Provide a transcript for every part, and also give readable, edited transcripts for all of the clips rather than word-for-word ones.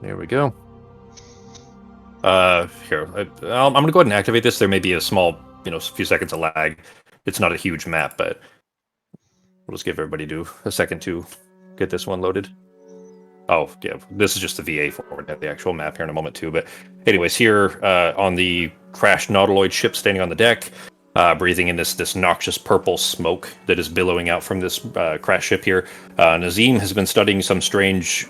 There we go. Here, I'm going to go ahead and activate this. There may be a small, few seconds of lag. It's not a huge map, but we'll just give everybody a second to get this one loaded. Oh, yeah, this is just the VA for the actual map here in a moment too. But anyways, here on the crashed nautiloid ship standing on the deck, breathing in this noxious purple smoke that is billowing out from this crash ship here. Nazim has been studying some strange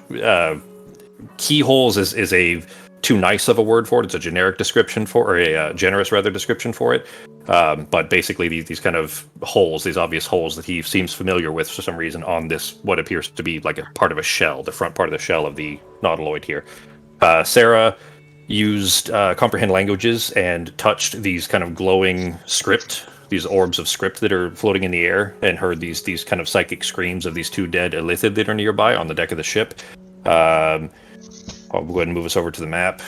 keyholes. Is a too nice of a word for it. It's a generic description or a generous rather description for it. But basically these kind of holes, these obvious holes that he seems familiar with for some reason on this, what appears to be like a part of a shell, the front part of the shell of the nautiloid here. Sarah used comprehend languages and touched these kind of glowing script, these orbs of script that are floating in the air, and heard these kind of psychic screams of these two dead Elithid that are nearby on the deck of the ship. I'll go ahead and move us over to the map.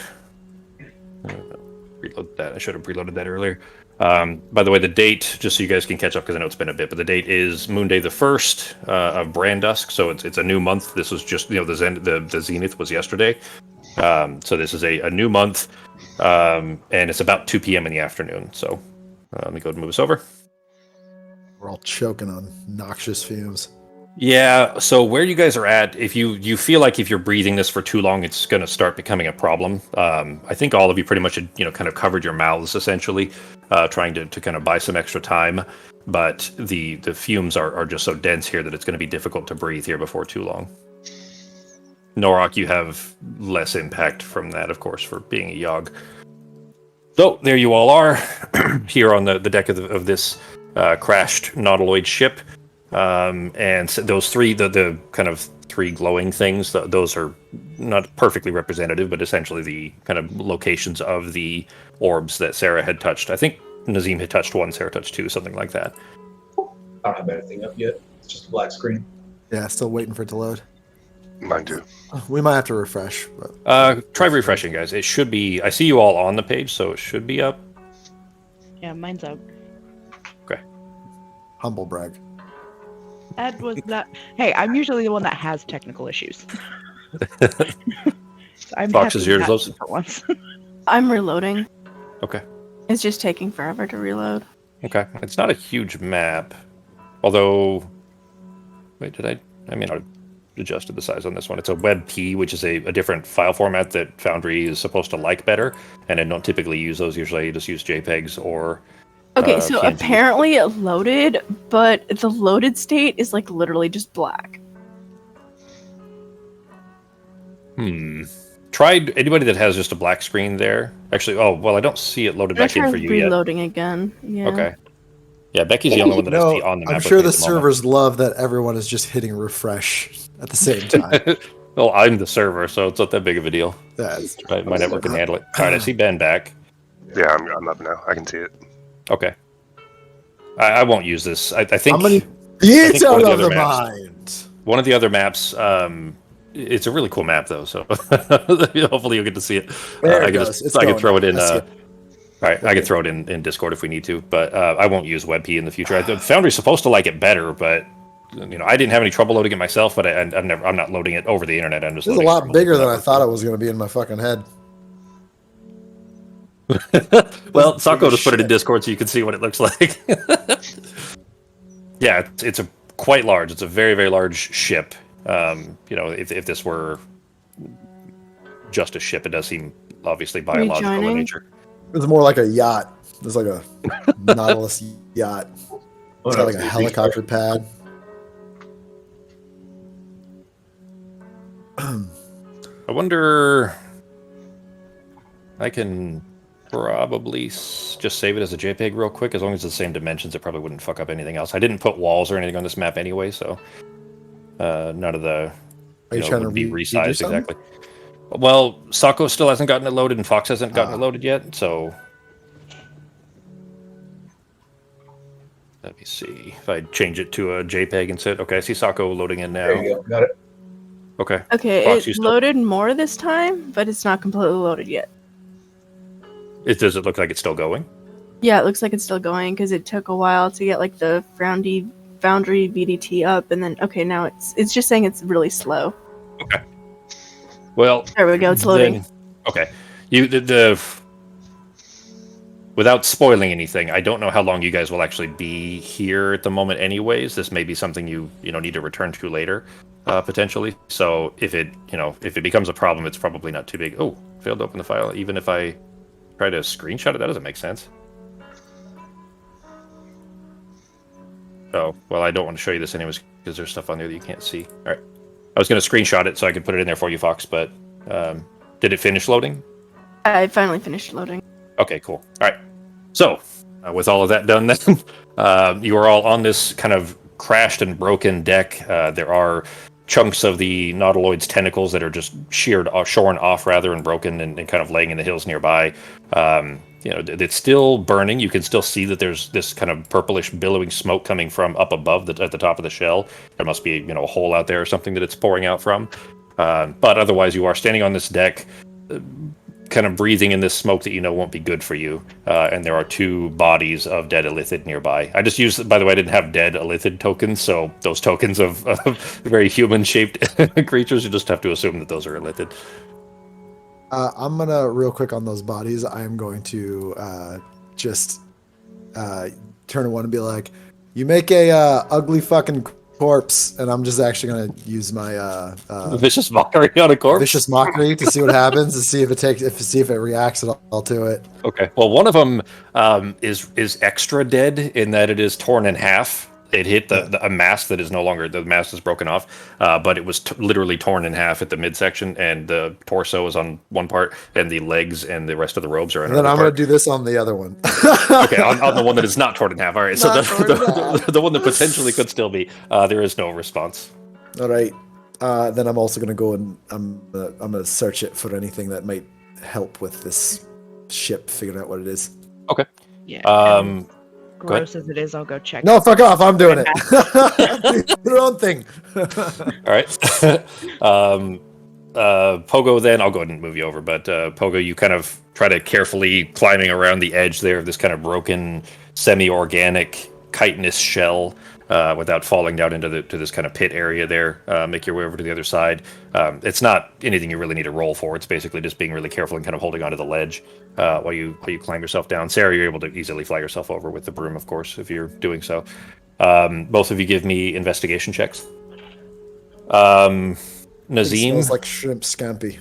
Reload that. I should have preloaded that earlier. By the way, the date, just so you guys can catch up, because I know it's been a bit, but the date is Moonday the 1st of Brandusk, so it's a new month. This was just, the Zenith was yesterday. So this is a new month, and it's about 2 p.m. in the afternoon. So let me go ahead and move us over. We're all choking on noxious fumes. Yeah, so where you guys are at, if you feel like if you're breathing this for too long, it's going to start becoming a problem. I think all of you pretty much had, kind of covered your mouths, essentially, trying to kind of buy some extra time. But the fumes are just so dense here that it's going to be difficult to breathe here before too long. Norok, you have less impact from that, of course, for being a Yogg. So there you all are, here on the deck of this crashed nautiloid ship. And those three, the kind of three glowing things, those are not perfectly representative, but essentially the kind of locations of the orbs that Sarah had touched. I think Nazim had touched one, Sarah touched two, something like that. I don't have anything up yet. It's just a black screen. Yeah, still waiting for it to load. Mine too. We might have to refresh. But try refreshing, guys. It should be. I see you all on the page, so it should be up. Yeah, mine's up. Okay. Humble brag. Ed was not. Hey, I'm usually the one that has technical issues. So I'm Fox is yours, happy those for once. I'm reloading. Okay. It's just taking forever to reload. Okay. It's not a huge map, although. Wait, did I? I mean, I adjusted the size on this one. It's a WebP, which is a different file format that Foundry is supposed to like better, and I don't typically use those. Usually, I just use JPEGs or. Okay, so PNG. apparently it loaded, but the loaded state is like literally just black. Tried anybody that has just a black screen there? Actually, I don't see it loaded back in for you yet. Reloading again. Yeah. Okay. Yeah, Becky's the only one that I see on the map. I'm sure the at moment. servers love that everyone is just hitting refresh at the same time. Well, I'm the server, so it's not that big of a deal. That's My network can handle it. All right, I see Ben back. Yeah, I'm up now. I can see it. Okay. I won't use this. I think. How many beats out of the mind? One of the other maps. It's a really cool map, though. So hopefully you'll get to see it. I can throw it in. All right, I can throw it in Discord if we need to, but I won't use WebP in the future. Foundry's supposed to like it better, but I didn't have any trouble loading it myself. But I'm not loading it over the internet. I'm just. It's a lot bigger than I thought it was going to be in my fucking head. Well, Sako just put it in Discord so you can see what it looks like. Yeah, it's quite large. It's a very, very large ship. If this were just a ship, it does seem obviously biological in nature. It's more like a yacht. It's like a Nautilus yacht. It's got like a helicopter pad. I wonder. I can probably just save it as a JPEG real quick. As long as it's the same dimensions, it probably wouldn't fuck up anything else. I didn't put walls or anything on this map anyway, so none of the would be resized exactly. Well, Sako still hasn't gotten it loaded, and Fox hasn't gotten it loaded yet, so let me see if I change it to a JPEG and set. Okay, I see Sako loading in now. There you go. Got it. Okay. Okay, Fox, it loaded more this time, but it's not completely loaded yet. Does it look like it's still going? Yeah, it looks like it's still going because it took a while to get like the Foundry VDT up, and then now it's just saying it's really slow. Okay. Well, There we go. It's loading. Okay. Without spoiling anything, I don't know how long you guys will actually be here at the moment. Anyways, this may be something you need to return to later, potentially. So if it becomes a problem, it's probably not too big. Oh, failed to open the file. Even if I try to screenshot it, that doesn't make sense. Oh, well, I don't want to show you this anyways because there's stuff on there that you can't see. All right. I was going to screenshot it so I could put it in there for you, Fox, but did it finish loading? I finally finished loading. Okay, cool. All right. So, with all of that done, then you are all on this kind of crashed and broken deck. There are chunks of the nautiloid's tentacles that are just shorn off rather, and broken and kind of laying in the hills nearby. It's still burning. You can still see that there's this kind of purplish billowing smoke coming from up above at the top of the shell. There must be a hole out there or something that it's pouring out from. But otherwise, you are standing on this deck, kind of breathing in this smoke that won't be good for you. And there are 2 bodies of dead Illithid nearby. I just used, by the way, I didn't have dead Illithid tokens, so those tokens of very human-shaped creatures, you just have to assume that those are Illithid. I'm gonna real quick on those bodies. I am going to just turn to one and be like, "You make a ugly fucking corpse," and I'm just actually gonna use my vicious mockery on a corpse. Vicious mockery to see what happens, and see if it reacts at all to it. Okay. Well, one of them is extra dead in that it is torn in half. It hit a mast that is no longer, the mast is broken off, but it was literally torn in half at the midsection, and the torso is on one part, and the legs and the rest of the robes are on another part. And then I'm going to do this on the other one. Okay, on the one that is not torn in half. All right, so the one that potentially could still be, there is no response. All right. Then I'm also going to go and I'm going to search it for anything that might help with this ship, figuring out what it is. Okay. Yeah. Gross as it is, I'll go check. No, fuck off! I'm doing it. Do your own thing. All right. Pogo, then I'll go ahead and move you over. But Pogo, you kind of try to carefully climbing around the edge there of this kind of broken, semi-organic chitinous shell without falling down into this kind of pit area there. Make your way over to the other side. It's not anything you really need to roll for. It's basically just being really careful and kind of holding onto the ledge while you climb yourself down. Sarah, you're able to easily fly yourself over with the broom, of course, if you're doing so. Both of you give me investigation checks. Nazim, it smells like shrimp scampi.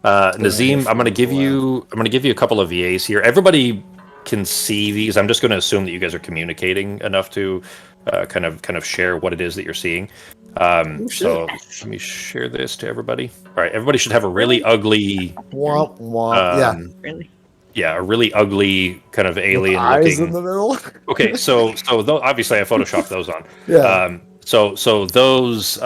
Nazim, I'm going to give you a couple of VAs here. Everybody can see these. I'm just going to assume that you guys are communicating enough to kind of share what it is that you're seeing. So let me share this to everybody. All right, everybody should have a really ugly, Really? yeah, a really ugly kind of alien eyes looking. in the middle. Okay, so obviously I photoshopped those on. Yeah. So those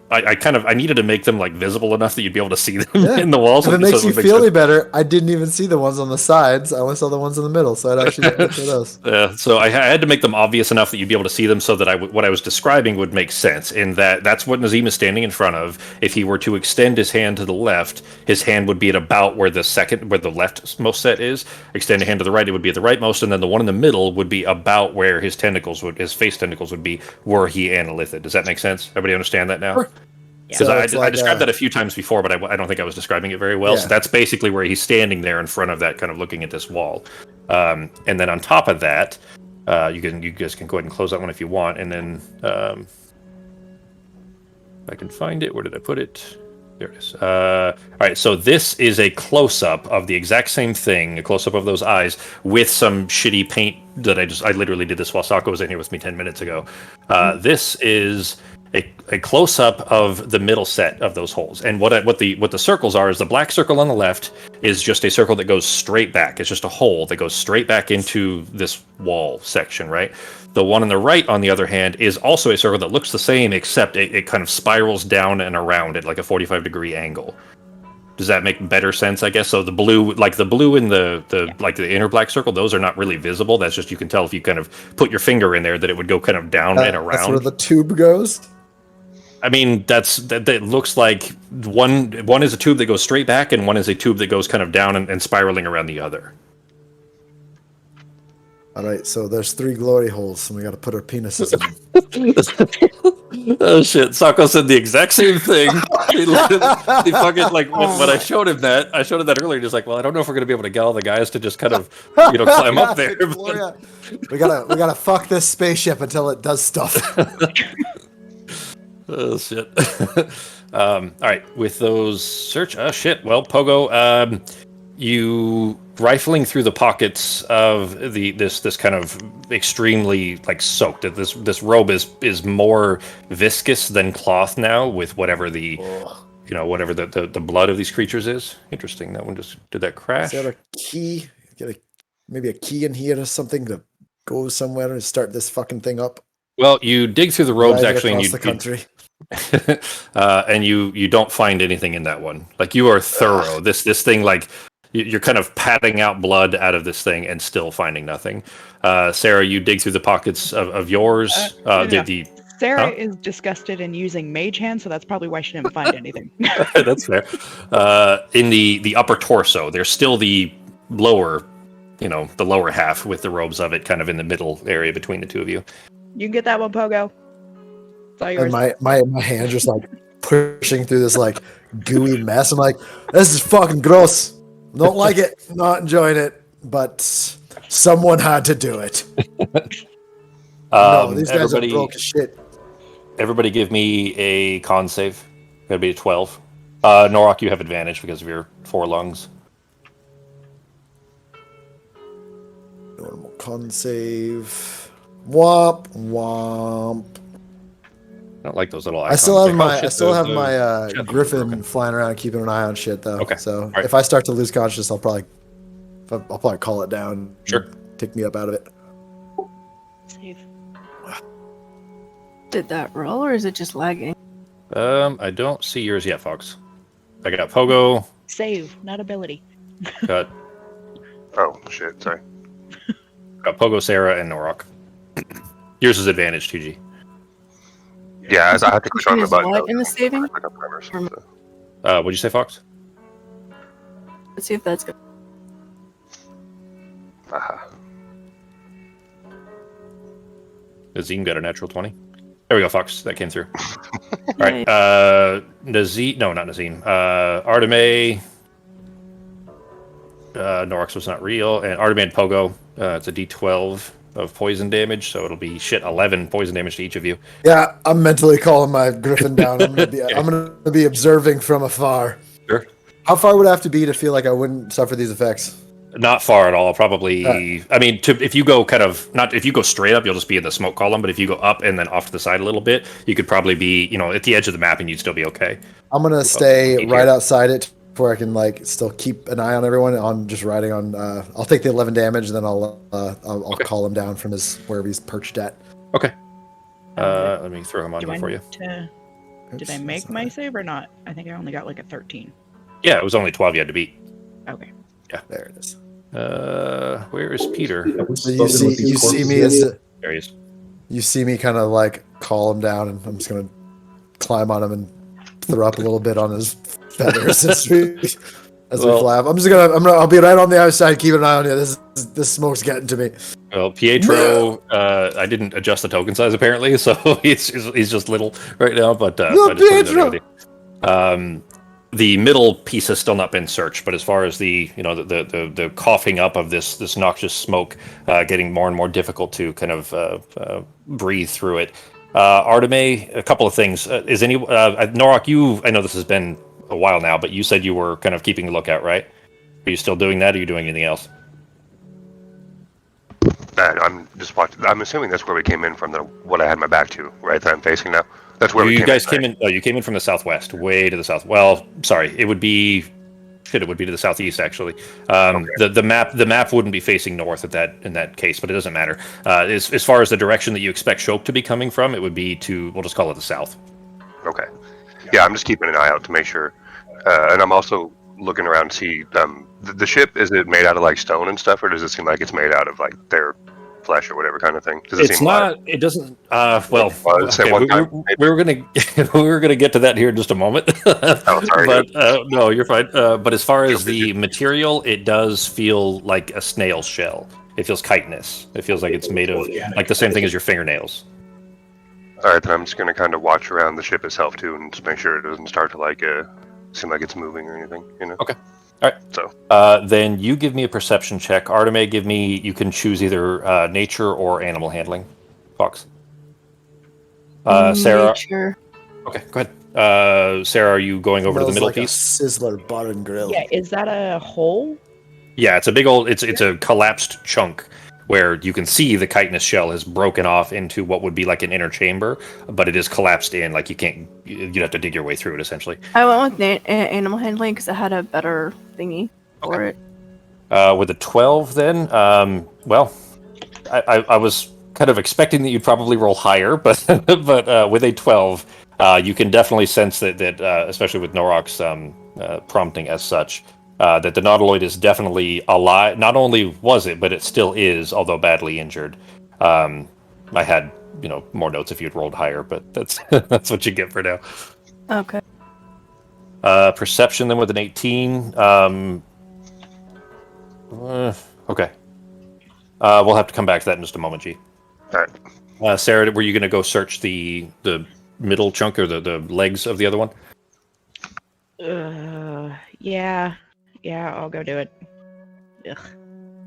I needed to make them like visible enough that you'd be able to see them in the walls. If it makes you feel any better, I didn't even see the ones on the sides. I only saw the ones in the middle, so I'd actually look for those. So I had to make them obvious enough that you'd be able to see them, so that what I was describing would make sense. In that's what Nazim is standing in front of. If he were to extend his hand to the left, his hand would be at about where the leftmost set is. Extend a hand to the right, it would be at the rightmost, and then the one in the middle would be about where his face tentacles would be, were he analythid. Does that make sense? Everybody understand that now? Sure. Because I described that a few times before, but I don't think I was describing it very well. Yeah. So that's basically where he's standing there in front of that, kind of looking at this wall. And then on top of that, you guys can go ahead and close that one if you want. And then if I can find it, where did I put it? There it is. All right, so this is a close-up of the exact same thing, a close-up of those eyes with some shitty paint that I literally did this while Sako was in here with me 10 minutes ago. This is a close-up of the middle set of those holes, and what the circles are is the black circle on the left is just a circle that goes straight back. It's just a hole that goes straight back into this wall section, right? The one on the right, on the other hand, is also a circle that looks the same, except it kind of spirals down and around at like a 45-degree angle. Does that make better sense, I guess? So the blue in the inner black circle, those are not really visible. That's just, you can tell if you kind of put your finger in there that it would go kind of down and around. That's where the tube goes? I mean, that looks like one is a tube that goes straight back, and one is a tube that goes kind of down and spiraling around the other. All right, so there's 3 glory holes, and we got to put our penises in them. Oh shit! Sako said the exact same thing. He fucking like when I showed him that, earlier. He's like, "Well, I don't know if we're gonna be able to get all the guys to just kind of, climb up there." Gloria. We gotta fuck this spaceship until it does stuff. Oh shit! All right, with those search. Oh shit! Well, Pogo, you rifling through the pockets of this kind of extremely like soaked. This robe is more viscous than cloth now, with whatever the whatever the blood of these creatures is. Interesting. That one just did that crash. Is there a key? Maybe a key in here or something to go somewhere and start this fucking thing up. Well, you dig through the robes Drive it actually, and across the country. and you don't find anything in that one. Like you are thorough. This thing, like you're kind of patting out blood out of this thing and still finding nothing. Sarah, you dig through the pockets of yours. Sarah is disgusted in using mage hand, so that's probably why she didn't find anything. That's fair. In the upper torso, there's still the lower, the lower half with the robes of it kind of in the middle area between the two of you. You can get that one, Pogo. It's all yours. And my hand just like pushing through this like gooey mess. I'm like, this is fucking gross. Don't like it. Not enjoying it. But someone had to do it. No, these guys are broke as shit. Everybody give me a con save. Gotta be a 12. Norok, you have advantage because of your 4 lungs. Normal con save. Womp womp. I don't like those little I icons. still have my griffin flying around keeping an eye on shit though. Okay. So right. if I start to lose consciousness, I'll probably call it down. Sure. Take me up out of it. Save. Did that roll, or is it just lagging? I don't see yours yet, Fox. I got Pogo. Save, not ability. Got Oh shit! Sorry. Pogo, Sarah, and Norok. Yours is advantage, 2G. Yeah, as I have to click on the Is button. what in the saving? Click on primers, so. What'd you say, Fox? Let's see if that's good. Aha. Nazim got a natural 20. There we go, Fox. That came through. All right. Nazim. No, not Nazim. Arteme. Norix was not real. And Arteme and Pogo. It's a D12 of poison damage, so it'll be 11 poison damage to each of you. Yeah, I'm mentally calling my griffin down. I'm gonna be observing from afar. Sure. How far would I have to be to feel like I wouldn't suffer these effects? Not far at all. Probably. I mean, if you go if you go straight up, you'll just be in the smoke column. But if you go up and then off to the side a little bit, you could probably be, at the edge of the map, and you'd still be okay. I'm gonna stay right outside it where I can still keep an eye on everyone. On just riding on. I'll take the 11 damage, and then I'll call him down from wherever he's perched at. Okay. Let me throw him on there for you. Did I make my save or not? I think I only got a 13. Yeah, it was only 12 you had to beat. Okay. Yeah, there it is. Where is Peter? So you see me there he is. You see me kind of call him down, and I'm just gonna climb on him and throw up a little bit on his feathers as we flap. I'll be right on the outside, keeping an eye on you. This smoke's getting to me. Well, Pietro, I didn't adjust the token size apparently, so he's just little right now. But Pietro. The middle piece has still not been searched, but as far as the coughing up of this noxious smoke, getting more and more difficult to kind of breathe through it. Arteme, a couple of things. Norok, I know this has been a while now, but you said you were kind of keeping a lookout, right? Are you still doing that, or are you doing anything else? I'm just watching. I'm assuming that's where we came in from, what I had my back to, right? That I'm facing now. That's where you guys came in. Oh, you came in from the southwest, way to the south. Well, sorry, it would be to the southeast actually. Okay. The map wouldn't be facing north in that case, but it doesn't matter. As far as the direction that you expect Shoke to be coming from, it would be we'll just call it the south. Okay. Yeah, I'm just keeping an eye out to make sure, and I'm also looking around to see the ship. Is it made out of stone and stuff, or does it seem like it's made out of their flesh or whatever kind of thing? It's not. It doesn't. Well, okay, we were gonna get to that here in just a moment. Oh, sorry. But no, you're fine. But as far as the material, it does feel like a snail shell. It feels chitinous. It feels like it's made of Organic. like the same thing as your fingernails. All right, then I'm just gonna kind of watch around the ship itself too, and just make sure it doesn't start to like seem like it's moving or anything. You know. Okay. All right. So. Then you give me a perception check. Arteme, give me. You can choose either nature or animal handling. Fox. Sarah. Nature. Okay, go ahead. Sarah, are you going over to the Smells middle like piece? a Sizzler bar and grill. Yeah, is that a hole? Yeah, it's a big old. It's a collapsed chunk where you can see the chitinous shell has broken off into what would be like an inner chamber, but it is collapsed in. Like you can't. You'd have to dig your way through it essentially. I went with animal handling because I had a better thingy for it. With a 12, then, well, I was kind of expecting that you'd probably roll higher, but with a 12, you can definitely sense that especially with Norok's prompting as such, that the Nautiloid is definitely alive. Not only was it, but it still is, although badly injured. I had more notes if you'd rolled higher, but that's that's what you get for now. Okay. Perception then with an 18. Okay. We'll have to come back to that in just a moment, G. All right. Sarah, were you going to go search the middle chunk or the legs of the other one? Yeah, I'll go do it. Ugh.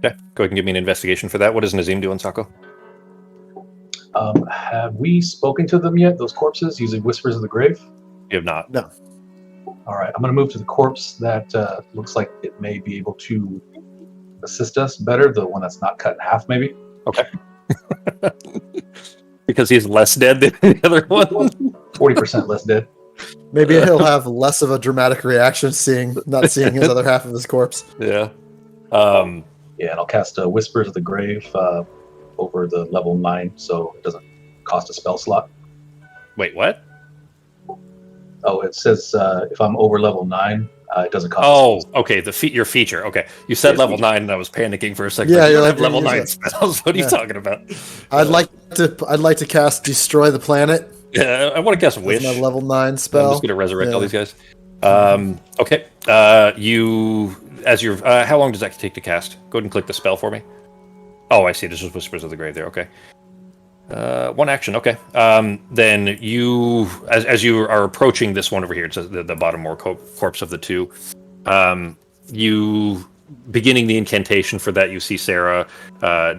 Okay, go ahead and give me an investigation for that. What is Nazim doing, Sako? Have we spoken to them yet, those corpses, using Whispers of the Grave? You have not. No. All right, I'm going to move to the corpse that looks like it may be able to assist us better, the one that's not cut in half, maybe. Okay. Because he's less dead than the other one? 40% less dead. Maybe he'll have less of a dramatic reaction not seeing his other half of his corpse. Yeah. Yeah, and I'll cast Whispers of the Grave over the level 9, so it doesn't cost a spell slot. Wait, what? Oh, it says if I'm over level 9, it doesn't cost. Oh, okay. Your feature. Okay, you said Yeah, level feature. 9, and I was panicking for a second. Yeah, you you're don't like, have level use 9 it. spells. What are you talking about? I'd like to cast Destroy the Planet. Yeah, I want to cast Wish. That's my level 9 I'm spell. just going to resurrect all Yeah. these guys. Okay. How long does that take to cast? Go ahead and click the spell for me. Oh, I see. This is Whispers of the Grave there. Okay. One action. Okay. Then you, as you are approaching this one over here, it's the bottom more corpse of the two. You beginning the incantation for that. You see Sarah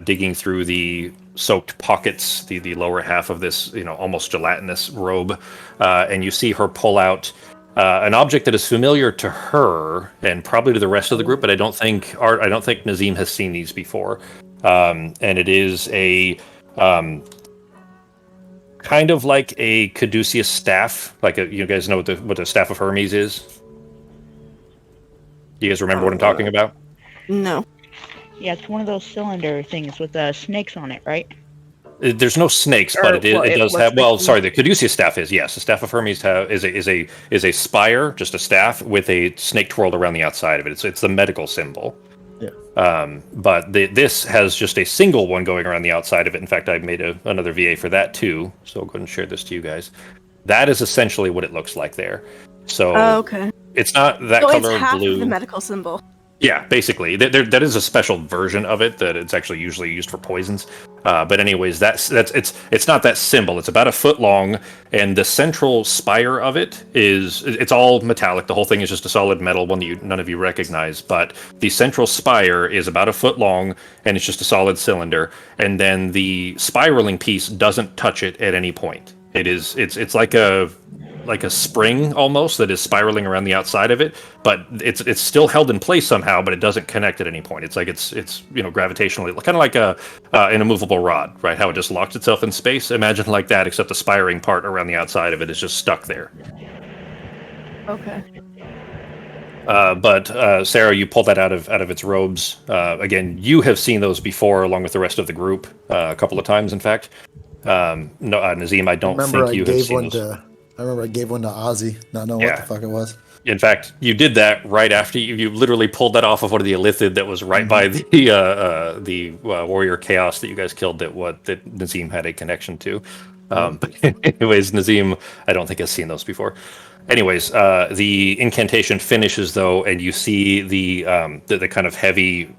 digging through the soaked pockets, the lower half of this, almost gelatinous robe, and you see her pull out an object that is familiar to her and probably to the rest of the group, but I don't think Nazim has seen these before. And it is a kind of like a caduceus staff, you guys know what the staff of Hermes is. Do you guys remember what I'm talking about? No. Yeah, it's one of those cylinder things with snakes on it, right? There's no snakes, but it does have. Well, sorry, the caduceus staff is, yes. The staff of Hermes is a spire, just a staff with a snake twirled around the outside of it. It's the medical symbol. Yeah. But this has just a single one going around the outside of it. In fact, I made another VA for that too. So I'll go ahead and share this to you guys. That is essentially what it looks like there. So Okay. it's not that So color it's half blue. of the medical symbol. Yeah, basically, that is a special version of it that it's actually usually used for poisons. But anyways, it's not that symbol. It's about a foot long, and the central spire of it's all metallic. The whole thing is just a solid metal one that none of you recognize. But the central spire is about a foot long, and it's just a solid cylinder. And then the spiraling piece doesn't touch it at any point. It's like a spring almost that is spiraling around the outside of it, but it's still held in place somehow, but it doesn't connect at any point. It's like it's gravitationally, kind of like an immovable rod, right? How it just locks itself in space. Imagine like that, except the spiring part around the outside of it is just stuck there. Okay. But Sarah, you pull that out of its robes. Again, you have seen those before, along with the rest of the group, a couple of times, in fact. No, Nazim, I don't think you have seen those. I remember I gave one to Ozzy, not knowing what the fuck it was. In fact, you did that right after you literally pulled that off of one of the Illithid that was right by the warrior chaos that you guys killed that Nazim had a connection to. But anyways, Nazim, I don't think has seen those before. Anyways, the incantation finishes though, and you see the kind of heavy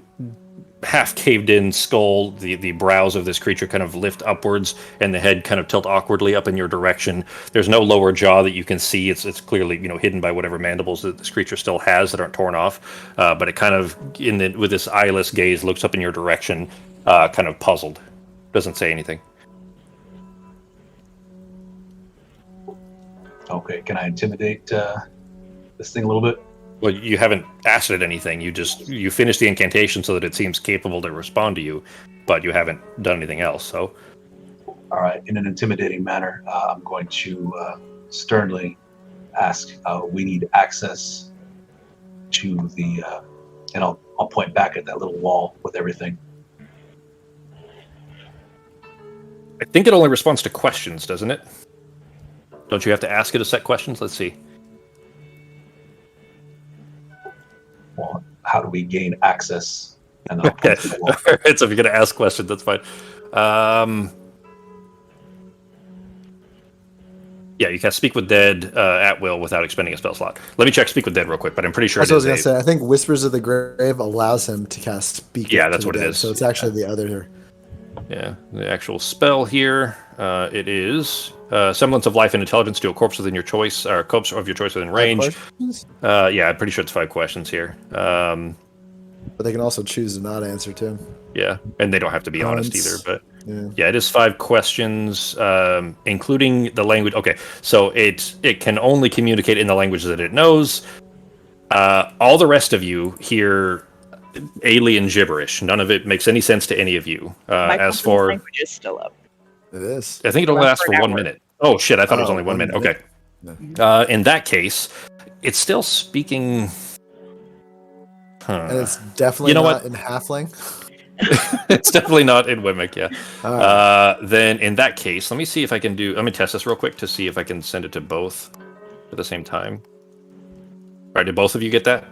half caved in skull, the brows of this creature kind of lift upwards, and the head kind of tilt awkwardly up in your direction. There's no lower jaw that you can see. It's clearly hidden by whatever mandibles that this creature still has that aren't torn off. But it kind of with this eyeless gaze looks up in your direction, kind of puzzled. Doesn't say anything. Okay, can I intimidate this thing a little bit? Well, you haven't asked it anything. You finished the incantation so that it seems capable to respond to you, but you haven't done anything else. So, all right, in an intimidating manner, I'm going to sternly ask. We need access to the, and I'll point back at that little wall with everything. I think it only responds to questions, doesn't it? Don't you have to ask it a set questions? Let's see. Well, how do we gain access? And I'll Okay. point to the wall. All right, so if you're going to ask questions, that's fine. Yeah, you can speak with dead at will without expending a spell slot. Let me check speak with dead real quick, but I'm pretty sure That's what I was it gonna is say. I think Whispers of the Grave allows him to cast Speak. Yeah, to that's the what it Dead, is. So it's actually the other. Yeah, the actual spell here. It is semblance of life and intelligence to a corpse within your choice, or corpse of your choice within range. Questions? Yeah, I'm pretty sure it's 5 questions here. But they can also choose to not answer too. Yeah, and they don't have to be honest Once. either. But Yeah. yeah, it is 5 questions, including the language. Okay, so it can only communicate in the language that it knows. All the rest of you hear alien gibberish. None of it makes any sense to any of you. My As company's for, language is still up. It is. I think it only lasts for an 1 hour. minute. Oh shit! I thought it was Oh, only 1 1 minute. minute. Okay. In that case, it's still speaking. Huh. And it's definitely You know not what? in Halfling. It's definitely not in Wimic, yeah. All right. Then in that case, let me see if I can do. Let me test this real quick to see if I can send it to both at the same time. All right, did both of you get that?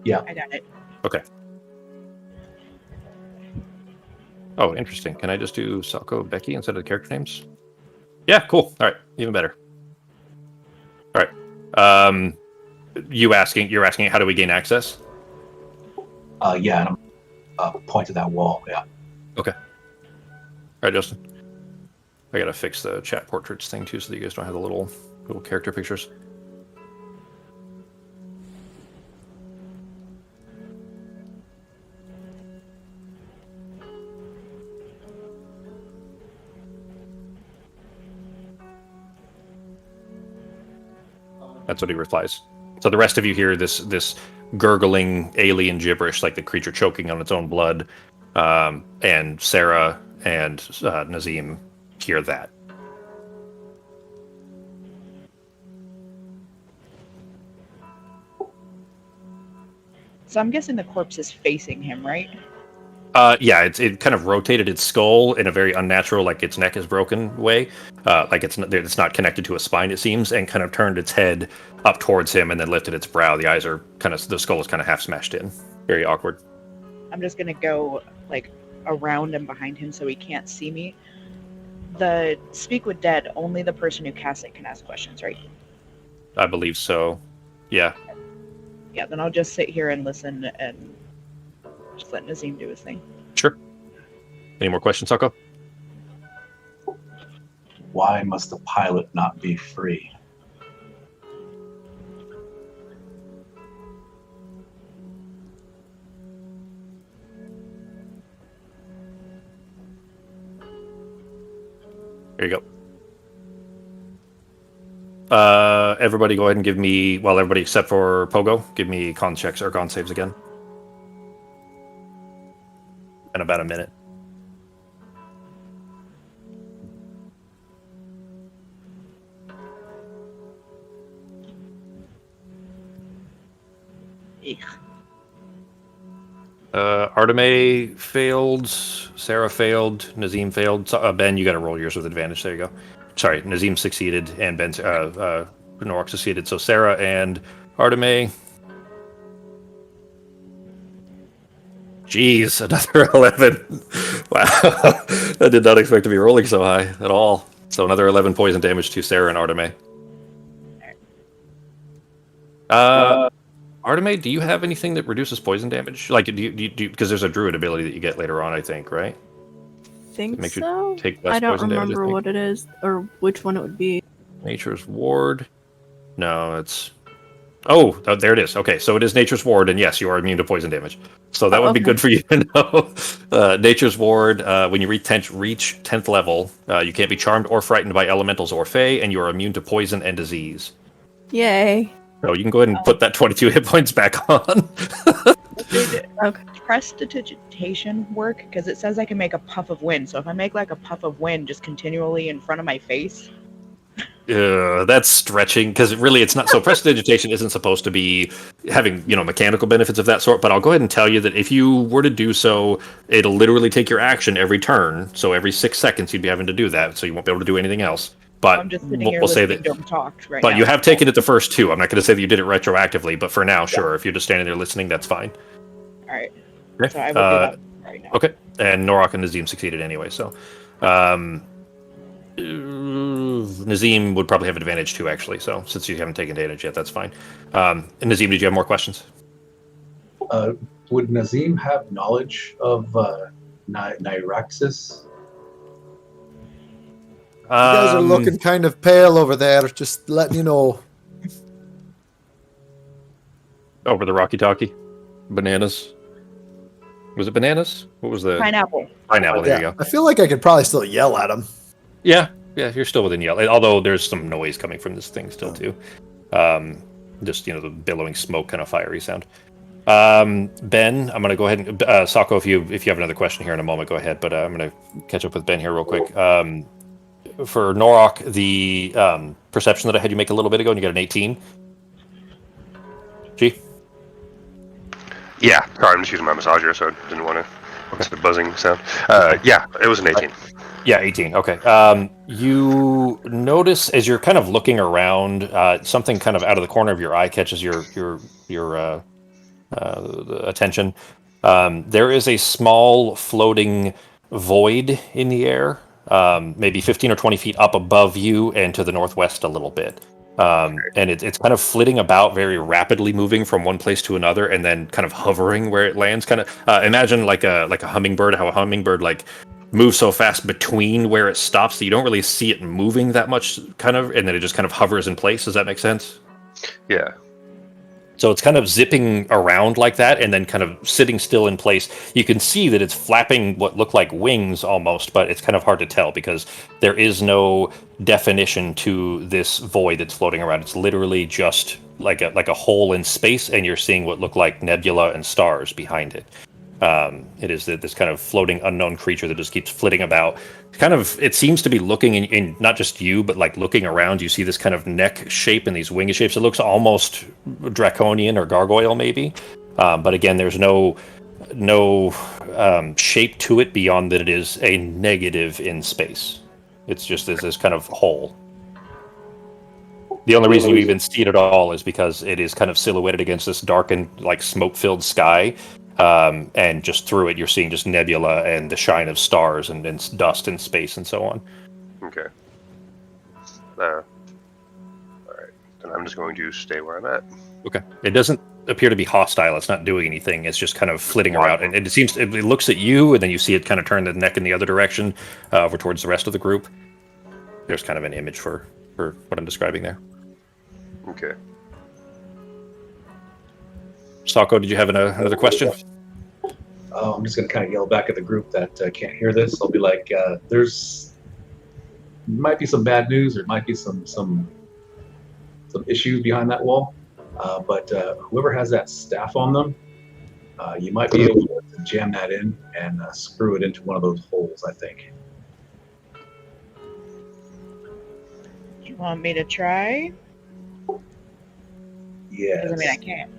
I got it. Okay. Oh, interesting. Can I just do Salko Becky instead of the character names? Yeah, cool. All right, even better. All right. You're asking how do we gain access? Yeah, and I'm point to that wall. Yeah. Okay. All right, Justin. I gotta fix the chat portraits thing too, so that you guys don't have the little character pictures. That's what he replies. So the rest of you hear this gurgling alien gibberish, like the creature choking on its own blood, and Sarah and Nazim hear that. So I'm guessing the corpse is facing him, right? Yeah, it kind of rotated its skull in a very unnatural, like its neck is broken way, like it's not connected to a spine, it seems, and kind of turned its head up towards him and then lifted its brow. The eyes are the skull is kind of half smashed in, very awkward. I'm just gonna go like around and behind him so he can't see me. The Speak with Dead, only the person who casts it can ask questions, right? I believe so. Yeah. Yeah, then I'll just sit here and listen and just let Nazim do his thing. Sure. Any more questions, Sako? Why must the pilot not be free? There you go. Everybody go ahead and give me, well, everybody except for Pogo, give me con checks or con saves again. In about a minute. Eek. Arteme failed, Sarah failed, Nazim failed. So, Ben, you got to roll yours with advantage. There you go. Sorry, Nazim succeeded and Ben Norok succeeded. So Sarah and Arteme. Jeez, another 11. Wow, I did not expect to be rolling so high at all. So another 11 poison damage to Sarah and Arteme. Artemis, do you have anything that reduces poison damage? Like, do you because there's a druid ability that you get later on, I think, right? Think It makes you so? take less I don't poison damage, I remember think. what it is or which one it would be. Nature's Ward. No, it's. Oh, there it is. Okay, so it is Nature's Ward, and yes, you are immune to poison damage. So that would be okay. good for you to know. Nature's Ward, when you reach 10th level, you can't be charmed or frightened by elementals or fae, and you are immune to poison and disease. Yay. So you can go ahead and put that 22 hit points back on. Did Okay. prestidigitation work? Because it says I can make a puff of wind. So if I make like a puff of wind just continually in front of my face, That's stretching, because really it's not. So prestidigitation isn't supposed to be having, mechanical benefits of that sort, but I'll go ahead and tell you that if you were to do so, it'll literally take your action every turn. So every 6 seconds you'd be having to do that, so you won't be able to do anything else. But I'm just sitting here we'll say listening that. to them talk right But now. you have taken it the first two. I'm not going to say that you did it retroactively, but for now, sure. If you're just standing there listening, that's fine. All right. Okay. So I will do that right now. Okay. And Norok and Nazim succeeded anyway, so. Nazim would probably have advantage too, actually. So since you haven't taken damage yet, that's fine. And Nazim, did you have more questions? Would Nazim have knowledge of Nyraxis? You guys are looking kind of pale over there. Just letting you know. Over the Rocky Talkie, bananas. Was it bananas? What was the Pineapple. pineapple? There you go. I feel like I could probably still yell at him. Yeah, you're still within yell. Although there's some noise coming from this thing still too. Just the billowing smoke, kind of fiery sound. Ben, I'm gonna go ahead and Sako, if you have another question here in a moment, go ahead. But I'm gonna catch up with Ben here real quick. For Norok, the perception that I had you make a little bit ago, and you got an 18. G. Yeah, sorry, I'm just using my massager, so I didn't want to. What's the buzzing sound? Yeah, it was an 18. Yeah, 18. Okay. You notice as you're kind of looking around, something kind of out of the corner of your eye catches your attention. There is a small floating void in the air, maybe 15 or 20 feet up above you and to the northwest a little bit. And it's kind of flitting about, very rapidly moving from one place to another, and then kind of hovering where it lands. Kind of imagine like a hummingbird, how a hummingbird moves so fast between where it stops that you don't really see it moving that much, kind of, and then it just kind of hovers in place. Does that make sense? Yeah. So it's kind of zipping around like that, and then kind of sitting still in place. You can see that it's flapping what look like wings almost, but it's kind of hard to tell because there is no definition to this void that's floating around. It's literally just like a hole in space, and you're seeing what look like nebula and stars behind it. It is this kind of floating unknown creature that just keeps flitting about. It seems to be looking in not just you, but like looking around. You see this kind of neck shape and these wing shapes. It looks almost draconian or gargoyle maybe. But again, there's no shape to it beyond that it is a negative in space. It's just this kind of hole. The only reason you even see it at all is because it is kind of silhouetted against this darkened, like smoke-filled sky. And just through it, you're seeing just nebula and the shine of stars and dust in space and so on. Okay. All right. Then I'm just going to stay where I'm at. Okay. It doesn't appear to be hostile. It's not doing anything. It's just kind of flitting around, and it looks at you, and then you see it kind of turn the neck in the other direction, over towards the rest of the group. There's kind of an image for what I'm describing there. Okay. Sako, did you have another question? I'm just going to kind of yell back at the group that can't hear this. I'll be like, there's might be some bad news. There might be some issues behind that wall. But whoever has that staff on them, you might be able to jam that in and screw it into one of those holes, I think. You want me to try? Yeah. Because I mean, I can't.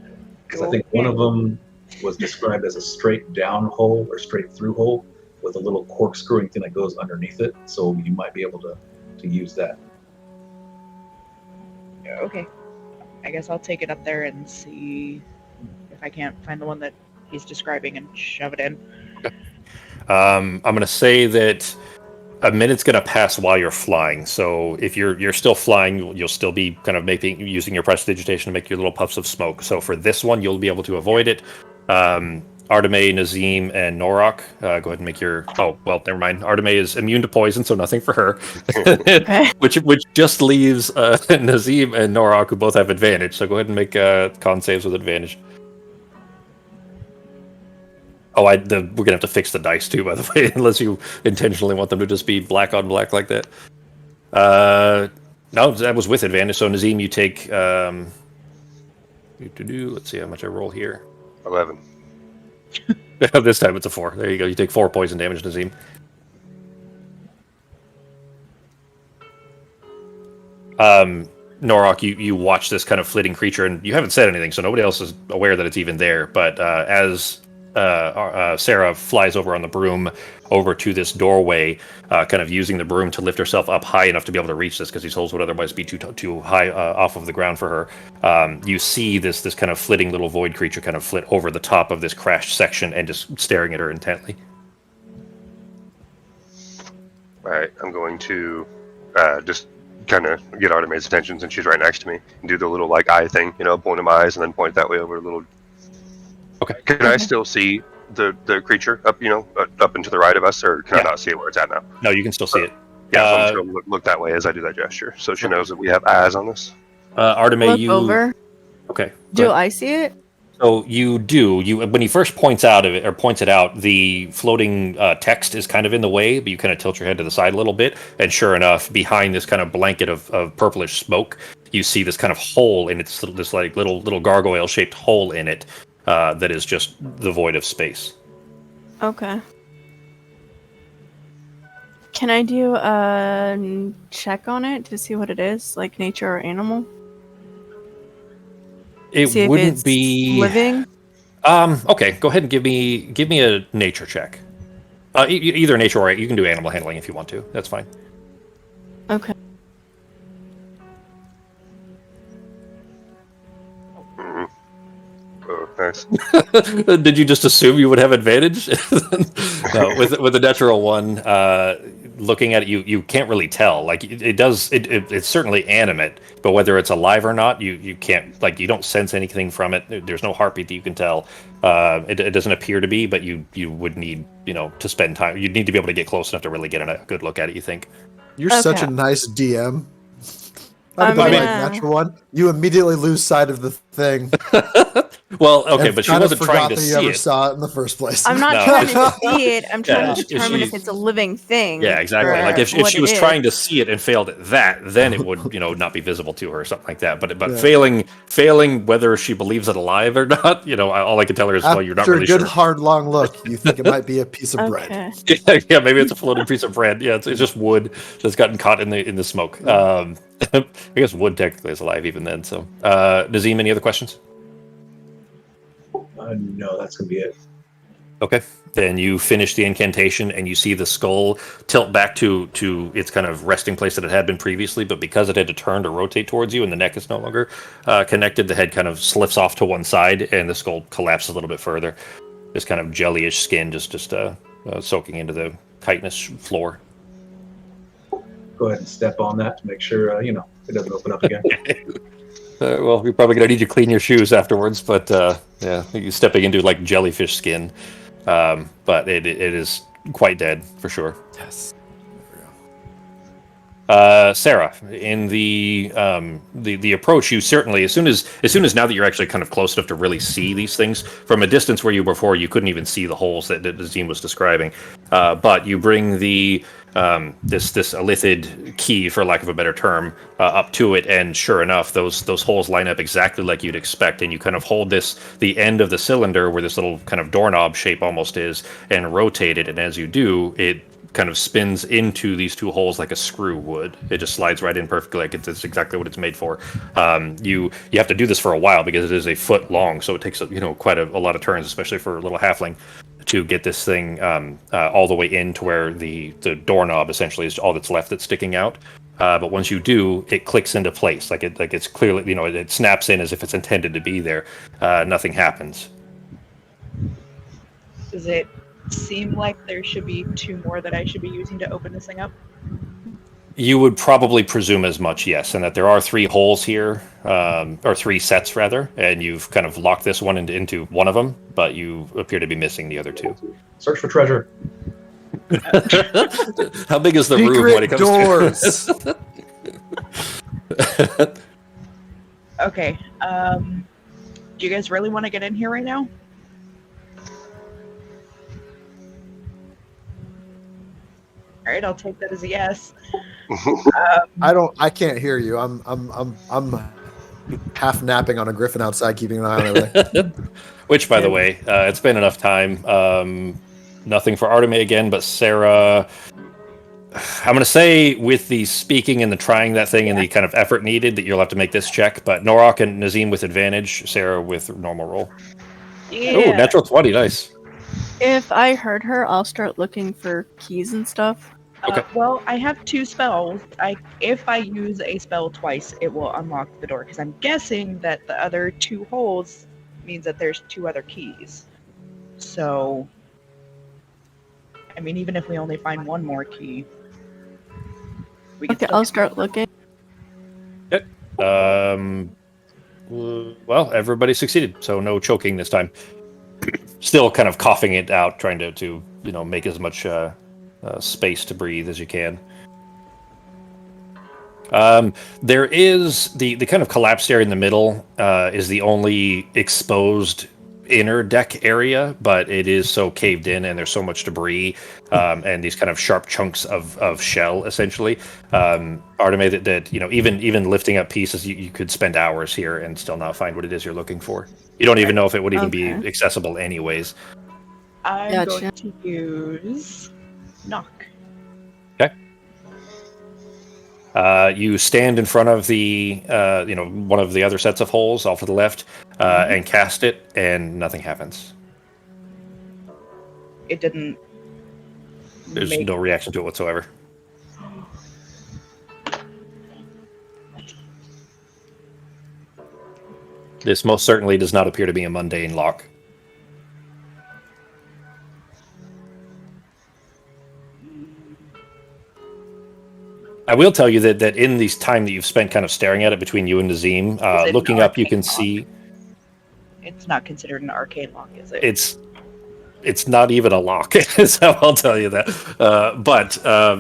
Because I think one of them was described as a straight down hole or straight through hole with a little corkscrewing thing that goes underneath it. So you might be able to use that. Okay. I guess I'll take it up there and see if I can't find the one that he's describing and shove it in. I'm going to say that a minute's gonna pass while you're flying. So if you're still flying, you'll still be kind of using your prestidigitation to make your little puffs of smoke. So for this one, you'll be able to avoid it. Arteme, Nazim, and Norok, go ahead and make your. Oh well, never mind. Arteme is immune to poison, so nothing for her. Okay. which just leaves Nazim and Norok, who both have advantage. So go ahead and make con saves with advantage. Oh, we're gonna have to fix the dice too, by the way, unless you intentionally want them to just be black on black like that. No, that was with advantage. So Nazim, you take. Let's see how much I roll here. 11. This time it's a 4. There you go. You take 4 poison damage, Nazim. Norok, you watch this kind of flitting creature, and you haven't said anything, so nobody else is aware that it's even there. But as Sarah flies over on the broom over to this doorway, kind of using the broom to lift herself up high enough to be able to reach this, because these holes would otherwise be too high off of the ground for her. You see this kind of flitting little void creature kind of flit over the top of this crashed section and just staring at her intently. All right, I'm going to just kind of get Artemis' attention since she's right next to me and do the little like eye thing, point them eyes and then point that way over a little. Okay. Can I still see the creature up, up and to the right of us, or can I not see it where it's at now? No, you can still see it. Yeah, so I'm just going to look that way as I do that gesture, so she knows that we have eyes on this. Arteme, Look over. Okay. Do I see it? So you do. When he first points it out, the floating text is kind of in the way, but you kind of tilt your head to the side a little bit, and sure enough, behind this kind of blanket of purplish smoke, you see this kind of hole in its this like little gargoyle-shaped hole in it that is just the void of space. Okay. Can I do a check on it to see what it is, like nature or animal? It See if wouldn't it's be living. Okay, go ahead and give me a nature check. Either nature or you can do animal handling if you want to. That's fine. Okay. Oh, nice. Did you just assume you would have advantage? No, with a natural 1, looking at it, you can't really tell. Like it's certainly animate, but whether it's alive or not, you can't, you don't sense anything from it. There's no heartbeat that you can tell. It doesn't appear to be, but you would need to spend time. You'd need to be able to get close enough to really get a good look at it. You think? You're such a nice DM. I'm like gonna- natural 1. You immediately lose sight of the thing. Well, okay, and but she kind of wasn't trying forgot to that see you ever it. saw it in the first place. I'm not No. trying to see it. I'm trying Yeah, to if determine if she- it's a living thing. Yeah, exactly. or Like if what she it was is. trying to see it and failed at that, then it would not be visible to her or something like that. But Yeah. failing whether she believes it alive or not, all I can tell her is, well, you're not After really a good sure. hard long look, you think it might be a piece of bread. Okay. Yeah, maybe it's a floating piece of bread. Yeah, it's just wood that's gotten caught in the smoke. I guess wood technically is alive even then. So, Nazim, any other questions? No, that's going to be it. Okay. Then you finish the incantation and you see the skull tilt back to its kind of resting place that it had been previously, but because it had to turn to rotate towards you and the neck is no longer connected, the head kind of slips off to one side and the skull collapses a little bit further. This kind of jellyish skin just soaking into the chitinous floor. Go ahead and step on that to make sure, it doesn't open up again. Well, you're probably going to need to clean your shoes afterwards, but yeah, you're stepping into like jellyfish skin. But it is quite dead for sure. Yes. Sarah, in the approach, you certainly as soon as now that you're actually kind of close enough to really see these things from a distance where you were before, you couldn't even see the holes that Nazim was describing. But you bring the this elithid key, for lack of a better term, up to it, and sure enough, those holes line up exactly like you'd expect. And you kind of hold the end of the cylinder where this little kind of doorknob shape almost is, and rotate it. And as you do, it kind of spins into these two holes like a screw would. It just slides right in perfectly, like it's exactly what it's made for. You have to do this for a while because it is a foot long, so it takes quite a lot of turns, especially for a little halfling, to get this thing all the way in to where the doorknob essentially is all that's left that's sticking out. But once you do, it clicks into place, like it's clearly, it snaps in as if it's intended to be there. Nothing happens. Is it seem like there should be 2 more that I should be using to open this thing up? You would probably presume as much, yes, and that there are 3 holes here, or 3 sets rather, and you've kind of locked this one into one of them, but you appear to be missing the other 2. Search for treasure. How big is the room when it Secret comes doors. to? Okay. Do you guys really want to get in here right now? All right, I'll take that as a yes. I can't hear you. I'm half napping on a griffin outside, keeping an eye on everything. Which, by the way, it's been enough time. Nothing for Arteme again, but Sarah. I'm going to say with the speaking and the trying that thing and the kind of effort needed that you'll have to make this check. But Norok and Nazim with advantage, Sarah with normal roll. Yeah. Oh, natural 20, nice. If I heard her, I'll start looking for keys and stuff. Okay. Well, I have 2 spells. If I use a spell twice, it will unlock the door. Because I'm guessing that the other 2 holes means that there's 2 other keys. So, I mean, even if we only find 1 more key, we can Okay, still I'll start looking. Well, everybody succeeded, so no choking this time. Still kind of coughing it out, trying to make as much space to breathe as you can. There is the kind of collapsed area in the middle is the only exposed inner deck area, but it is so caved in and there's so much debris and these kind of sharp chunks of shell essentially. Arteme, that even lifting up pieces, you could spend hours here and still not find what it is you're looking for. You don't even know if it would even be accessible anyways. I'm Gotcha. going to use knock. Okay. You stand in front of the one of the other sets of holes off to the left and cast it, and nothing happens. It didn't. There's no reaction to it whatsoever. This most certainly does not appear to be a mundane lock. I will tell you that in this time that you've spent kind of staring at it between you and Nazim, it looking an up, you arcane can lock? see It's not considered an arcane lock, is it? it's not even a lock. So I'll tell you that. But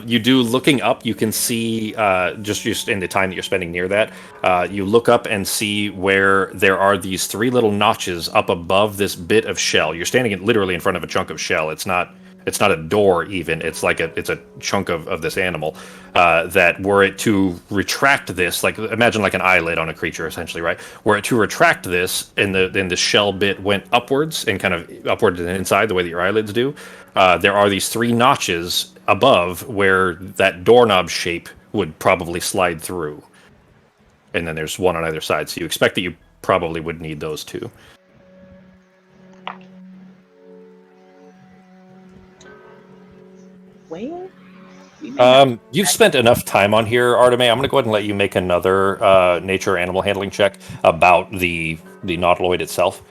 you do, looking up, you can see just in the time that you're spending near that, you look up and see where there are these 3 little notches up above this bit of shell. You're standing literally in front of a chunk of shell. It's not a door even. It's a chunk of this animal that were it to retract this, like imagine like an eyelid on a creature essentially, right? Were it to retract this and the shell bit went upwards and kind of upward and inside the way that your eyelids do, there are these 3 notches above where that doorknob shape would probably slide through. And then there's 1 on either side. So you expect that you probably would need those 2. Well, we may have- You've spent enough time on here, Arteme. I'm going to go ahead and let you make another nature animal handling check about the nautiloid itself.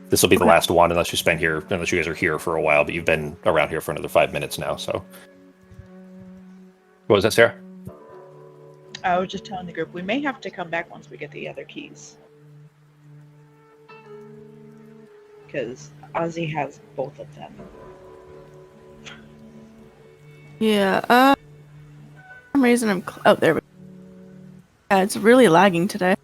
This will be the last one, unless you guys are here for a while. But you've been around here for another 5 minutes now. So, what was that, Sarah? I was just telling the group we may have to come back once we get the other keys. Because Ozzy has both of them. Yeah, for some reason I'm out there. Yeah, it's really lagging today.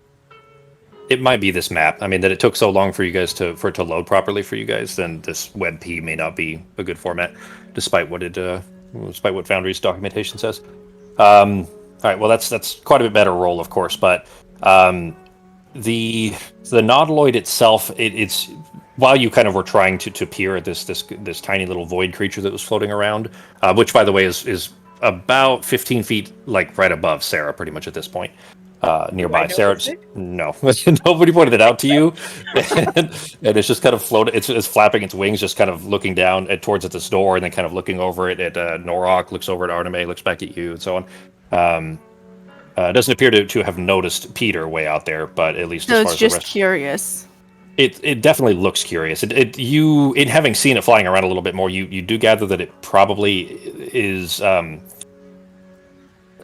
It might be this map. I mean, that it took so long for you guys for it to load properly for you guys. Then this WebP may not be a good format, despite what Foundry's documentation says. All right, well that's quite a bit better roll, of course, but the nautiloid itself, it's while you kind of were trying to peer at this tiny little void creature that was floating around, which by the way is about 15 feet, like right above Sarah, pretty much at this point. Nearby. Sarah, no, nobody pointed it out to you, and it's just kind of floating. It's flapping its wings, just kind of looking down towards this door, and then kind of looking over it at Norok, looks over at Arteme, looks back at you, and so on. Doesn't appear to have noticed Peter way out there, but at least No, as it's far as just the rest. curious. It definitely looks curious. You in having seen it flying around a little bit more, you do gather that it probably is.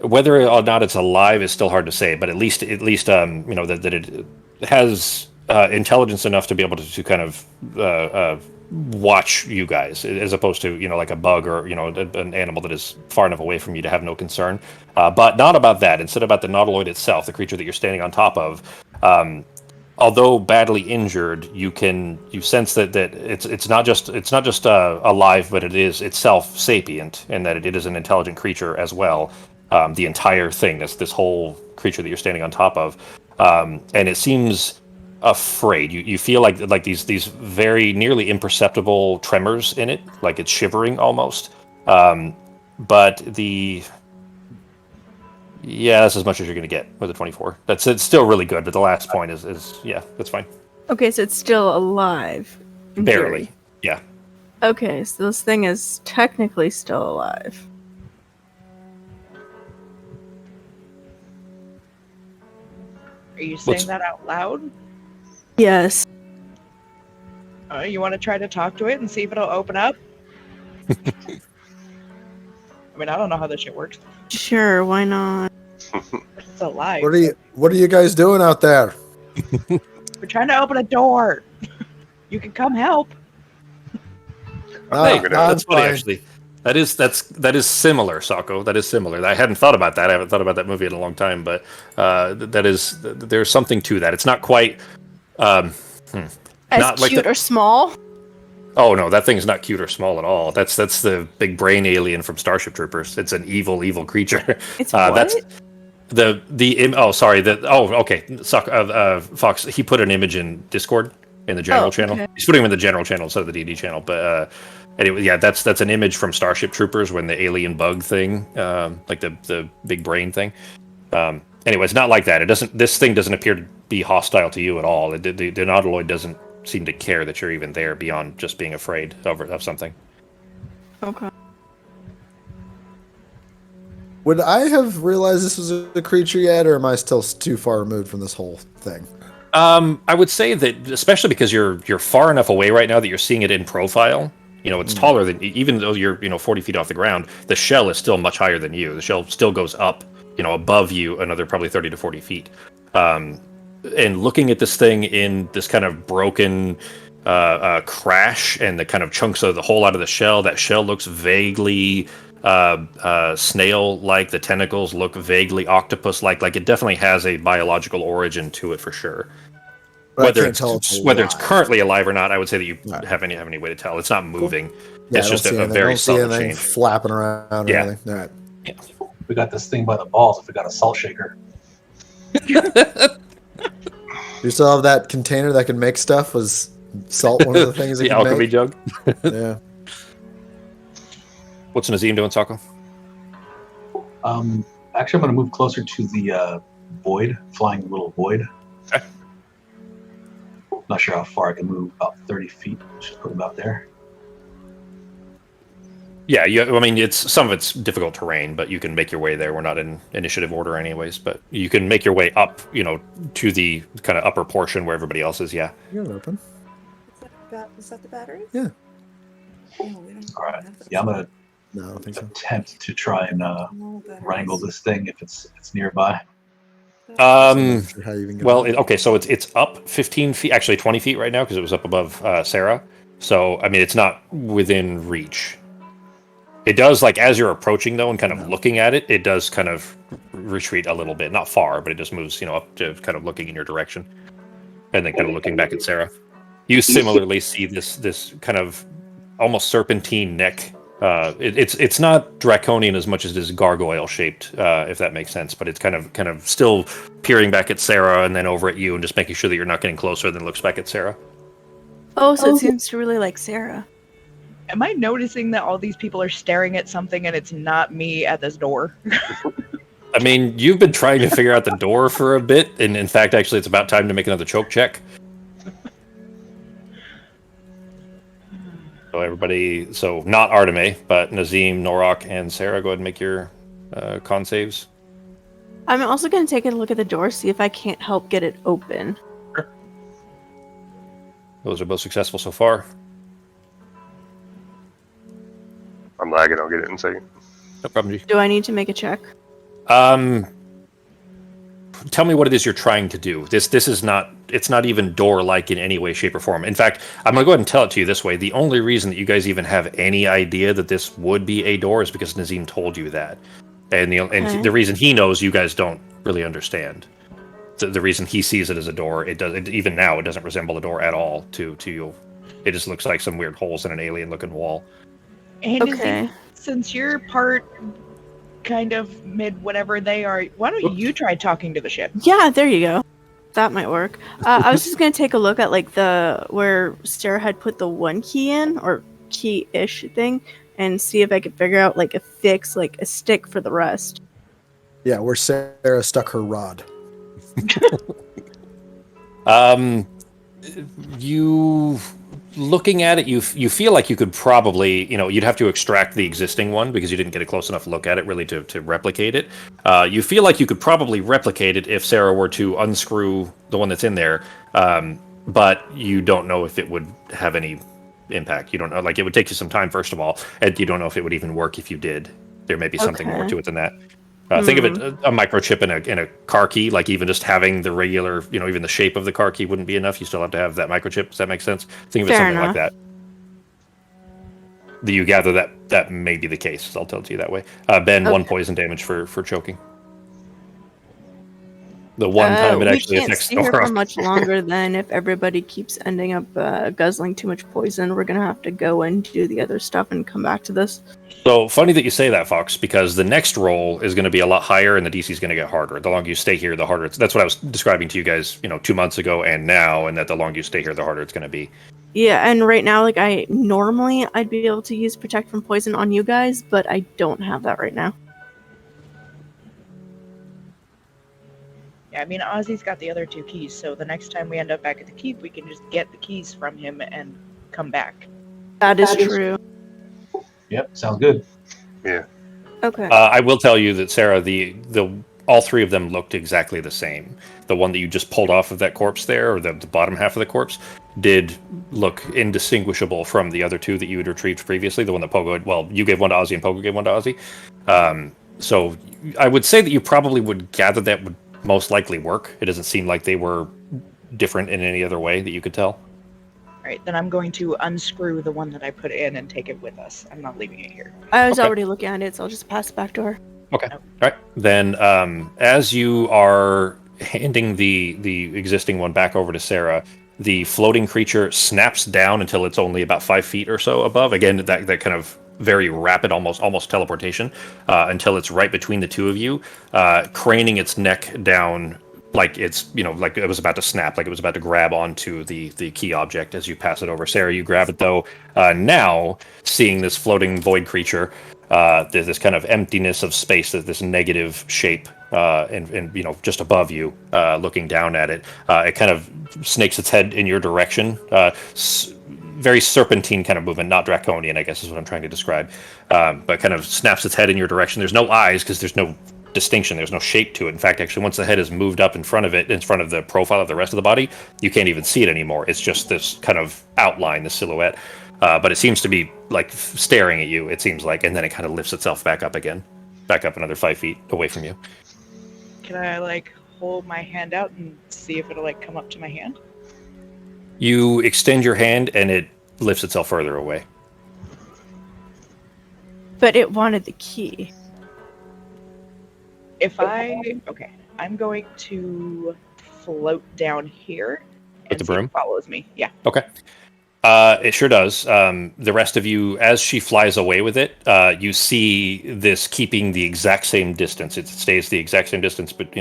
Whether or not it's alive is still hard to say, but at least that it has intelligence enough to be able to kind of watch you guys, as opposed to like a bug or an animal that is far enough away from you to have no concern. But not about that. Instead, about the nautiloid itself, the creature that you're standing on top of. Although badly injured, you sense that it's not just alive, but it is itself sapient, and that it is an intelligent creature as well. The entire thing, this whole creature that you're standing on top of, and it seems afraid. You feel like these very nearly imperceptible tremors in it, like it's shivering almost. But that's as much as you're going to get with a 24. It's still really good, but the last point is yeah, that's fine. Okay, so it's still alive. in Barely, theory. yeah. Okay, so this thing is technically still alive. Are you saying that out loud? Yes. You want to try to talk to it and see if it'll open up? I mean, I don't know how this shit works. Sure, why not? It's alive. What are you guys doing out there? We're trying to open a door. You can come help. Hey, I'm that's funny, fine. actually. That is similar, Sako. That is similar. I hadn't thought about that. I haven't thought about that movie in a long time, but there's something to that. It's not quite As not like cute the- or small? Oh no, that thing's not cute or small at all. That's the big brain alien from Starship Troopers. It's an evil creature. It's what? That's Fox. He put an image in Discord in the general channel. Okay. He's putting him in the general channel instead of the DD channel. But anyway, yeah, that's an image from Starship Troopers when the alien bug thing, like the big brain thing. Anyway, it's not like that. This thing doesn't appear to be hostile to you at all. The nautiloid doesn't seem to care that you're even there beyond just being afraid of something. Okay. Would I have realized this was a creature yet, or am I still too far removed from this whole thing? I would say that, especially because you're far enough away right now that you're seeing it in profile. It's taller than, even though you're 40 feet off the ground. The shell is still much higher than you. The shell still goes up, above you another probably 30 to 40 feet. And looking at this thing in this kind of broken crash and the kind of chunks of the hole out of the shell, that shell looks vaguely snail-like. The tentacles look vaguely octopus-like. Like it definitely has a biological origin to it for sure. But I Whether can't tell it's whether it's alive. currently alive or not, I would say that you Right. have any way to tell. It's not moving. Yeah, It's I just don't see a anything. I very don't see subtle anything change. flapping around or Yeah. anything. All right. We got this thing by the balls. If we got a salt shaker, You still have that container that can make stuff? Was salt one of the things that The can alchemy make? jug. Yeah. What's Nazim doing, Sako? actually, I'm going to move closer to the void, flying little void. Okay. Not sure how far I can move. About 30 feet. Just put about there. Yeah, I mean, some of it's difficult terrain, but you can make your way there. We're not in initiative order, anyways, but you can make your way up, to the kind of upper portion where everybody else is. Yeah. You're open. Is that the battery? Yeah. Oh, we don't All right. have those. Yeah, I'm going to No, I don't think so. attempt to try and No batteries. wrangle this thing if it's nearby. I'm not sure how you even get Well, on. okay, so it's up 15 feet, actually 20 feet right now because it was up above Sarah. So, I mean, it's not within reach. It does, like, as you're approaching, though, and kind of looking at it, it does kind of retreat a little bit. Not far, but it just moves, up to kind of looking in your direction. And then kind of looking back at Sarah. You similarly see this kind of almost serpentine neck. It's not draconian as much as it is gargoyle shaped, if that makes sense. But it's kind of still peering back at Sarah and then over at you and just making sure that you're not getting closer. Then looks back at Sarah. Oh, so it seems to really like Sarah. Am I noticing that all these people are staring at something and it's not me at this door? I mean, you've been trying to figure out the door for a bit, and in fact, actually, it's about time to make another choke check. So not Arteme, but Nazim, Norok, and Sarah, go ahead and make your con saves. I'm also going to take a look at the door, see if I can't help get it open. Those are both successful so far. I'm lagging. I'll get it in a second. No problem, G. Do I need to make a check? Tell me what it is you're trying to do. This is not, it's not even door-like in any way, shape, or form. In fact, I'm going to go ahead and tell it to you this way. The only reason that you guys even have any idea that this would be a door is because Nazim told you that. And the reason he knows, you guys don't really understand. The reason he sees it as a door, even now, it doesn't resemble a door at all to you. It just looks like some weird holes in an alien-looking wall. And Okay. since you're part kind of mid whatever they are, why don't you try talking to the ship? Yeah, there you go. That might work. I was just gonna take a look at like where Sarah had put the one key in, or key-ish thing, and see if I could figure out like a fix, like a stick for the rest. Yeah, where Sarah stuck her rod. You looking at it, you feel like you could probably, you'd have to extract the existing one because you didn't get a close enough look at it really to replicate it. You feel like you could probably replicate it if Sarah were to unscrew the one that's in there, but you don't know if it would have any impact. You don't know, like it would take you some time, first of all, and you don't know if it would even work if you did. There may be something more to it than that. Think of it, a microchip in a car key, like even just having the regular, even the shape of the car key wouldn't be enough. You still have to have that microchip. Does that make sense? Think of it something like that. Do you gather that may be the case? I'll tell it to you that way. Ben, 1 poison damage for choking. The one time it actually affects we can't stay here Nora. for much longer. Then, if everybody keeps ending up guzzling too much poison, we're gonna have to go and do the other stuff and come back to this. So funny that you say that, Fox, because the next roll is going to be a lot higher and the DC is going to get harder. The longer you stay here, the harder. That's what I was describing to you guys, 2 months ago and now, and that the longer you stay here, the harder it's going to be. Yeah, and right now, like I'd be able to use protect from poison on you guys, but I don't have that right now. Yeah, I mean, Ozzy's got the other 2 keys, so the next time we end up back at the keep, we can just get the keys from him and come back. That is true. Yep, sounds good. Yeah. Okay. I will tell you that, Sarah, the all 3 of them looked exactly the same. The one that you just pulled off of that corpse there, or the bottom half of the corpse, did look indistinguishable from the other 2 that you had retrieved previously. The one that Pogo, you gave one to Ozzy and Pogo gave one to Ozzy. So I would say that you probably would gather that would most likely work. It doesn't seem like they were different in any other way that you could tell. All right, then I'm going to unscrew the one that I put in and take it with us. I'm not leaving it here. I was Okay. already looking at it, so I'll just pass it back to her. Okay. All right. Then, as you are handing the existing one back over to Sarah, the floating creature snaps down until it's only about 5 feet or so above. Again, that kind of very rapid, almost teleportation, until it's right between the 2 of you, craning its neck down like it's, like it was about to snap, like it was about to grab onto the key object as you pass it over. Sarah, you grab it though. Now, seeing this floating void creature, there's this kind of emptiness of space, this negative shape, and just above you, looking down at it. It kind of snakes its head in your direction. Very serpentine kind of movement, not draconian, I guess is what I'm trying to describe. But kind of snaps its head in your direction. There's no eyes because there's no distinction. There's no shape to it. In fact, actually, once the head is moved up in front of it, in front of the profile of the rest of the body, you can't even see it anymore. It's just this kind of outline, this silhouette. But it seems to be like staring at you, it seems like, and then it kind of lifts itself back up again. Back up another 5 feet away from you. Can I, hold my hand out and see if it'll, come up to my hand? You extend your hand, and it lifts itself further away. But it wanted the key. Okay, I'm going to float down here and the see if broom? it follows me. Yeah. Okay. It sure does. The rest of you, as she flies away with it, you see this keeping the exact same distance. It stays the exact same distance, but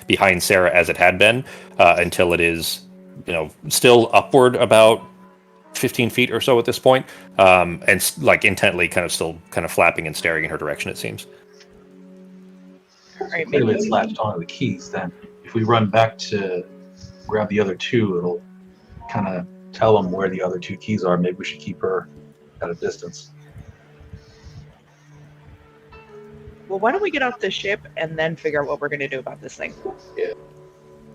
behind Sarah as it had been, until it is, still upward about 15 feet or so at this point, and intently, still flapping and staring in her direction. It seems. All right, Clearly maybe it's latched onto the keys. Then, if we run back to grab the other 2, it'll kind of tell them where the other 2 keys are. Maybe we should keep her at a distance. Well, why don't we get off the ship and then figure out what we're going to do about this thing? Yeah.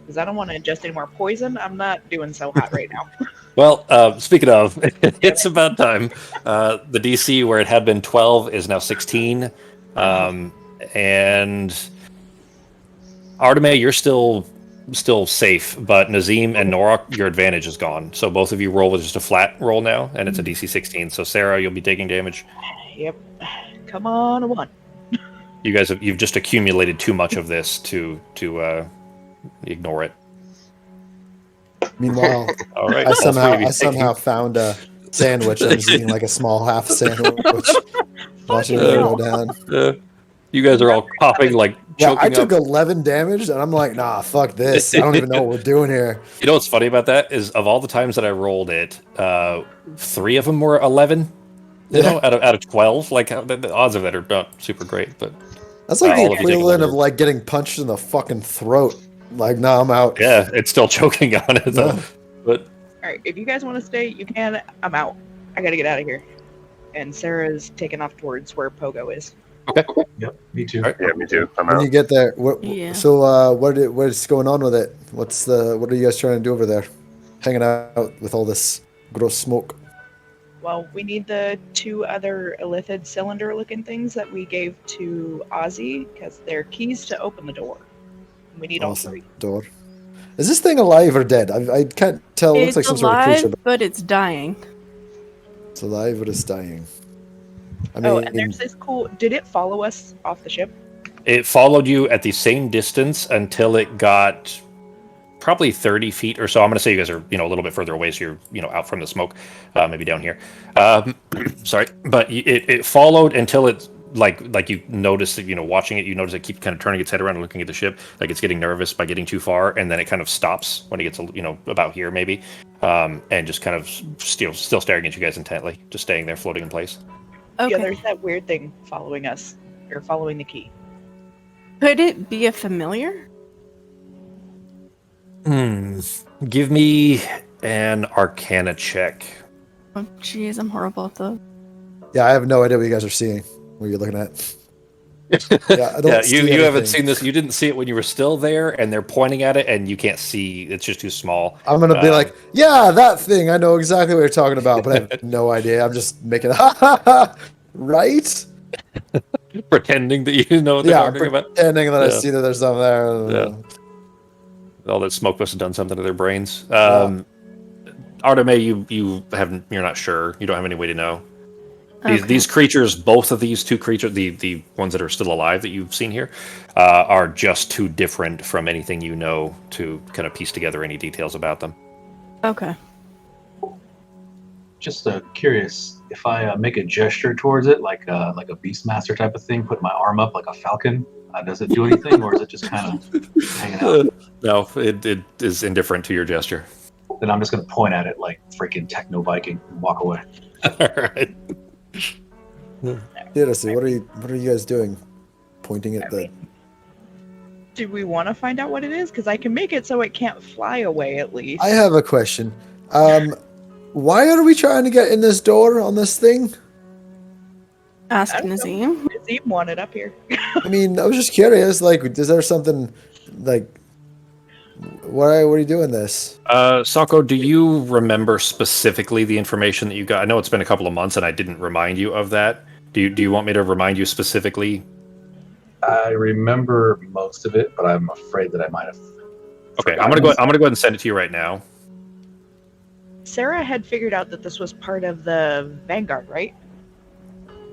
Because I don't want to ingest any more poison. I'm not doing so hot right now. Well, speaking of, it's about time. The DC where it had been 12 is now 16, and Arteme, you're still safe, but Nazim and Nora, your advantage is gone. So both of you roll with just a flat roll now, and it's a DC 16. So Sarah, you'll be taking damage. Yep. Come on, a 1. You've just accumulated too much of this to ignore it. Meanwhile, All right. I all three of somehow you I somehow found a sandwich. I'm just eating like a small half sandwich, watching it go down. You guys are all coughing, like Yeah, choking I took up. 11 damage, and I'm like, nah, fuck this. I don't even know what we're doing here. You know what's funny about that is of all the times that I rolled it, 3 of them were 11. You know, out of 12. Like the odds of that are not super great, but That's like the all of you take equivalent of another- like getting punched in the fucking throat. Like, nah, I'm out. yeah, it's still choking on it. So, but Alright, if you guys want to stay, you can. I'm out. I gotta get out of here. And Sarah's taken off towards where Pogo is. Yep, me too. All right. Yeah, me too. I'm When out. you get there, Yeah. so what's going on with it? What are you guys trying to do over there? Hanging out with all this gross smoke. Well, we need the 2 other illithid cylinder-looking things that we gave to Ozzy, because they're keys to open the door. We need all 3. Door. Is this thing alive or dead? I can't tell. It looks like It's some sort of alive, creature. but it's dying. It's alive, but it's dying. I Oh, mean, and there's this cool. Did it follow us off the ship? it followed you at the same distance until it got probably 30 feet or so. I'm going to say you guys are, a little bit further away, so you're, out from the smoke, maybe down here. Sorry, but it followed until it like you notice that, watching it, you notice it keeps kind of turning its head around and looking at the ship, like it's getting nervous by getting too far, and then it kind of stops when it gets, about here maybe, and just kind of still staring at you guys intently, just staying there, floating in place. Okay. Yeah, there's that weird thing following us, or following the key. Could it be a familiar? Give me an Arcana check. Oh, jeez, I'm horrible at those. yeah, I have no idea what you guys are seeing. What you're looking at? Yeah, I don't Yeah, see you haven't anything. seen this. You didn't see it when you were still there, and they're pointing at it, and you can't see. It's just too small. I'm gonna be like, yeah, that thing. I know exactly what you're talking about, but I have no idea. I'm just making right. Pretending that you know what they're Yeah, I'm talking about. pretending that I Yeah. see that there's something there. Yeah. All that smoke must have done something to their brains. Yeah. Arteme, you're not sure. You don't have any way to know. Okay. These creatures, both of these 2 creatures, the ones that are still alive that you've seen here, are just too different from anything you know to kind of piece together any details about them. Okay. Just curious, if I make a gesture towards it, like a Beastmaster type of thing, put my arm up like a falcon, does it do anything, or is it just kind of hanging out? No, it is indifferent to your gesture. Then I'm just gonna point at it like freaking Techno Viking and walk away. All right. Seriously, what are you guys doing? Pointing at the. Do we want to find out what it is? Because I can make it so it can't fly away at least. I have a question. Why are we trying to get in this door on this thing? Ask I don't know. Nazim. Nazim wanted up here. I mean, I was just curious. Like, is there something like? Why are you doing this? Sako, do you remember specifically the information that you got? I know it's been a couple of months, and I didn't remind you of that. Do you want me to remind you specifically? I remember most of it, but I'm afraid that I might have. Okay, I'm gonna go ahead and send it to you right now. Sarah had figured out that this was part of the Vanguard, right?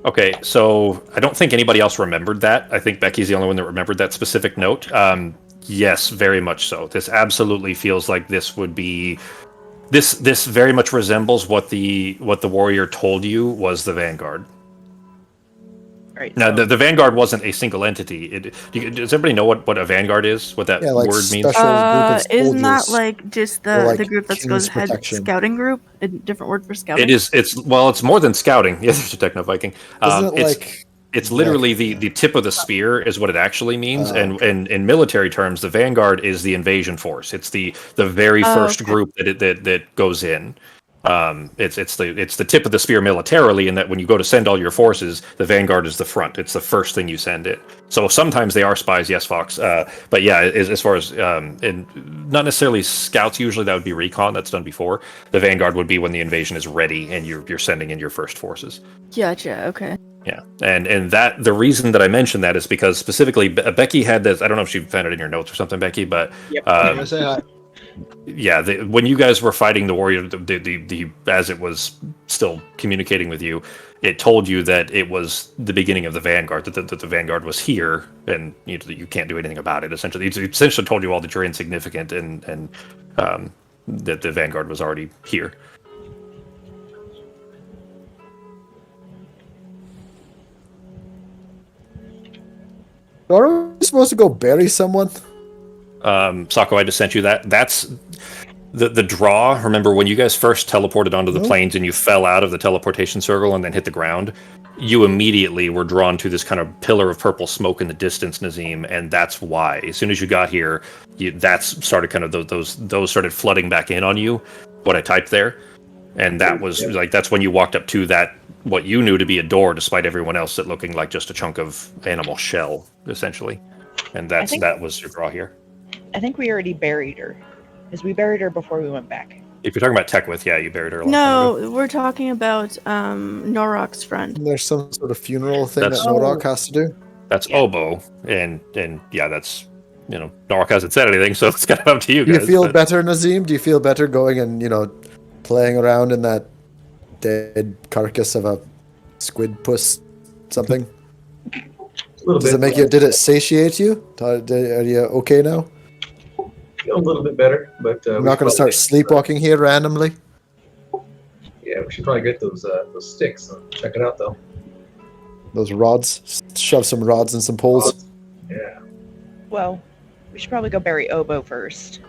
Okay, so I don't think anybody else remembered that. I think Becky's the only one that remembered that specific note. Yes, very much so. This absolutely feels like this would be. This very much resembles what the warrior told you was the Vanguard. Right. Now, so- the Vanguard wasn't a single entity. Does everybody know what a Vanguard is? What that Yeah, like word means? special- group of Isn't that soldiers. like just Or, like, the group that King's goes ahead protection. scouting group? A different word for scouting? It is. It's more than scouting. Yes, it's a techno Viking. Isn't it It's literally the tip of the spear is what it actually means, Oh, and in military terms, the Vanguard is the invasion force. It's the very Oh, first okay. group that goes in. It's the tip of the spear militarily, in that when you go to send all your forces, the vanguard is the front. It's the first thing you send it. So sometimes they are spies, yes, Fox. But yeah, as far as and not necessarily scouts. Usually that would be recon. That's done before. The vanguard would be when the invasion is ready and you're sending in your first forces. Gotcha. Okay. Yeah, and that the reason that I mentioned that is because specifically Becky had this. I don't know if she found it in your notes or something, Becky, but I'm gonna say hi. yeah, when you guys were fighting the warrior, the as it was still communicating with you, it told you that it was the beginning of the vanguard. That the vanguard was here, and you can't do anything about it. Essentially, it essentially told you all that you're insignificant, and that the vanguard was already here. Are we supposed to go bury someone? Sako, I just sent you that. That's the draw. Remember when you guys first teleported onto the plains and you fell out of the teleportation circle and then hit the ground? You immediately were drawn to this kind of pillar of purple smoke in the distance, Nazim, and that's why. As soon as you got here, that's started kind of those started flooding back in on you. What I typed there, and that was like that's when you walked up to that what you knew to be a door, despite everyone else it looking like just a chunk of animal shell, essentially. And that was your draw here. I think we already buried her, because we buried her before we went back. If you're talking about Tekwith, yeah, you buried her. A long time ago. No, we're talking about Norok's friend. And there's some sort of funeral thing That's- that Norok has to do. That's Obo, and yeah, that's Norok hasn't said anything, so it's kind of up to you Do guys. you feel better, Nazim? Do you feel better going and playing around in that dead carcass of a squid puss something? A little Does bit. it make you? Did it satiate you? Are you okay now? Feel a little bit better, but I'm not going to start sleepwalking here randomly. Yeah, we should probably get those sticks. Check it out, though. Those rods. Shove some rods and some poles. Yeah. Well, we should probably go bury Obo first.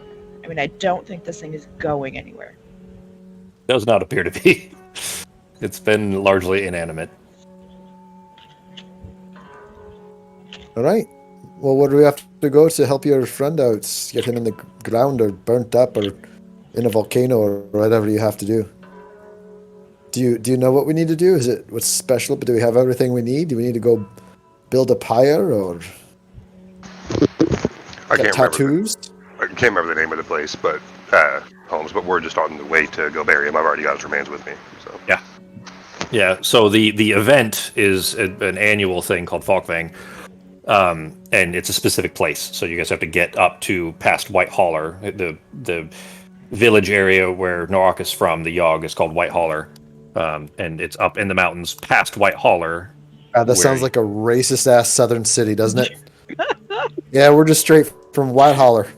I mean, I don't think this thing is going anywhere. Does not appear to be. It's been largely inanimate. All right. Well, where do we have to go to help your friend out? Get him in the ground or burnt up or in a volcano or whatever you have to do. Do you know what we need to do? Is it what's special? But do we have everything we need? Do we need to go build a pyre or I get can't tattoos? I can't remember the name of the place, but Holmes. But we're just on the way to go bury him. I've already got his remains with me. So Yeah. So the event is an annual thing called Falkvang. And it's a specific place, so you guys have to get up to past White Holler. The village area where Norok is from, the Yogg, is called White Holler, and it's up in the mountains past White Holler. That sounds like a racist ass southern city, doesn't it? Yeah, we're just straight from White Holler.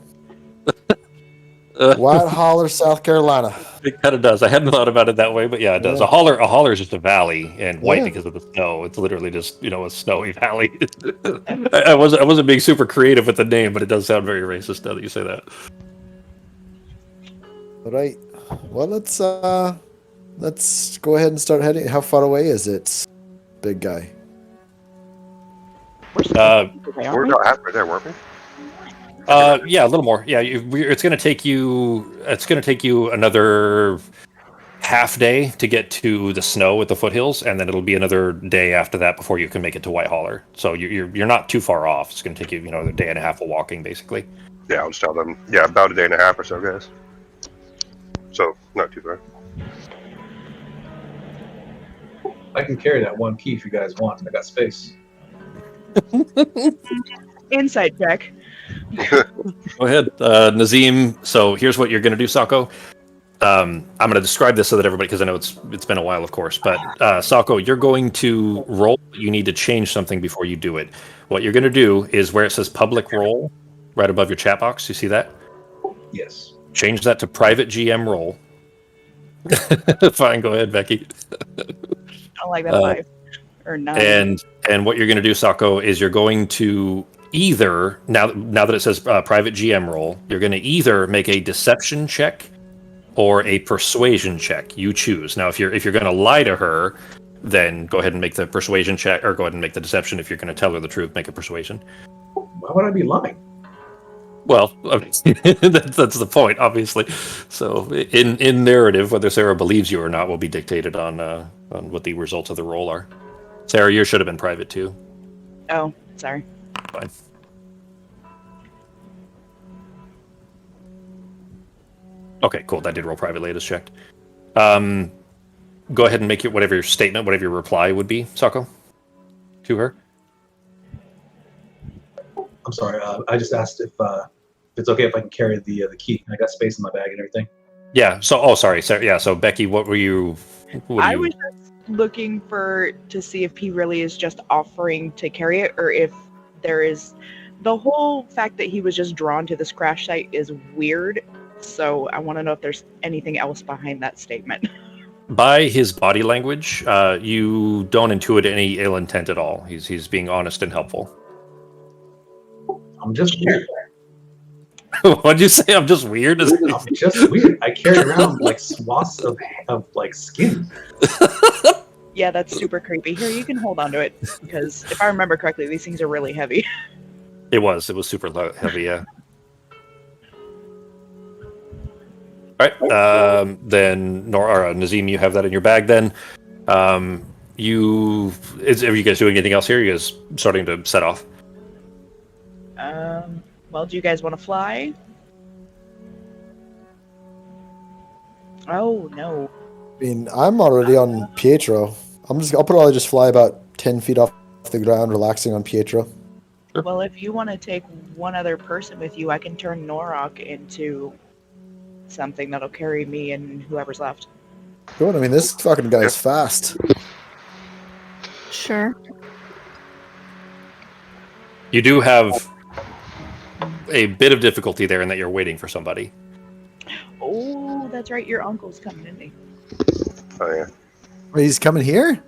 White Holler, South Carolina. It kind of does. I hadn't thought about it that way, but yeah, it does. Yeah. A holler is just a valley, and white Yeah. because of the snow. It's literally just a snowy valley. I wasn't being super creative with the name, but it does sound very racist now that you say that. All right. Well, let's go ahead and start heading. How far away is it, big guy? We're we're not halfway there, weren't we? Yeah, a little more. Yeah, it's going to take you. It's going to take you another half day to get to the snow at the foothills, and then it'll be another day after that before you can make it to White Holler. So you're not too far off. It's going to take you a day and a half of walking, basically. Yeah, I'll just tell them. Yeah, about a day and a half or so, guys. So not too far. I can carry that one key if you guys want. I got space. Insight check. Go ahead, Nazim. So here's what you're going to do, Sako. I'm going to describe this so that everybody, because I know it's been a while, of course. But Sako, you're going to roll. You need to change something before you do it. What you're going to do is where it says public roll, right above your chat box. You see that? Yes. Change that to private GM roll. Fine, go ahead, Becky. I like that 5 or 9. And what you're going to do, Sako, is you're going to either now that it says private GM roll, you're going to either make a deception check or a persuasion check. You choose. Now, if you're going to lie to her, then go ahead and make the persuasion check, or go ahead and make the deception. If you're going to tell her the truth, make a persuasion. Why would I be lying? Well, that's the point, obviously. So, in narrative, whether Sarah believes you or not will be dictated on what the results of the roll are. Sarah, yours should have been private too. Oh, sorry. Fine. Okay, cool. That did roll privately. It is checked. Go ahead and make it whatever your statement, whatever your reply would be, Sako, to her. I'm sorry. I just asked if it's okay if I can carry the key. I got space in my bag and everything. Yeah. So, oh, sorry. So, yeah. So, Becky, what were you? I was just looking to see if he really is just offering to carry it, or if there is the whole fact that he was just drawn to this crash site is weird. So I want to know if there's anything else behind that statement. By his body language, you don't intuit any ill intent at all. He's being honest and helpful. I'm just weird. What'd you say? I'm just weird. I'm just weird. I carry around like swaths of like skin. Yeah, that's super creepy. Here, you can hold on to it, because if I remember correctly, these things are really heavy. It was super heavy. Yeah. All right. Then Nazim, you have that in your bag. Then, are you guys doing anything else here? Are you guys starting to set off? Well, do you guys want to fly? Oh, no. I mean, I'm already on Pietro. I'll probably just fly about 10 feet off the ground, relaxing on Pietro. Sure. Well, if you want to take one other person with you, I can turn Norok into something that'll carry me and whoever's left. Good. I mean, this fucking guy's fast. Sure. You do have a bit of difficulty there in that you're waiting for somebody. Oh, that's right. Your uncle's coming, isn't he? Oh yeah. Wait, he's coming here?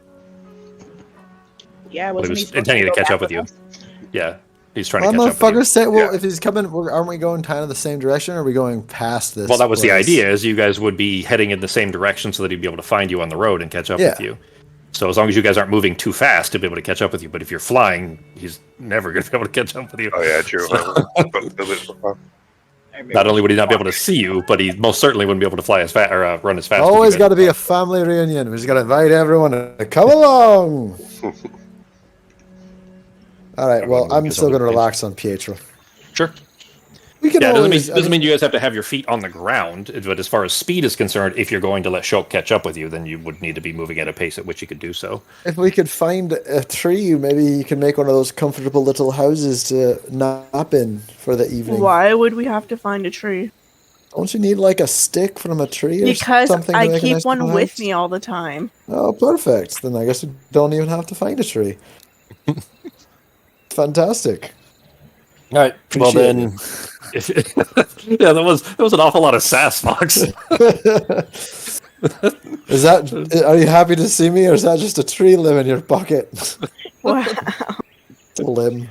Yeah, He wasn't was he supposed intending to go catch back up with you. us? Yeah, he's trying Well, to catch up with you. motherfuckers say, well, Yeah. if he's coming, aren't we going kind of the same direction, or are we going past this? Well, that was the place? idea, is you guys would be heading in the same direction so that he'd be able to find you on the road and catch up Yeah. with you. So as long as you guys aren't moving too fast to be able to catch up with you, but if you're flying, he's never going to be able to catch up with you. Oh yeah, true. Not only would he not be able to see you, but he most certainly wouldn't be able to fly as fast or run as fast. Always as got to be a family reunion. We just got to invite everyone to come along. All right. Well, I'm still going to relax on Pietro. Sure. We can Yeah, it always. doesn't mean you guys have to have your feet on the ground, but as far as speed is concerned, if you're going to let Shulk catch up with you, then you would need to be moving at a pace at which you could do so. If we could find a tree, maybe you can make one of those comfortable little houses to nap in for the evening. Why would we have to find a tree? Don't you need like a stick from a tree or Because something? to I make a keep nice one little with house? me all the time. Oh, perfect. Then I guess we don't even have to find a tree. Fantastic. All right. Well, Appreciate then, yeah, that was an awful lot of sass, Fox. Is that? Are you happy to see me, or is that just a tree limb in your pocket? Wow. It's a limb.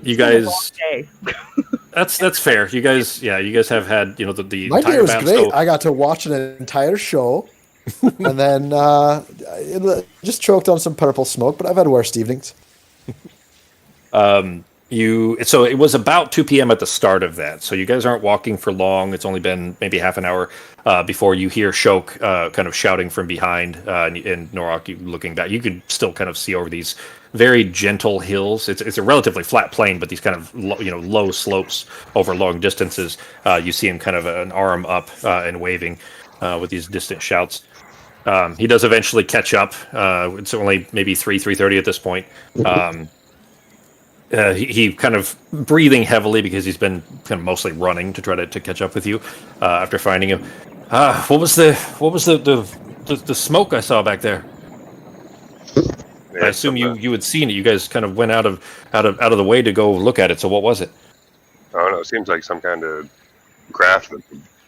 You guys, Hey. That's fair. You guys have had the My day entire was map. great. So, I got to watch an entire show, and then just choked on some purple smoke. But I've had worse evenings. So it was about 2 p.m. at the start of that. So you guys aren't walking for long. It's only been maybe half an hour before you hear Shulk kind of shouting from behind, and Norok, you looking back. You could still kind of see over these very gentle hills. It's a relatively flat plain, but these kind of low slopes over long distances. You see him kind of an arm up and waving with these distant shouts. He does eventually catch up. It's only maybe 3:30 at this point. He kind of breathing heavily because he's been kind of mostly running to try to catch up with you after finding him. What was the smoke I saw back there? I assume you had seen it. You guys kind of went out of the way to go look at it. So what was it? I don't know. It seems like some kind of craft that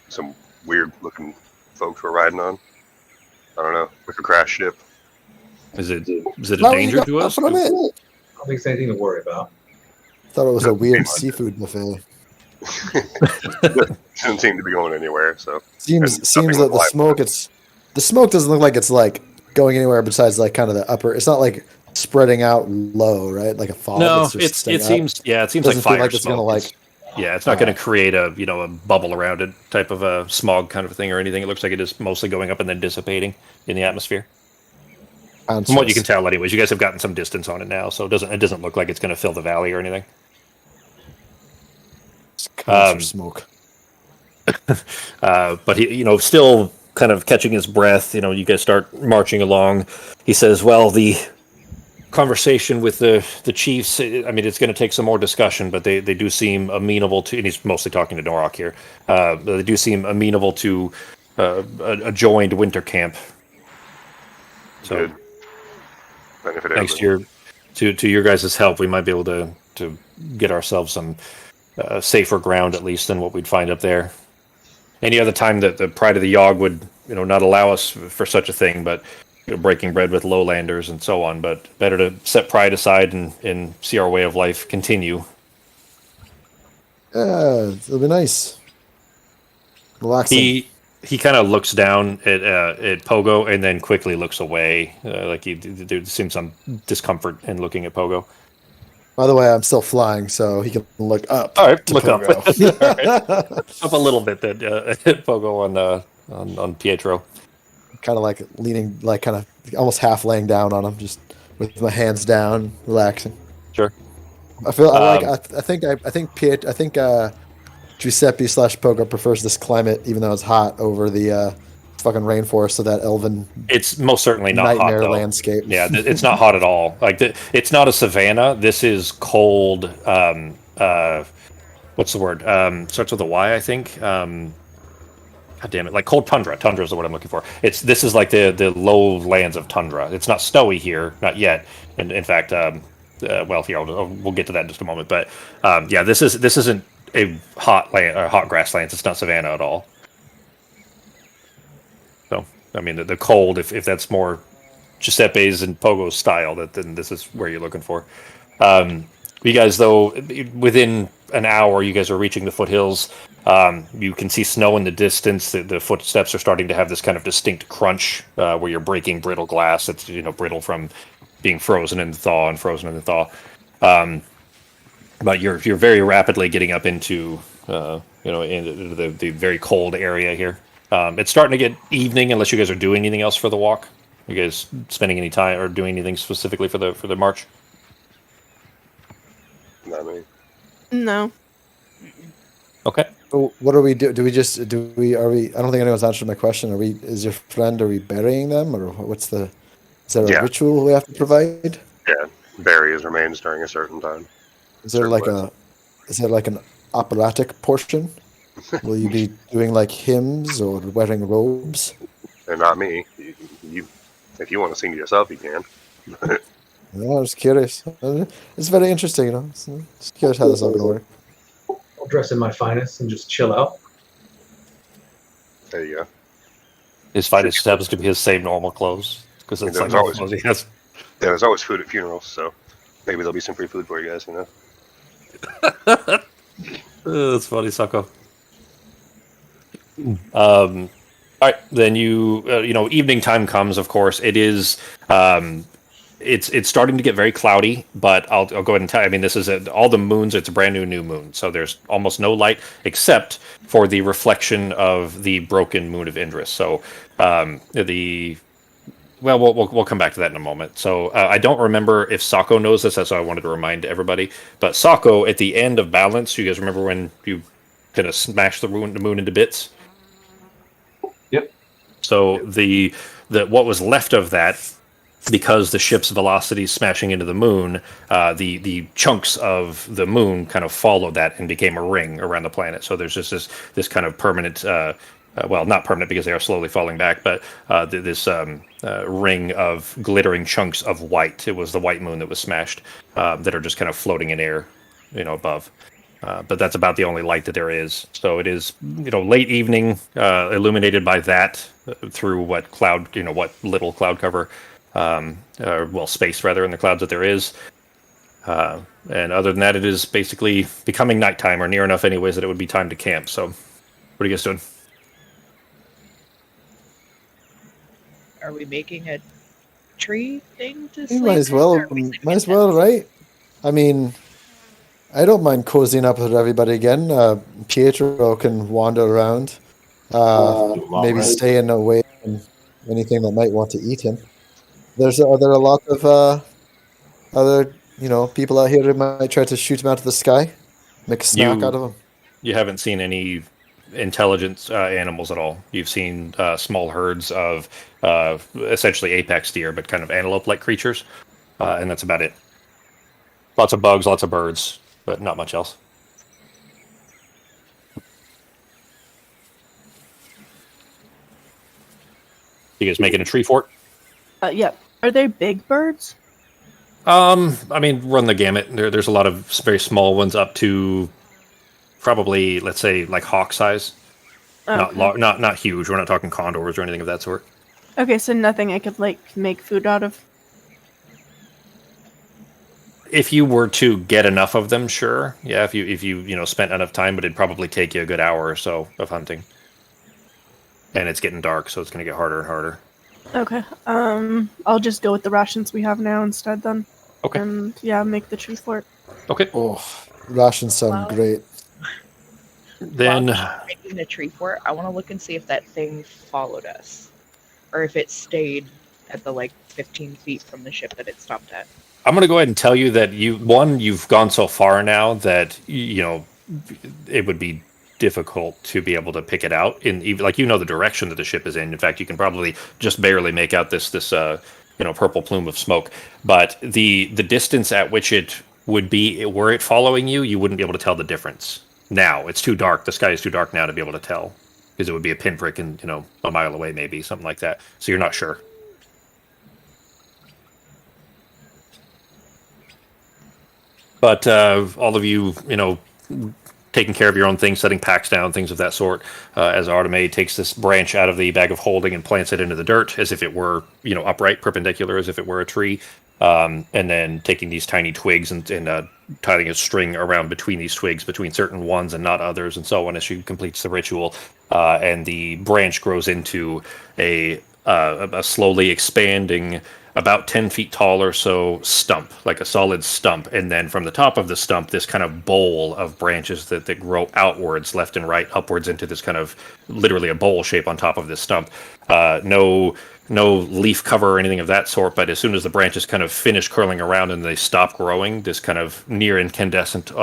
some weird looking folks were riding on. I don't know, like a crash ship. Is it a Well, danger to us? From it. I don't think it's anything to worry about. Thought it was a weird seafood buffet. Doesn't seem to be going anywhere. So Seems nothing that the alive. smoke doesn't look like it's like going anywhere besides like kind of the upper. It's not like spreading out low, right? Like a fog. No, it's just it staying up. seems like Doesn't feel fire like it's smoke. gonna like Yeah, it's not going to create a a bubble around it type of a smog kind of thing or anything. It looks like it is mostly going up and then dissipating in the atmosphere. From what you can tell, anyways, you guys have gotten some distance on it now, so it doesn't look like it's going to fill the valley or anything. It's for smoke. But he, still kind of catching his breath. You guys start marching along. He says, "Well, the conversation with the chiefs. I mean, it's going to take some more discussion, but they do seem amenable to." And he's mostly talking to Norok here. They do seem amenable to a joined winter camp. So, Good. Benefit thanks everybody. to your guys' help, we might be able to get ourselves some safer ground at least than what we'd find up there. Any other time that the pride of the Yogg would not allow us for such a thing, but breaking bread with lowlanders and so on. But better to set pride aside and see our way of life continue. Yeah, it'll be nice. Relaxing. He kind of looks down at Pogo and then quickly looks away. Like there seems some discomfort in looking at Pogo. By the way, I'm still flying, so he can look up. All right, to look Pogo. up. All right. Up a little bit at Pogo on Pietro. Kind of like leaning, like kind of almost half laying down on him, just with my hands down, relaxing. Sure. I feel I think Giuseppe / Pogo prefers this climate, even though it's hot, over the fucking rainforest of that elven. It's most certainly not hot, nightmare though. landscape. Yeah, it's not hot at all. Like it's not a savanna. This is cold. What's the word? Starts with a Y, I think. God damn it! Like cold tundra. Tundra is the word I'm looking for. This is like the lowlands of tundra. It's not snowy here, not yet. And in fact, well, here we'll get to that in just a moment. But yeah, this isn't a hot land or hot grasslands. It's not savanna at all. So I mean, the cold, if that's more Giuseppe's and Pogo's style, then this is where you're looking for. You guys, though, within an hour, you guys are reaching the foothills. You can see snow in the distance. The footsteps are starting to have this kind of distinct crunch where you're breaking brittle glass. It's brittle from being frozen in the thaw and frozen in the thaw. But you're very rapidly getting up into into the very cold area here. It's starting to get evening unless you guys are doing anything else for the walk. You guys spending any time or doing anything specifically for the march? Not me. No. Okay. What do we do? Are we? I don't think anyone's answered my question. Is your friend? Are we burying them, or what's the? Is there a ritual we have to provide? Yeah, bury his remains during a certain time. Is there like an operatic portion? Will you be doing like hymns or wearing robes? And not me. You, if you want to sing to yourself, you can. No, I was curious. It's very interesting, Just curious how this is all gonna work. I'll dress in my finest and just chill out. There you go. His finest happens to be his same normal clothes because it's like always clothes he has. Yeah, there's always food at funerals, so maybe there'll be some free food for you guys. That's funny, Sako. All right, then evening time comes. Of course, it is. It's starting to get very cloudy, but I'll go ahead and tell you. I mean, this is all the moons. It's a brand new moon, so there's almost no light except for the reflection of the broken moon of Indris. So we'll come back to that in a moment. So I don't remember if Sako knows this. That's why I wanted to remind everybody. But Sako, at the end of Balance, you guys remember when you kind of smashed the moon into bits? Yep. So the what was left of that, because the ship's velocity smashing into the moon, the chunks of the moon kind of followed that and became a ring around the planet. So there's just this kind of permanent, well, not permanent because they are slowly falling back, but this ring of glittering chunks of white. It was the white moon that was smashed that are just kind of floating in air, above. But that's about the only light that there is. So it is, late evening, illuminated by that through what little cloud cover. Space rather in the clouds that there is. And other than that, it is basically becoming nighttime or near enough anyways that it would be time to camp. So what are you guys doing? Are we making a tree thing to You sleep might as in, well, or are we sleeping in right? I mean, I don't mind cozying up with everybody again. Pietro can wander around, maybe staying away from anything that might want to eat him. Are there a lot of other people out here who might try to shoot him out of the sky, make a snack out of him? You haven't seen any intelligent animals at all. You've seen small herds of essentially apex deer, but kind of antelope-like creatures, and that's about it. Lots of bugs, lots of birds, but not much else. You guys making a tree fort? Yeah. Are they big birds? I mean, run the gamut. There's a lot of very small ones up to probably, let's say, like hawk size. Okay. Not huge. We're not talking condors or anything of that sort. Okay, so nothing I could like make food out of. If you were to get enough of them, sure. Yeah, if you spent enough time, but it'd probably take you a good hour or so of hunting. And it's getting dark, so it's going to get harder and harder. Okay. I'll just go with the rations we have now instead then. Okay. And yeah, make the tree fort. Okay. Oh, rations sound great. Then While we're making the tree fort, I want to look and see if that thing followed us, or if it stayed at the 15 feet from the ship that it stopped at. I'm going to go ahead and tell you that you've gone so far now that it would be difficult to be able to pick it out in the direction that the ship is in. In fact, you can probably just barely make out this purple plume of smoke. But the distance at which it would be, were it following you, you wouldn't be able to tell the difference. Now it's too dark. The sky is too dark now to be able to tell, because it would be a pinprick and a mile away, maybe something like that. So you're not sure. But all of you, taking care of your own things, setting packs down, things of that sort, as Arteme takes this branch out of the bag of holding and plants it into the dirt as if it were, upright, perpendicular, as if it were a tree, and then taking these tiny twigs and tying a string around between these twigs, between certain ones and not others, and so on, as she completes the ritual, and the branch grows into a slowly expanding, about 10 feet tall or so stump, like a solid stump. And then from the top of the stump, this kind of bowl of branches that grow outwards, left and right, upwards into this kind of literally a bowl shape on top of this stump. No leaf cover or anything of that sort, but as soon as the branches kind of finish curling around and they stop growing, this kind of near incandescent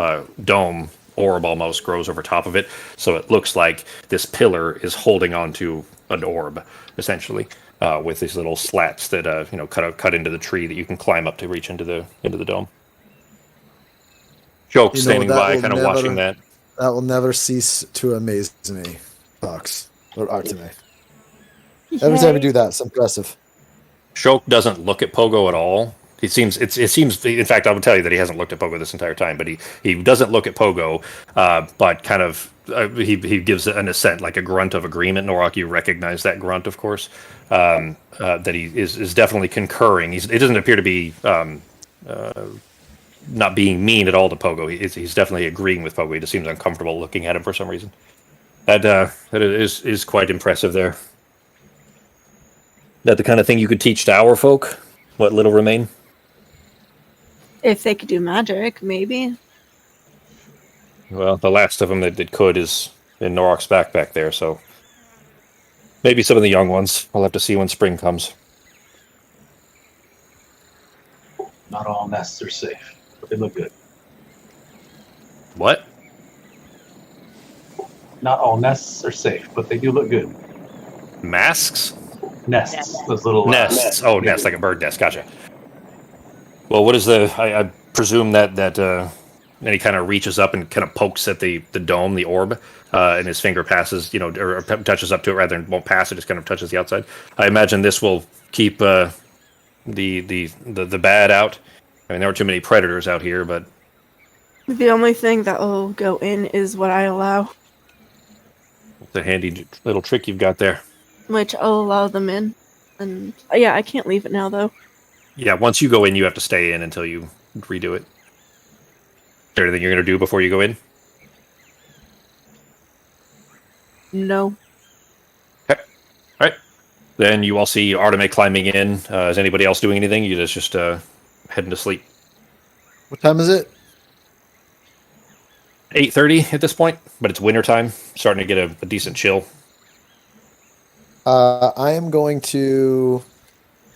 dome orb almost grows over top of it. So it looks like this pillar is holding onto an orb, essentially. With these little slats that cut into the tree that you can climb up to reach into the dome. Joke standing by, kind of watching that. That will never cease to amaze me, Fox or Arteme. Every time you do that, it's impressive. Shok doesn't look at Pogo at all. It seems. In fact, I will tell you that he hasn't looked at Pogo this entire time. But he doesn't look at Pogo. But kind of he gives an assent, like a grunt of agreement. Norok, you recognize that grunt, of course. That he is definitely concurring. It doesn't appear to be not being mean at all to Pogo. He's definitely agreeing with Pogo. He just seems uncomfortable looking at him for some reason. That is quite impressive there. That the kind of thing you could teach to our folk? What little remain? If they could do magic, maybe. Well, the last of them that could is in Norok's back there, so maybe some of the young ones. We'll have to see when spring comes. Not all nests are safe, but they look good. What? Not all nests are safe, but they do look good. Masks? Nests. Those little nests. Oh, nests, like a bird nest. Gotcha. Well, what is I presume that then he kind of reaches up and kind of pokes at the dome, the orb, and his finger passes, or touches up to it rather than won't pass it, just kind of touches the outside. I imagine this will keep the bad out. I mean, there are too many predators out here, but The only thing that will go in is what I allow, it's a handy little trick you've got there. which I'll allow them in. And yeah, I can't leave it now though. Yeah, once you go in, you have to stay in until you redo it. Is there anything you're going to do before you go in? No. Okay. All right. Then you all see Arteme climbing in. Is anybody else doing anything? You just heading to sleep. What time is it? 8:30 at this point, but it's wintertime, starting to get a decent chill. I am going to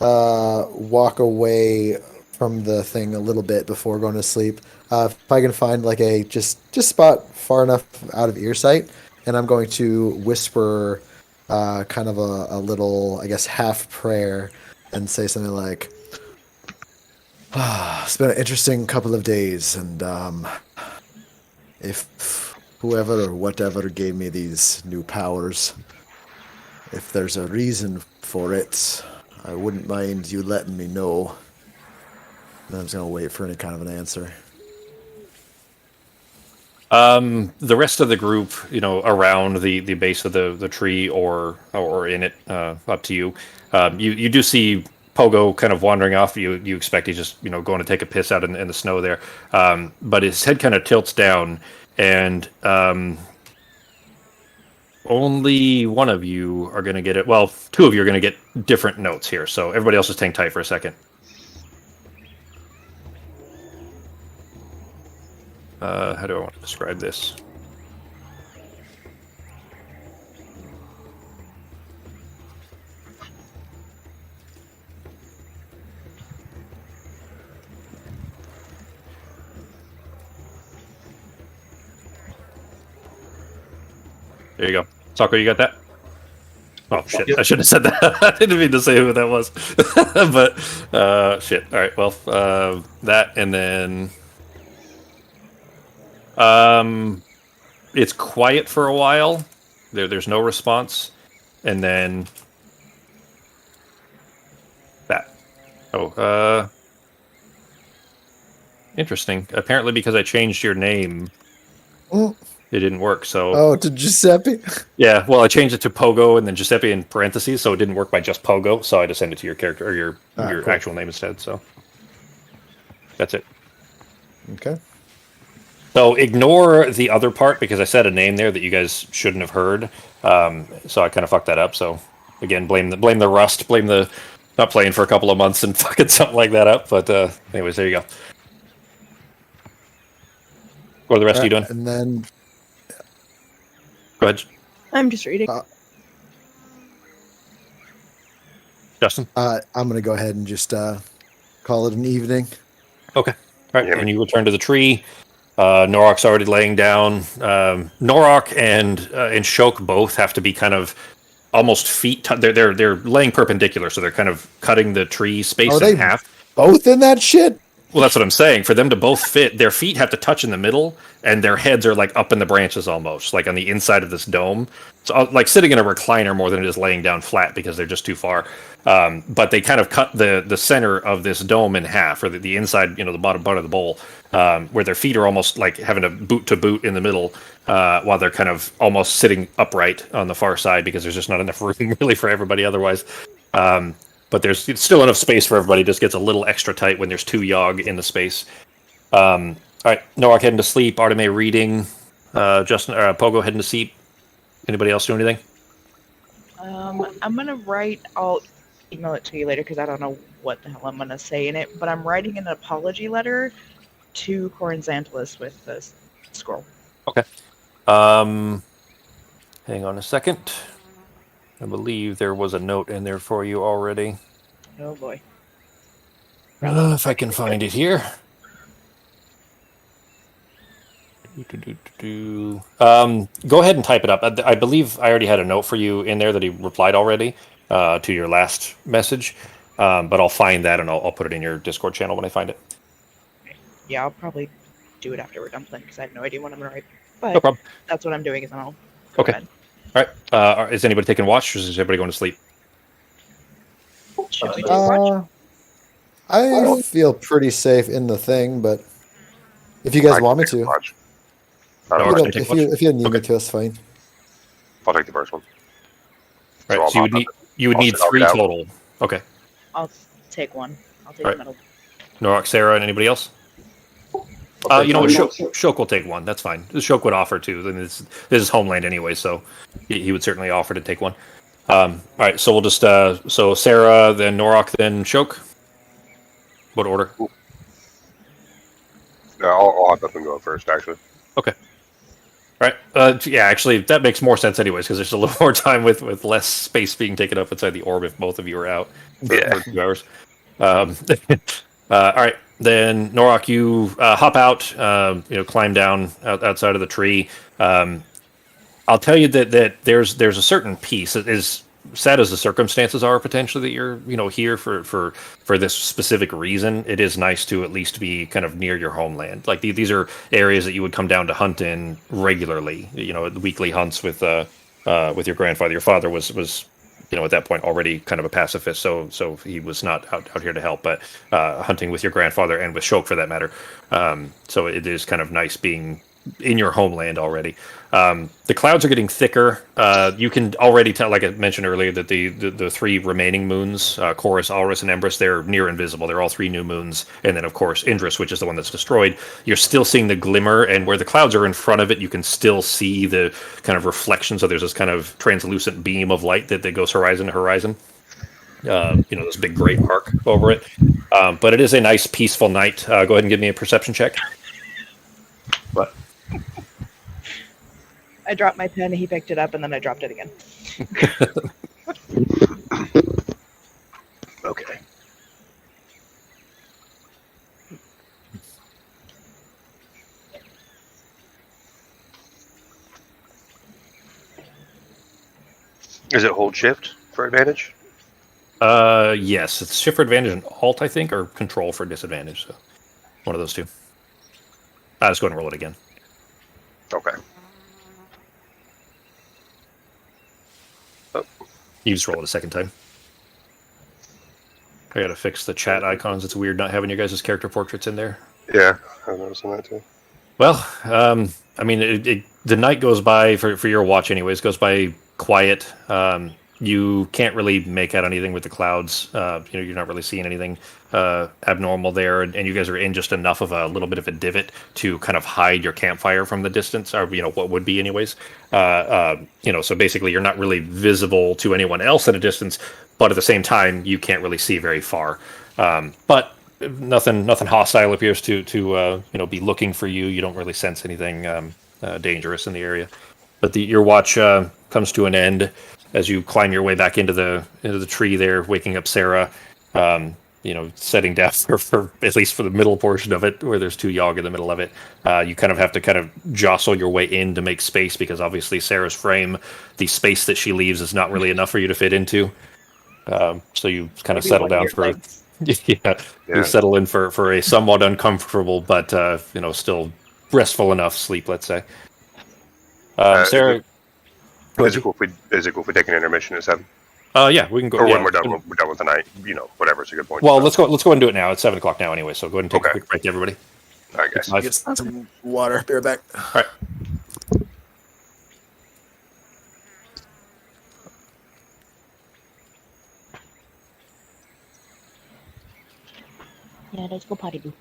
walk away from the thing a little bit before going to sleep. If I can find like a just spot far enough out of earsight, and I'm going to whisper kind of a little, I guess, half prayer and say something like, it's been an interesting couple of days, and if whoever or whatever gave me these new powers, if there's a reason for it, I wouldn't mind you letting me know. And I'm just gonna wait for any kind of an answer. The rest of the group, around the base of the tree or in it, up to you. You do see Pogo kind of wandering off. You expect he's just going to take a piss out in the snow there, but his head kind of tilts down, and only one of you are going to get it. Well, two of you are going to get different notes here. So everybody else is hang tight for a second. How do I want to describe this? There you go. Soccer, you got that? Oh, shit. Yep. I should have said that. I didn't mean to say who that was. But, shit. All right, well, that, and then... it's quiet for a while. There's no response. And then... that. Oh, interesting. Apparently because I changed your name... It didn't work, so... Oh, to Giuseppe? Yeah, well, I changed it to Pogo and then Giuseppe in parentheses, so it didn't work by just Pogo, so I just sent it to your character, or your cool. Actual name instead, so... That's it. Okay. So ignore the other part, because I said a name there that you guys shouldn't have heard, so I kind of fucked that up, so... Again, blame the rust, blame the... Not playing for a couple of months and fucking something like that up, but anyways, there you go. What are the rest of you doing? And then... Go ahead. I'm just reading. Justin? I'm going to go ahead and just call it an evening. Okay. All right. When you return to the tree, Norok's already laying down. Norok and Shok both have to be kind of almost feet. They're laying perpendicular, so they're kind of cutting the tree space in half. Both in that shit? Well, that's what I'm saying. For them to both fit, their feet have to touch in the middle, and their heads are like up in the branches almost, like on the inside of this dome. So like sitting in a recliner more than it is laying down flat because they're just too far. But they kind of cut the center of this dome in half, or the inside, the bottom part of the bowl, where their feet are almost like having a boot to boot in the middle, while they're kind of almost sitting upright on the far side because there's just not enough room really for everybody otherwise. But there's still enough space for everybody. It just gets a little extra tight when there's two Yogg in the space. All right, Norok heading to sleep. Arteme reading. Justin, Pogo heading to sleep. Anybody else do anything? I'm gonna write. I'll email it to you later because I don't know what the hell I'm gonna say in it. But I'm writing an apology letter to Corinzantilus with the scroll. Okay. Hang on a second. I believe there was a note in there for you already. Oh boy. If I can find it here. Go ahead and type it up. I believe I already had a note for you in there that he replied already to your last message. But I'll find that and I'll put it in your Discord channel when I find it. Yeah, I'll probably do it after we're done playing because I have no idea what I'm going to write. But no problem. That's what I'm doing is I'll go okay. ahead. All right. Is anybody taking watch, or is everybody going to sleep? Should we take watch? I feel pretty safe in the thing, but if you guys want me to, if you need me to, that's fine. I'll take the first one. Right. So you would need 3 total. Okay. I'll take one. I'll take the middle. Norok, Sarah, and anybody else? Shok will take one. That's fine. Shok would offer to. I mean, this is homeland anyway, so he would certainly offer to take one. All right, so we'll just so Sarah, then Norok, then Shok. What order? Yeah, I'll have them go first, actually. Okay. Right. Yeah, actually, that makes more sense anyways, because there's a little more time with less space being taken up inside the orb if both of you are out for 2 hours. All right. Then Norok, you hop out, climb down outside of the tree. I'll tell you that there's a certain piece. As sad as the circumstances are potentially that you're here for this specific reason, it is nice to at least be kind of near your homeland. Like these are areas that you would come down to hunt in regularly. Weekly hunts with your grandfather. Your father was at that point already kind of a pacifist, so he was not out here to help, but hunting with your grandfather and with Shok for that matter. So it is kind of nice being in your homeland already. The clouds are getting thicker. You can already tell, like I mentioned earlier, that the three remaining moons, Chorus, Alrus, and Embers, they're near invisible. They're all three new moons. And then, of course, Indris, which is the one that's destroyed. You're still seeing the glimmer, and where the clouds are in front of it, you can still see the kind of reflection. So there's this kind of translucent beam of light that goes horizon to horizon. This big gray arc over it. But it is a nice, peaceful night. Go ahead and give me a perception check. What? I dropped my pen, he picked it up, and then I dropped it again. Okay. Is it hold shift for advantage? Yes, it's shift for advantage and alt, I think, or control for disadvantage. So one of those two. I'll just go ahead and roll it again. Okay. You just roll it a second time. I gotta fix the chat icons. It's weird not having your guys' character portraits in there. Yeah, I was noticing that too. Well, I mean, the night goes by, for your watch anyways, goes by quiet. You can't really make out anything with the clouds. You're not really seeing anything abnormal there, and you guys are in just enough of a little bit of a divot to kind of hide your campfire from the distance, or what would be anyways. So basically you're not really visible to anyone else at a distance, but at the same time you can't really see very far. But nothing hostile appears to be looking for you. You don't really sense anything dangerous in the area. But your watch comes to an end as you climb your way back into the tree there, waking up Sarah, setting down for at least for the middle portion of it, where there's two Yogg in the middle of it. You kind of have to kind of jostle your way in to make space, because obviously Sarah's frame, the space that she leaves is not really enough for you to fit into. So you kind of settle down for you settle in for a somewhat uncomfortable but still restful enough sleep, let's say. Sarah, is it cool if we take an intermission at 7? Yeah, we can go. Or yeah, when we're done with the night, whatever's a good point. Well, let's go and do it now. It's 7 o'clock now anyway, so go ahead and take a quick break, everybody. All right, guys. Get some water. Be right back. All right. Yeah, let's go potty boo.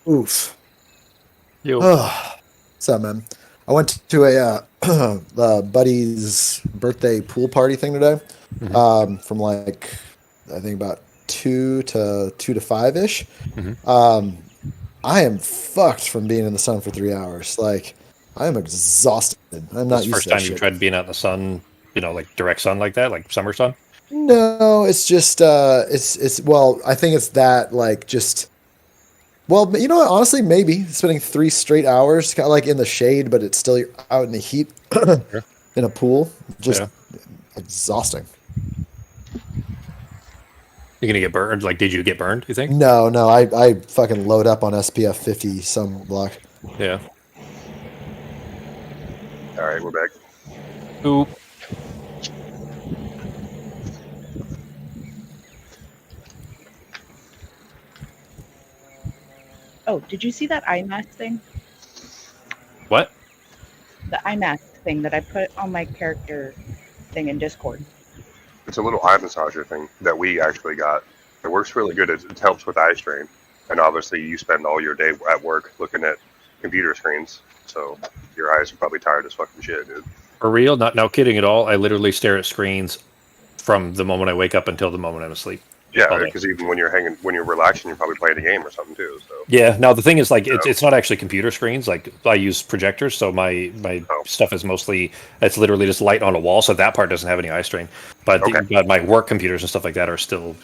Oof. Yo. What's up, man? I went to a buddy's birthday pool party thing today. From like I think about 2 to 5 ish. I am fucked from being in the sun for 3 hours. Like I am exhausted. I'm not This is the used first to that time you shit. tried being out in the sun, like direct sun like that, like summer sun? No, it's just it's well, I think it's that like just well, you know what? Honestly, maybe spending 3 straight hours kind of like in the shade, but it's still out in the heat Sure. in a pool. Just Yeah. exhausting. You're gonna get burned? Like, did you get burned, you think? No, I fucking load up on SPF 50 sunblock. Yeah. All right, we're back. Ooh. Oh, did you see that eye mask thing? What? The eye mask thing that I put on my character thing in Discord. It's a little eye massager thing that we actually got. It works really good. It helps with eye strain. And obviously, you spend all your day at work looking at computer screens, so your eyes are probably tired as fucking shit, dude. For real? Not kidding at all. I literally stare at screens from the moment I wake up until the moment I'm asleep. Yeah, All day. because even when you're relaxing, you're probably playing a game or something too. So Yeah. Now the thing is, like, it's not actually computer screens. Like, I use projectors, so my stuff is mostly it's literally just light on a wall. So that part doesn't have any eye strain. But but my work computers and stuff like that are still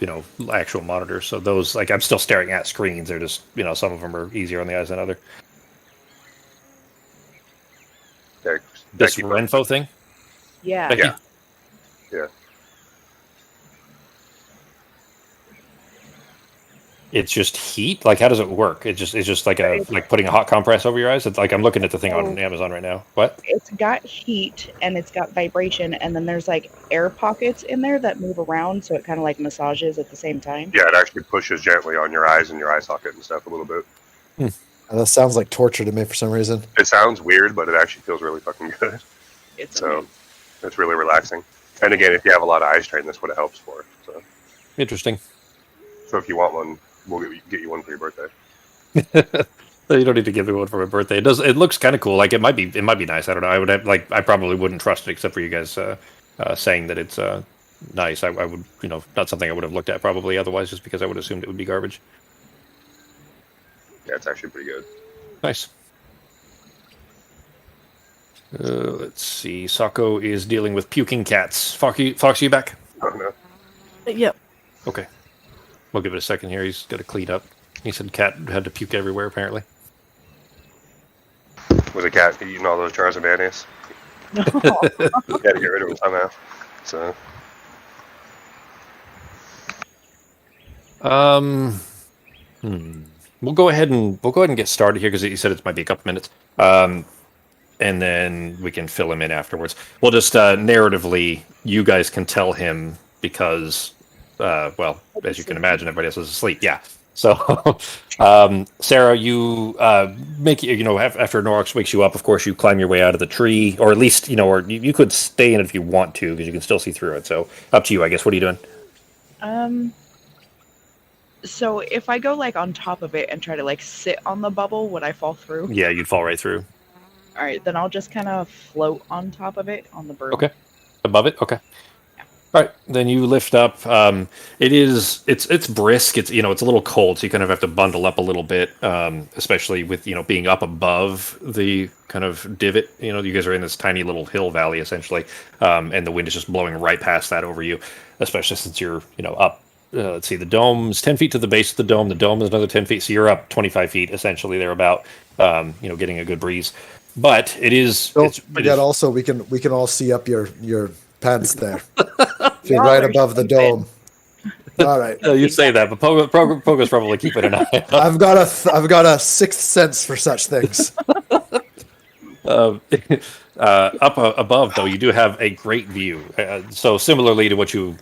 actual monitors. So those like I'm still staring at screens. They're just some of them are easier on the eyes than other. okay, This Becky, Renfo thing. Yeah. Becky? Yeah. It's just heat. Like, how does it work? It's just like putting a hot compress over your eyes. It's like I'm looking at the thing on Amazon right now. What? It's got heat and it's got vibration, and then there's like air pockets in there that move around, so it kind of like massages at the same time. Yeah, it actually pushes gently on your eyes and your eye socket and stuff a little bit. That sounds like torture to me for some reason. It sounds weird, but it actually feels really fucking good. It's So it's really relaxing. And again, if you have a lot of eye strain, that's what it helps for. So Interesting. if you want one, we'll get you one for your birthday. You don't need to give me one for my birthday. It does. It looks kind of cool. Like it might be nice. I don't know. I would have, I probably wouldn't trust it except for you guys saying that it's nice. I would not something I would have looked at probably otherwise, just because I would have assumed it would be garbage. Yeah, it's actually pretty good. Nice. Let's see. Sako is dealing with puking cats. Foxy, you back? Oh, no. Yep. Okay. We'll give it a second here. He's got to clean up. He said cat had to puke everywhere, apparently. Was a cat eating all those jars of mayonnaise? no. You got to get rid of them somehow. So We'll go ahead and get started here because he said it might be a couple minutes. And then we can fill him in afterwards. We'll just narratively, you guys can tell him because, well, as you can imagine, everybody else is asleep. Yeah. So, Sarah, you make after Norox wakes you up. Of course, you climb your way out of the tree, or at least or you could stay in it if you want to, because you can still see through it. So, up to you, I guess. What are you doing? So if I go like on top of it and try to like sit on the bubble, would I fall through? Yeah, you'd fall right through. All right, then I'll just kind of float on top of it on the broom. Okay. Above it. Okay. Yeah. All right. Then you lift up. It's brisk. It's it's a little cold, so you kind of have to bundle up a little bit, especially with being up above the kind of divot. You guys are in this tiny little hill valley essentially, and the wind is just blowing right past that over you, especially since you're up. Let's see, the dome's 10 feet to the base of the dome. The dome is another 10 feet, so you're up 25 feet essentially. They're about getting a good breeze. But it is. Don't forget also we can all see up your pants there. If you're right above the dome. All right. You say that, but Pogo's probably keeping an eye out. I've got a sixth sense for such things. Up above, though, you do have a great view. So similarly to what you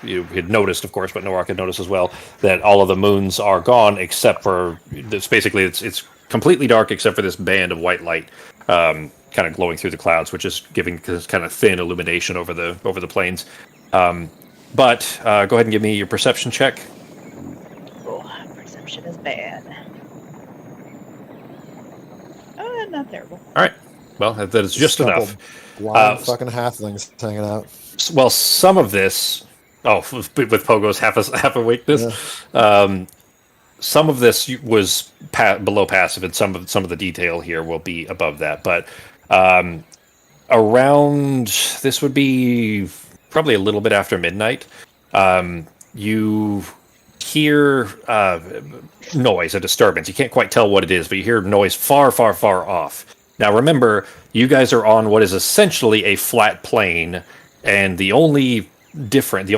had noticed, of course, but Norak had noticed as well, that all of the moons are gone except for this. Basically, it's completely dark except for this band of white light, kind of glowing through the clouds, which is giving this kind of thin illumination over the plains. But go ahead and give me your perception check. Oh, perception. Perception is bad. Not terrible. All right. Well, that is just Couple enough. Blind fucking halflings hanging out. Well, some of this. Oh, with Pogo's half awakeness. Some of this was below passive, and some of the detail here will be above that. But around this would be probably a little bit after midnight. You hear noise, a disturbance. You can't quite tell what it is, but you hear noise far, far, far off. Now, remember, you guys are on what is essentially a flat plain, and the only difference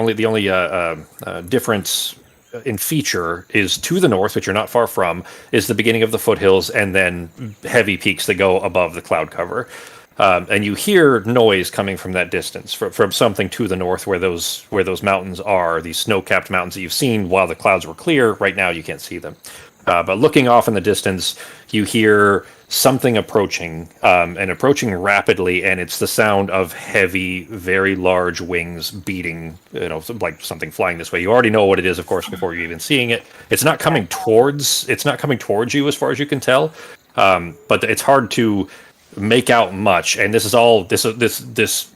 in feature is to the north, which you're not far from, is the beginning of the foothills, and then heavy peaks that go above the cloud cover. And you hear noise coming from that distance, from something to the north, where those mountains are, these snow-capped mountains that you've seen while the clouds were clear. Right now, you can't see them. But looking off in the distance, you hear something approaching, and approaching rapidly, and it's the sound of heavy, very large wings beating, like something flying this way. You already know what it is, of course, before you're even seeing it. It's not coming towards you, as far as you can tell, but it's hard to make out much. And this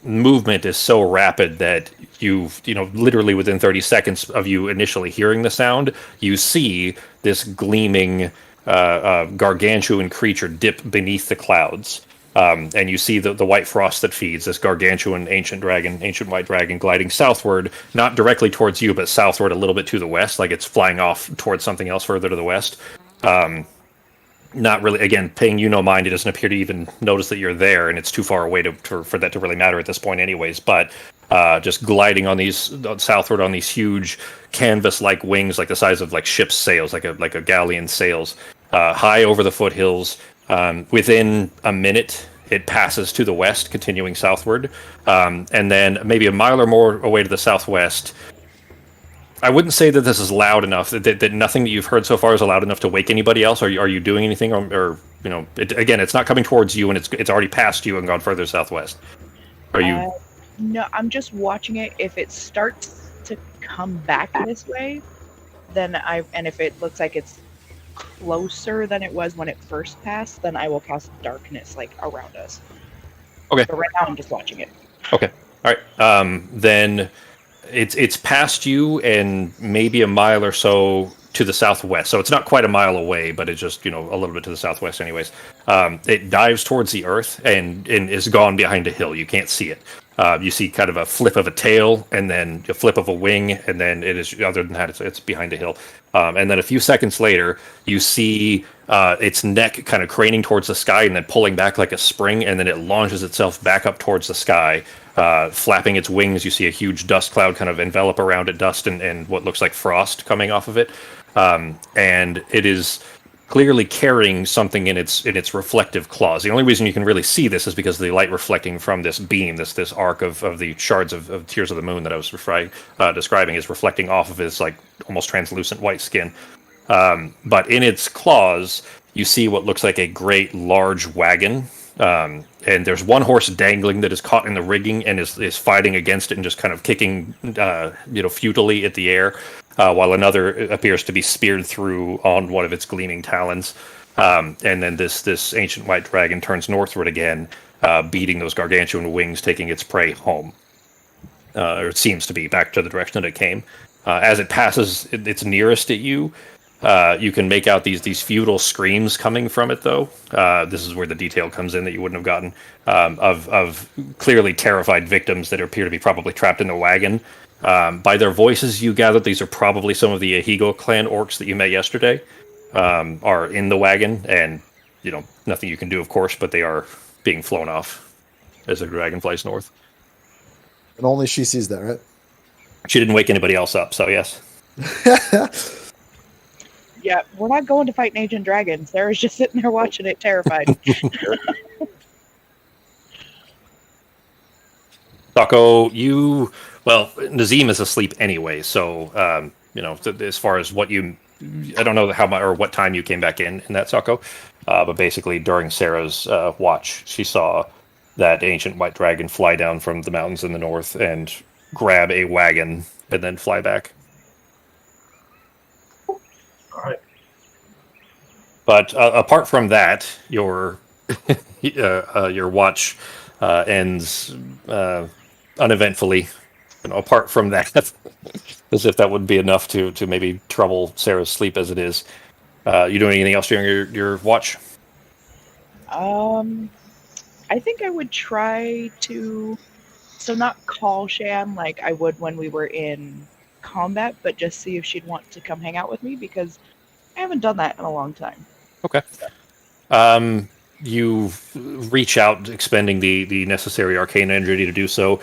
movement is so rapid that literally within 30 seconds of you initially hearing the sound, you see this gleaming gargantuan creature dip beneath the clouds, and you see the white frost that feeds this gargantuan ancient white dragon gliding southward, not directly towards you, but southward a little bit to the west, like it's flying off towards something else further to the west. Not really, again, paying you no mind. It doesn't appear to even notice that you're there, and it's too far away for that to really matter at this point anyways. But just gliding on southward on these huge canvas-like wings, like the size of like ship's sails, like a galleon sails, high over the foothills. Within a minute, it passes to the west, continuing southward. And then maybe a mile or more away to the southwest, I wouldn't say that this is loud enough, that nothing that you've heard so far is loud enough to wake anybody else. Are you doing anything? Or again, it's not coming towards you, and it's already past you and gone further southwest. Are you... No, I'm just watching it. If it starts to come back this way, and if it looks like it's closer than it was when it first passed, then I will cast darkness around us. Okay. But right now I'm just watching it. Okay. All right. Then it's past you and maybe a mile or so to the southwest. So it's not quite a mile away, but it's just, a little bit to the southwest anyways. It dives towards the earth and is gone behind a hill. You can't see it. You see kind of a flip of a tail, and then a flip of a wing, and then it is, other than that, it's behind a hill. And then a few seconds later, you see its neck kind of craning towards the sky and then pulling back like a spring, and then it launches itself back up towards the sky, flapping its wings. You see a huge dust cloud kind of envelop around it, dust and what looks like frost coming off of it. And it is clearly carrying something in its reflective claws. The only reason you can really see this is because of the light reflecting from this beam, this arc of the shards of Tears of the Moon that I was describing is reflecting off of its like almost translucent white skin. But in its claws, you see what looks like a great large wagon. And there's one horse dangling that is caught in the rigging and is fighting against it and just kind of kicking, futilely at the air, while another appears to be speared through on one of its gleaming talons. And then this ancient white dragon turns northward again, beating those gargantuan wings, taking its prey home. Or it seems to be back to the direction that it came. As it passes its nearest at you, you can make out these futile screams coming from it, though. This is where the detail comes in that you wouldn't have gotten, of clearly terrified victims that appear to be probably trapped in the wagon. By their voices, you gather these are probably some of the Ahigo clan orcs that you met yesterday, are in the wagon, and nothing you can do, of course, but they are being flown off as the dragon flies north. And only she sees that, right? She didn't wake anybody else up, so yes. Yeah, we're not going to fight an ancient dragon. Sarah's just sitting there watching it, terrified. Taco, Nazim is asleep anyway, so, as far as I don't know how much or what time you came back in that, Taco, but basically during Sarah's watch, she saw that ancient white dragon fly down from the mountains in the north and grab a wagon and then fly back. All right. But apart from that, your watch ends uneventfully. Apart from that, as if that would be enough to maybe trouble Sarah's sleep as it is. You doing anything else during your watch? I think I would try to, so not call Shan like I would when we were in combat, but just see if she'd want to come hang out with me because I haven't done that in a long time. Okay. You reach out, expending the necessary arcane energy to do so.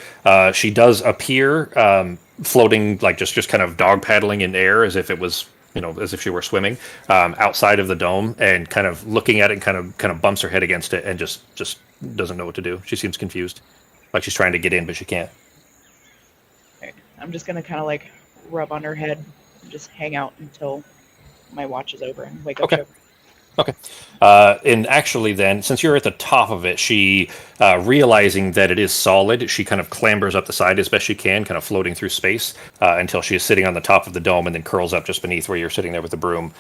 She does appear floating, like just kind of dog paddling in air, as if it was, as if she were swimming outside of the dome, and kind of looking at it, and kind of bumps her head against it, and just doesn't know what to do. She seems confused, like she's trying to get in, but she can't. Okay. I'm just gonna kind of like rub on her head and just hang out until my watch is over and wake up. Okay. Okay. And actually, then, since you're at the top of it, she, realizing that it is solid, she kind of clambers up the side as best she can, kind of floating through space until she is sitting on the top of the dome, and then curls up just beneath where you're sitting there with the broom.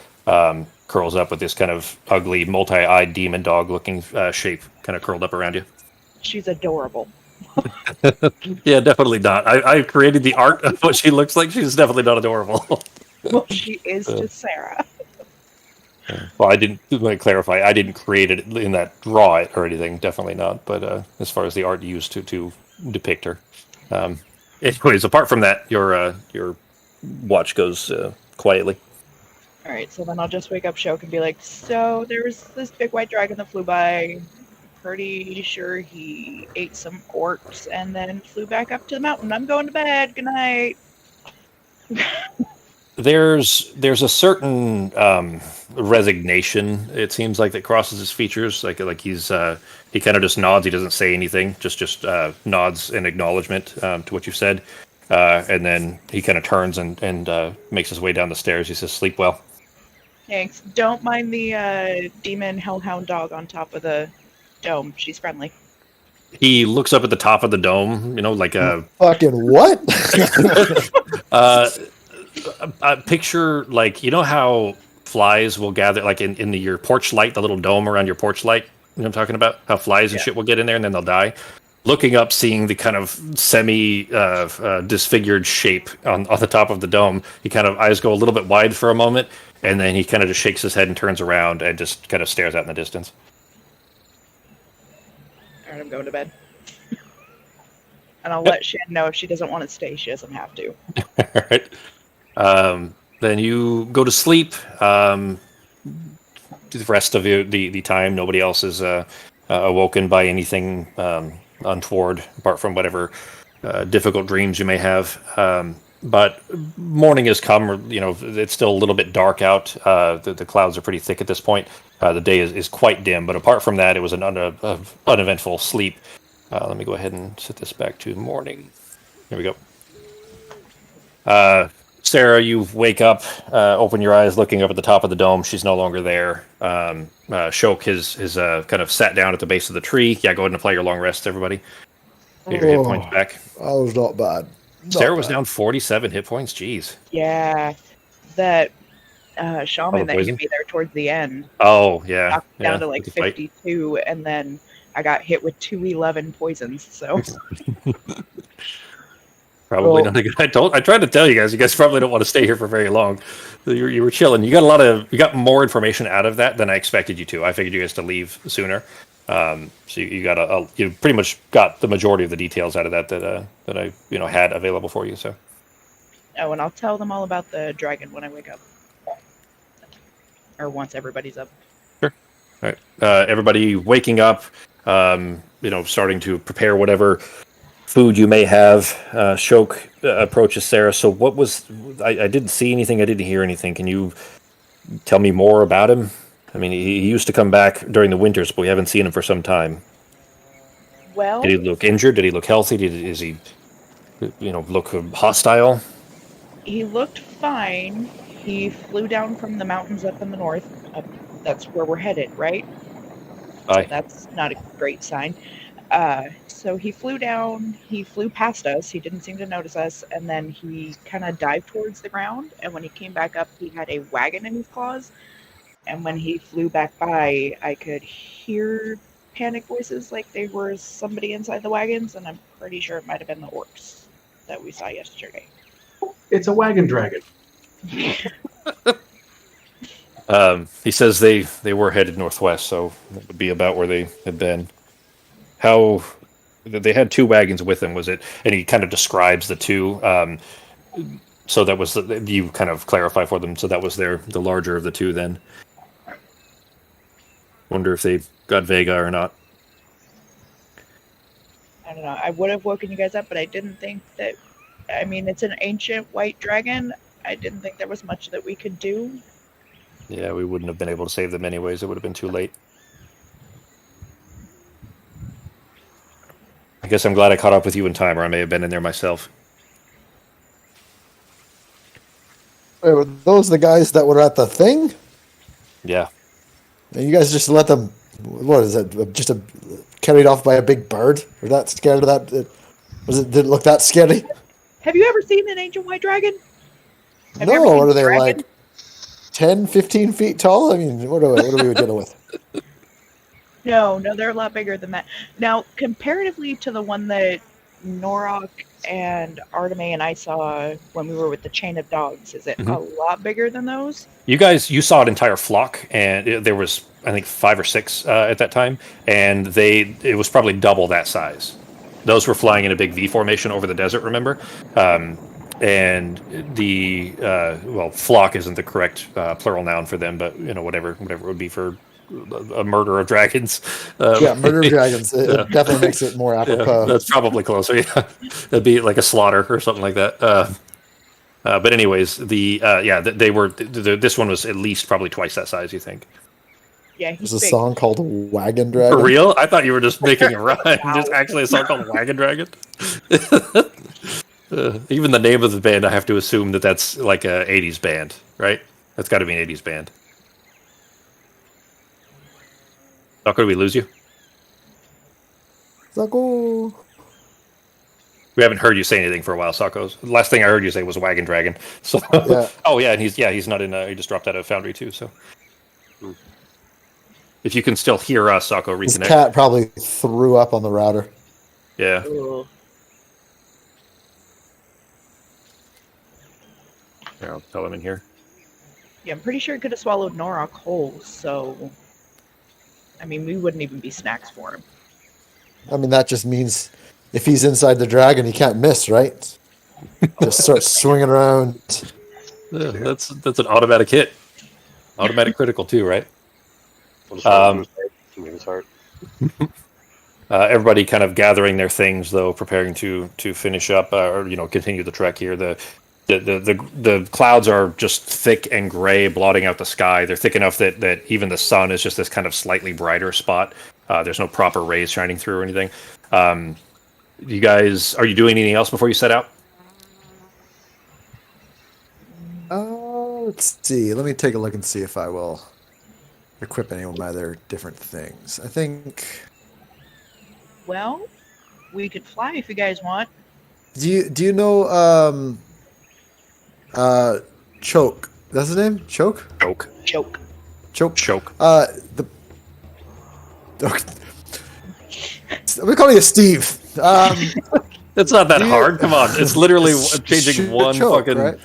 Curls up with this kind of ugly, multi-eyed demon dog-looking shape, kind of curled up around you. She's adorable. Yeah, definitely not. I created the art of what she looks like. She's definitely not adorable. Well, she is to Sarah. Well, I didn't. Let me clarify. I didn't create it in that draw it or anything. Definitely not. But as far as the art used to depict her, anyways, apart from that, your watch goes quietly. All right, so then I'll just wake up Shok and be like, so there was this big white dragon that flew by. Pretty sure he ate some orcs and then flew back up to the mountain. I'm going to bed. Good night. There's a certain resignation, it seems like, that crosses his features. Like he's he kind of just nods. He doesn't say anything. Just nods in acknowledgement to what you said, and then he kind of turns and makes his way down the stairs. He says, "Sleep well." Thanks. Don't mind the demon hellhound dog on top of the dome. She's friendly. He looks up at the top of the dome. Like a Fucking what? picture, like, how flies will gather, like in your porch light, the little dome around your porch light. You know what I'm talking about? How flies and shit will get in there and then they'll die. Looking up, seeing the kind of semi disfigured shape on the top of the dome, he kind of eyes go a little bit wide for a moment, and then he kind of just shakes his head and turns around and just kind of stares out in the distance. All right, I'm going to bed. And I'll let Shan know if she doesn't want to stay, she doesn't have to. All right. Then you go to sleep. The rest of the time, nobody else is awoken by anything untoward, apart from whatever difficult dreams you may have. But morning has come. It's still a little bit dark out. The clouds are pretty thick at this point. The day is quite dim. But apart from that, it was an uneventful sleep. Let me go ahead and set this back to morning. There we go. Sarah, you wake up, open your eyes, looking up at the top of the dome. She's no longer there. Shok has kind of sat down at the base of the tree. Yeah, go ahead and apply your long rest, everybody. Get your hit points back. That was not bad. Sarah was down 47 hit points. Jeez. Yeah, that shaman that poison? hit me there towards the end. Oh, yeah. Knocked me down Yeah, to like it's a fight. 52, and then I got hit with 211 poisons. So Probably not a good. I tried to tell you guys probably don't want to stay here for very long. You were chilling. You got more information out of that than I expected you to. I figured you guys to leave sooner. So you pretty much got the majority of the details out of that I had available for you. So. oh, and I'll tell them all about the dragon when I wake up, or once everybody's up. Sure. All right. Everybody waking up. Starting to prepare whatever food you may have. Shok approaches Sarah. So what was... I didn't see anything. I didn't hear anything. Can you tell me more about him? I mean, he used to come back during the winters, but we haven't seen him for some time. Well, Did he look injured? Did he look healthy? Is he, look hostile? he looked fine. He flew down from the mountains up in the north. That's where we're headed, right? Aye. That's not a great sign. So he flew down, he flew past us, he didn't seem to notice us, and then he kind of dived towards the ground, and when he came back up, he had a wagon in his claws, And when he flew back by, I could hear panic voices like there was somebody inside the wagons, and I'm pretty sure it might have been the orcs that we saw yesterday. It's a wagon dragon. He says they were headed northwest, so that would be about where they had been. How they had 2 wagons with them, was it? And he kind of describes the 2. So that was you kind of clarify for them. So that was the larger of the 2 then. Wonder if they got Vega or not. I don't know. I would have woken you guys up, but I didn't think that. I mean, it's an ancient white dragon. I didn't think there was much that we could do. Yeah, we wouldn't have been able to save them anyways. It would have been too late. I guess I'm glad I caught up with you in time, or I may have been in there myself. Wait, were those the guys that were at the thing? Yeah. And you guys just let them? What is it? Just carried off by a big bird? Were that scared of that? Did it look that scary? Have you ever seen an ancient white dragon? Have you No. ever seen What are a they dragon? like? 10, 15 feet tall? I mean, what are we dealing with? No, they're a lot bigger than that. Now, comparatively to the one that Norok and Arteme and I saw when we were with the chain of dogs, is it a lot bigger than those? You saw an entire flock, and there was, I think, 5 or 6 at that time, and it was probably double that size. Those were flying in a big V formation over the desert, remember? And the flock isn't the correct plural noun for them, but whatever it would be for a murder of dragons. Murder of dragons. It definitely makes it more apropos. That's probably closer. Yeah, that'd be like a slaughter or something like that. But anyways, they were. This one was at least probably twice that size. You think? Yeah, There's he's a big. song called Wagon Dragon. For real? I thought you were just making a rhyme. Wow. There's actually a song called Wagon Dragon. Even the name of the band, I have to assume that's like a 80s band, right? That's got to be an 80s band. Socko, did we lose you? Socko. We haven't heard you say anything for a while, Socko. The last thing I heard you say was Wagon Dragon. So, Yeah. oh yeah, and he's not in. He just dropped out of Foundry too. So, if you can still hear us, Socko, This reconnect. cat probably threw up on the router. Yeah. Ugh. Here, I'll tell him in here. Yeah, I'm pretty sure it could have swallowed Norok whole, so I mean, we wouldn't even be snacks for him. I mean, that just means if he's inside the dragon, he can't miss, right? Just start swinging around. Yeah, that's an automatic hit. Automatic critical too, right? His heart. Everybody kind of gathering their things, though, preparing to finish up or continue the trek here. The clouds are just thick and gray, blotting out the sky. They're thick enough that even the sun is just this kind of slightly brighter spot. There's no proper rays shining through or anything. You guys, are you doing anything else before you set out? Let's see. Let me take a look and see if I will equip any of my other different things. I think. Well, we could fly if you guys want. Do you know Choke? That's his name? Choke? Choke. Choke. The. We're calling you Steve. It's not that Do you- hard. Come on, it's literally changing Shoot one Choke, fucking. right?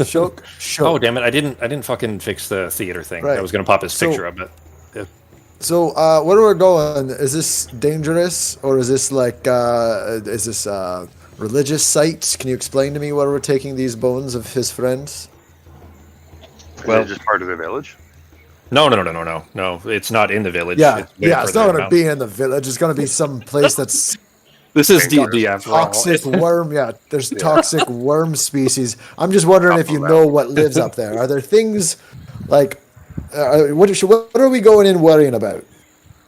Choke. Oh damn it! I didn't fucking fix the theater thing. Right. I was gonna pop his So- picture up, but So, where are we going? Is this dangerous, or is this like religious site? Can you explain to me where we're taking these bones of his friends? Well- Is it just part of the village? no. It's not in the village. Yeah, It's way it's further not going to down. be in the village. It's going to be some place that's This is Thank D&D after all. toxic worm. Yeah, there's toxic worm species. I'm just wondering if you know what lives up there. Are there things like what are we going in worrying about?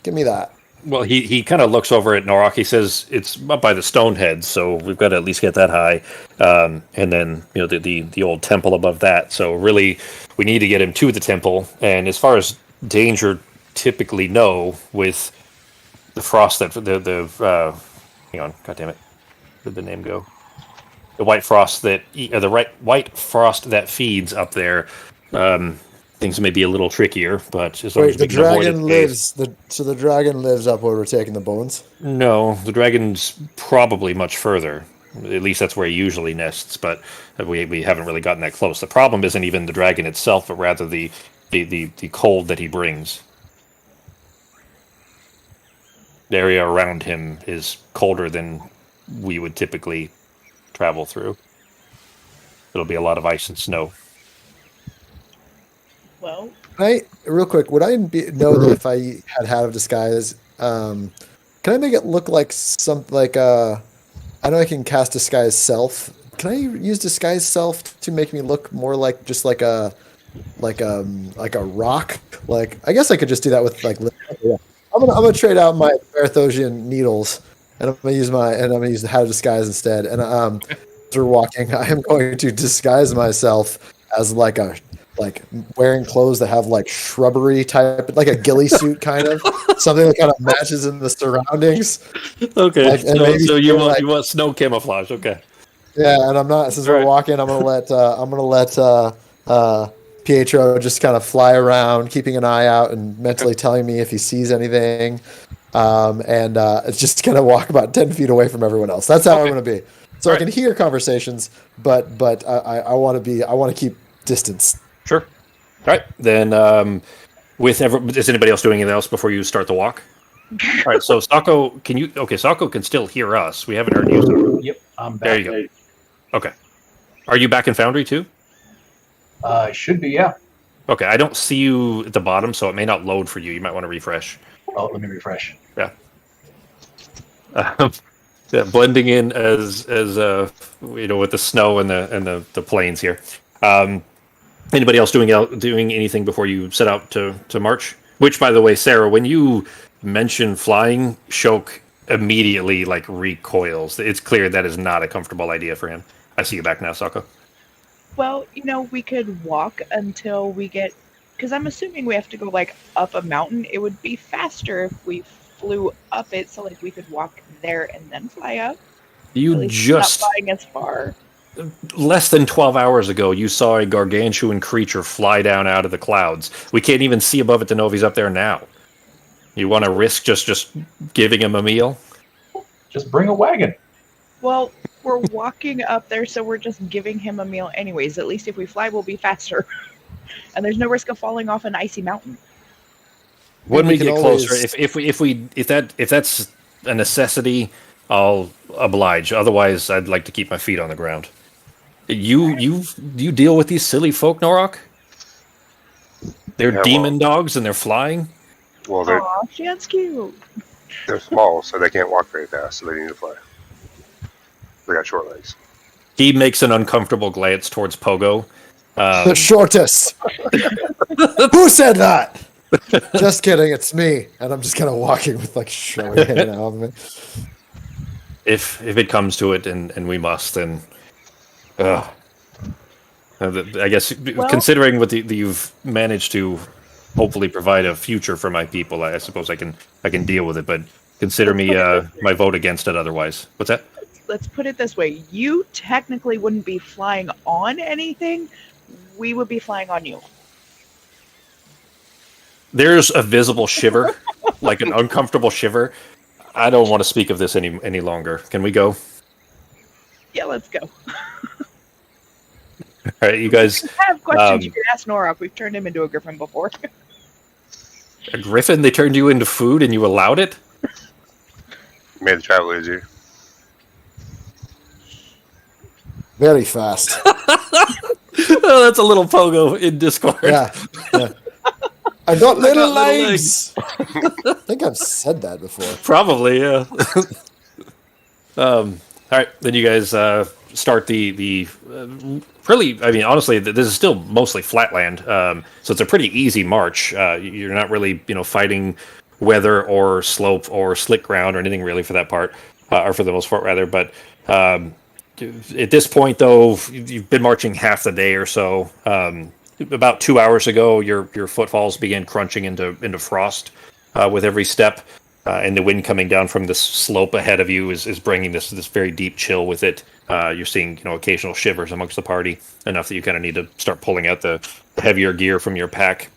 Give me that. Well, he kind of looks over at Norok. He says it's up by the Stonehead, so we've got to at least get that high. And then the old temple above that. So really, we need to get him to the temple. And as far as danger, typically no. With the frost that hang on, God damn it, where'd the name go? The white frost that white frost that feeds up there. things may be a little trickier, but as long Wait, as the we can avoid dragon it, lives. So the dragon lives up where we're taking the bones. No, the dragon's probably much further. At least that's where he usually nests, but we haven't really gotten that close. The problem isn't even the dragon itself, but rather the cold that he brings. The area around him is colder than we would typically travel through. It'll be a lot of ice and snow. Well, Real quick, would I know that if I had a disguise? Can I make it look like something like I know I can cast disguise self. Can I use disguise self to make me look more like just like a rock? Like I guess I could just do that with like. Yeah. I'm gonna trade out my Marathosian needles, and I'm gonna use the hat of disguise instead. And after walking, I am going to disguise myself as like wearing clothes that have like shrubbery type, like a ghillie suit kind of something that kind of matches in the surroundings. Okay, Like, so you want snow camouflage? Okay. Yeah, and I'm not. Since we're walking, I'm gonna let Pietro just kind of fly around, keeping an eye out and mentally telling me if he sees anything. And it's just gonna walk about 10 feet away from everyone else. That's how I'm gonna be. So I can hear conversations, but I want to keep distance. Sure. All right. Then, is anybody else doing anything else before you start the walk? All right. So, Sako, Sako can still hear us. We haven't heard you. Sako. Yep, I'm back. There you go. Okay. Are you back in Foundry too? Should be, yeah. Okay. I don't see you at the bottom, so it may not load for you. You might want to refresh. Oh, let me refresh. Yeah. Yeah, blending in as with the snow and the plains here. Anybody else doing anything before you set out to march? Which, by the way, Sarah, when you mention flying, Shok immediately recoils. It's clear that is not a comfortable idea for him. I see you back now, Sako. well, we could walk until we get, because I'm assuming we have to go up a mountain. It would be faster if we flew up it, so we could walk there and then fly up. You At least just not flying as far. less than 12 hours ago, you saw a gargantuan creature fly down out of the clouds. We can't even see above it to know if he's up there now. You want to risk just giving him a meal? Just bring a wagon. Well, we're walking up there, so we're just giving him a meal anyways. At least if we fly, we'll be faster. And there's no risk of falling off an icy mountain. When we can get always- closer, if that's a necessity, I'll oblige. Otherwise, I'd like to keep my feet on the ground. You deal with these silly folk, Norok? They're demon dogs and they're flying? Well, Aw, that's cute. they're small, so they can't walk very fast, so they need to fly. They got short legs. He makes an uncomfortable glance towards Pogo. The shortest. Who said that? Just kidding. It's me, and I'm just kind of walking with showing hanging out of me. If it comes to it, and we must, then I guess considering what you've managed to hopefully provide a future for my people, I suppose I can deal with it. But consider me my vote against it. Otherwise, what's that? Let's put it this way. You technically wouldn't be flying on anything. We would be flying on you. There's a visible shiver, like an uncomfortable shiver. I don't want to speak of this any longer. Can we go? Yeah, let's go. All right, you guys. If you have questions, you can ask Norok. We've turned him into a griffin before. A griffin? They turned you into food and you allowed it? Made the travel easier. Very fast. Oh, that's a little Pogo in Discord. Yeah. I got little little legs. I think I've said that before. Probably, yeah. All right, then you guys start the really. I mean, honestly, this is still mostly flatland, so it's a pretty easy march. You're not really, fighting weather or slope or slick ground or anything really for that part, or for the most part rather. But at this point, though, you've been marching half the day or so. About 2 hours ago, your footfalls began crunching into frost with every step. and the wind coming down from this slope ahead of you is bringing this very deep chill with it. You're seeing occasional shivers amongst the party, enough that you kind of need to start pulling out the heavier gear from your pack.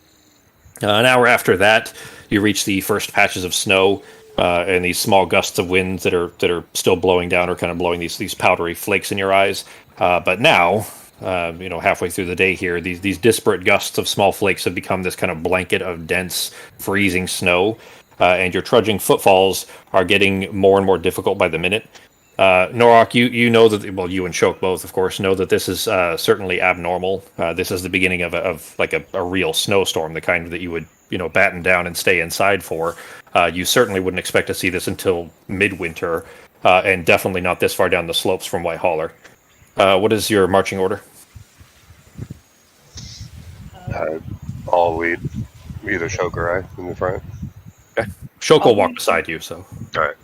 An hour after that, you reach the first patches of snow and these small gusts of winds that are still blowing down, or kind of blowing these powdery flakes in your eyes. But now, halfway through the day here, these disparate gusts of small flakes have become this kind of blanket of dense, freezing snow. And your trudging footfalls are getting more and more difficult by the minute. Norok, you know that, well, you and Shoke both, of course, know that this is certainly abnormal. This is the beginning of a real snowstorm, the kind that you would, batten down and stay inside for. You certainly wouldn't expect to see this until midwinter, and definitely not this far down the slopes from Whitehaller. What is your marching order? All lead, either Shoke or I in the front. Okay. Shoke will walk beside you, so. All right.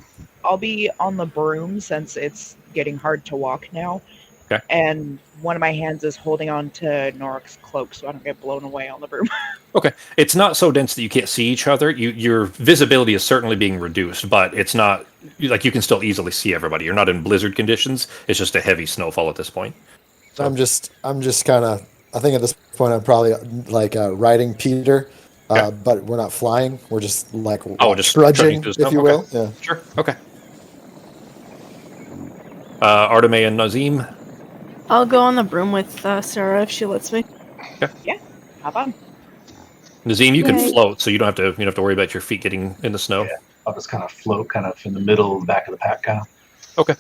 I'll be on the broom since it's getting hard to walk now. Okay. And one of my hands is holding on to Norok's cloak so I don't get blown away on the broom. Okay. It's not so dense that you can't see each other. Your visibility is certainly being reduced, but it's not, like, you can still easily see everybody. You're not in blizzard conditions. It's just a heavy snowfall at this point. So. I'm just kind of, I think at this point I'm probably like riding Peter. Okay. But we're not flying. We're just like just trudging, if you will. Yeah. Sure. Okay. Arteme and Nazim. I'll go on the broom with Sarah if she lets me. Okay. Yeah, hop on. Nazim, you can Yay. float, so you don't have to worry about your feet getting in the snow. Yeah. I'll just kind of float, kind of in the middle, the back of the pack, kind of. Okay.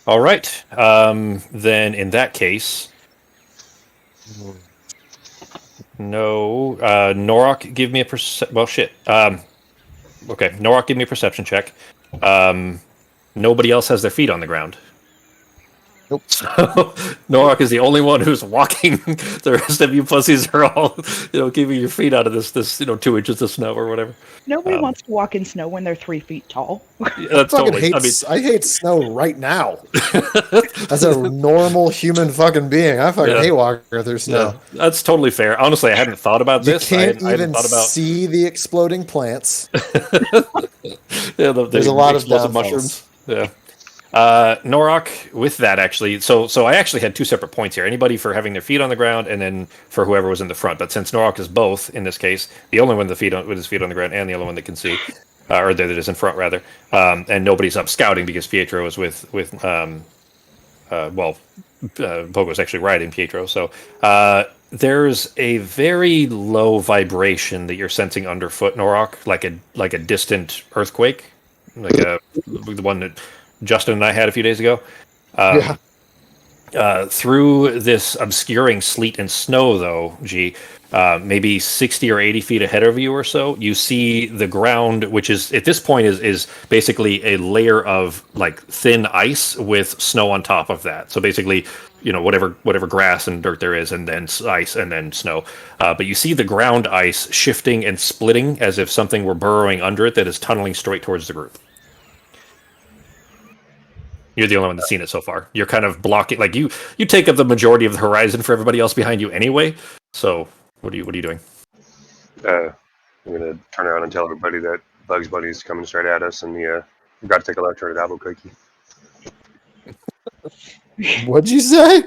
All right. Then in that case, no. Norok, give me a well, shit. Okay, Norok, give me a perception check. Nobody else has their feet on the ground. Nope. So Norok is the only one who's walking. The rest of you pussies are all, keeping your feet out of this 2 inches of snow or whatever. Nobody wants to walk in snow when they're 3 feet tall. Yeah, that's totally. I hate snow right now. As a normal human fucking being, I fucking hate walking through snow. Yeah, that's totally fair. Honestly, I hadn't thought about You this. can't I hadn't even thought about... see the exploding plants. Yeah, There's a lot of explosive mushrooms. Yeah. Norok, with that actually, so I actually had two separate points here. Anybody for having their feet on the ground, and then for whoever was in the front. But since Norok is both in this case, the only one with his feet on the ground, and the only one that can see, or that is in front rather, and nobody's up scouting because Pietro is with Pogo's actually riding Pietro. So there's a very low vibration that you're sensing underfoot, Norok, like a distant earthquake, like the one that Justin and I had a few days ago. Through this obscuring sleet and snow, though, maybe 60 or 80 feet ahead of you or so, you see the ground, which is at this point is basically a layer of like thin ice with snow on top of that. So basically, whatever grass and dirt there is, and then ice, and then snow. But you see the ground ice shifting and splitting as if something were burrowing under it that is tunneling straight towards the group. You're the only one that's seen it so far. You're kind of blocking, like you take up the majority of the horizon for everybody else behind you anyway. So what are you doing? I'm gonna turn around and tell everybody that Bugs Bunny's coming straight at us, and we've got to take a left turn at Albuquerque. What'd you say?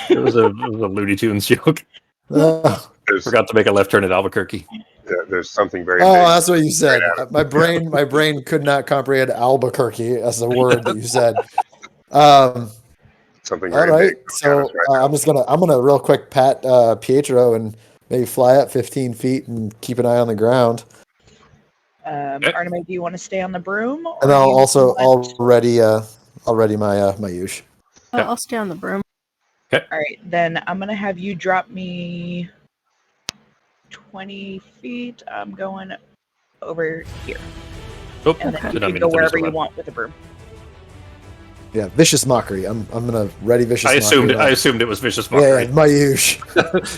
It was a Looney Tunes joke. Forgot to make a left turn at Albuquerque. There's something very. Oh, big that's what you said. right My brain could not comprehend Albuquerque as a word that you said. Something All very right, big. so I'm gonna real quick pat Pietro and maybe fly up 15 feet and keep an eye on the ground. Artemis, do you want to stay on the broom? And I'll ready my use. I'll stay on the broom. All right, then I'm gonna have you drop me 20 feet. I'm going over here, Oh, and then did you not can mean go to finish wherever the you line. want with the broom. Yeah, vicious mockery. I'm gonna ready vicious. I mockery. assumed it was vicious mockery. Yeah, my use.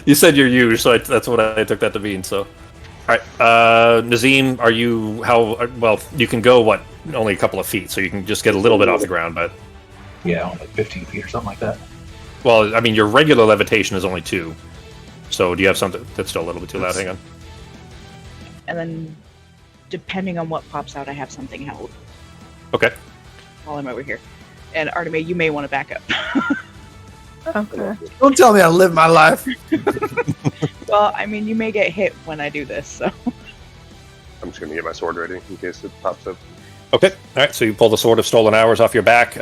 You said you're you, so that's what I took that to mean. So, all right, Nazim, are you well? You can go only a couple of feet, so you can just get a little bit off the ground. But Yeah, like 15 feet or something like that. well, I mean, your regular levitation is only 2. So do you have something that's still a little bit too loud? Hang on. And then, depending on what pops out, I have something held Okay. while I'm over here. And Artemis, you may want to back up. Okay. Don't tell me how to live my life. Well, I mean, you may get hit when I do this, so. I'm just gonna get my sword ready in case it pops up. Okay. All right. So you pull the Sword of Stolen Hours off your back.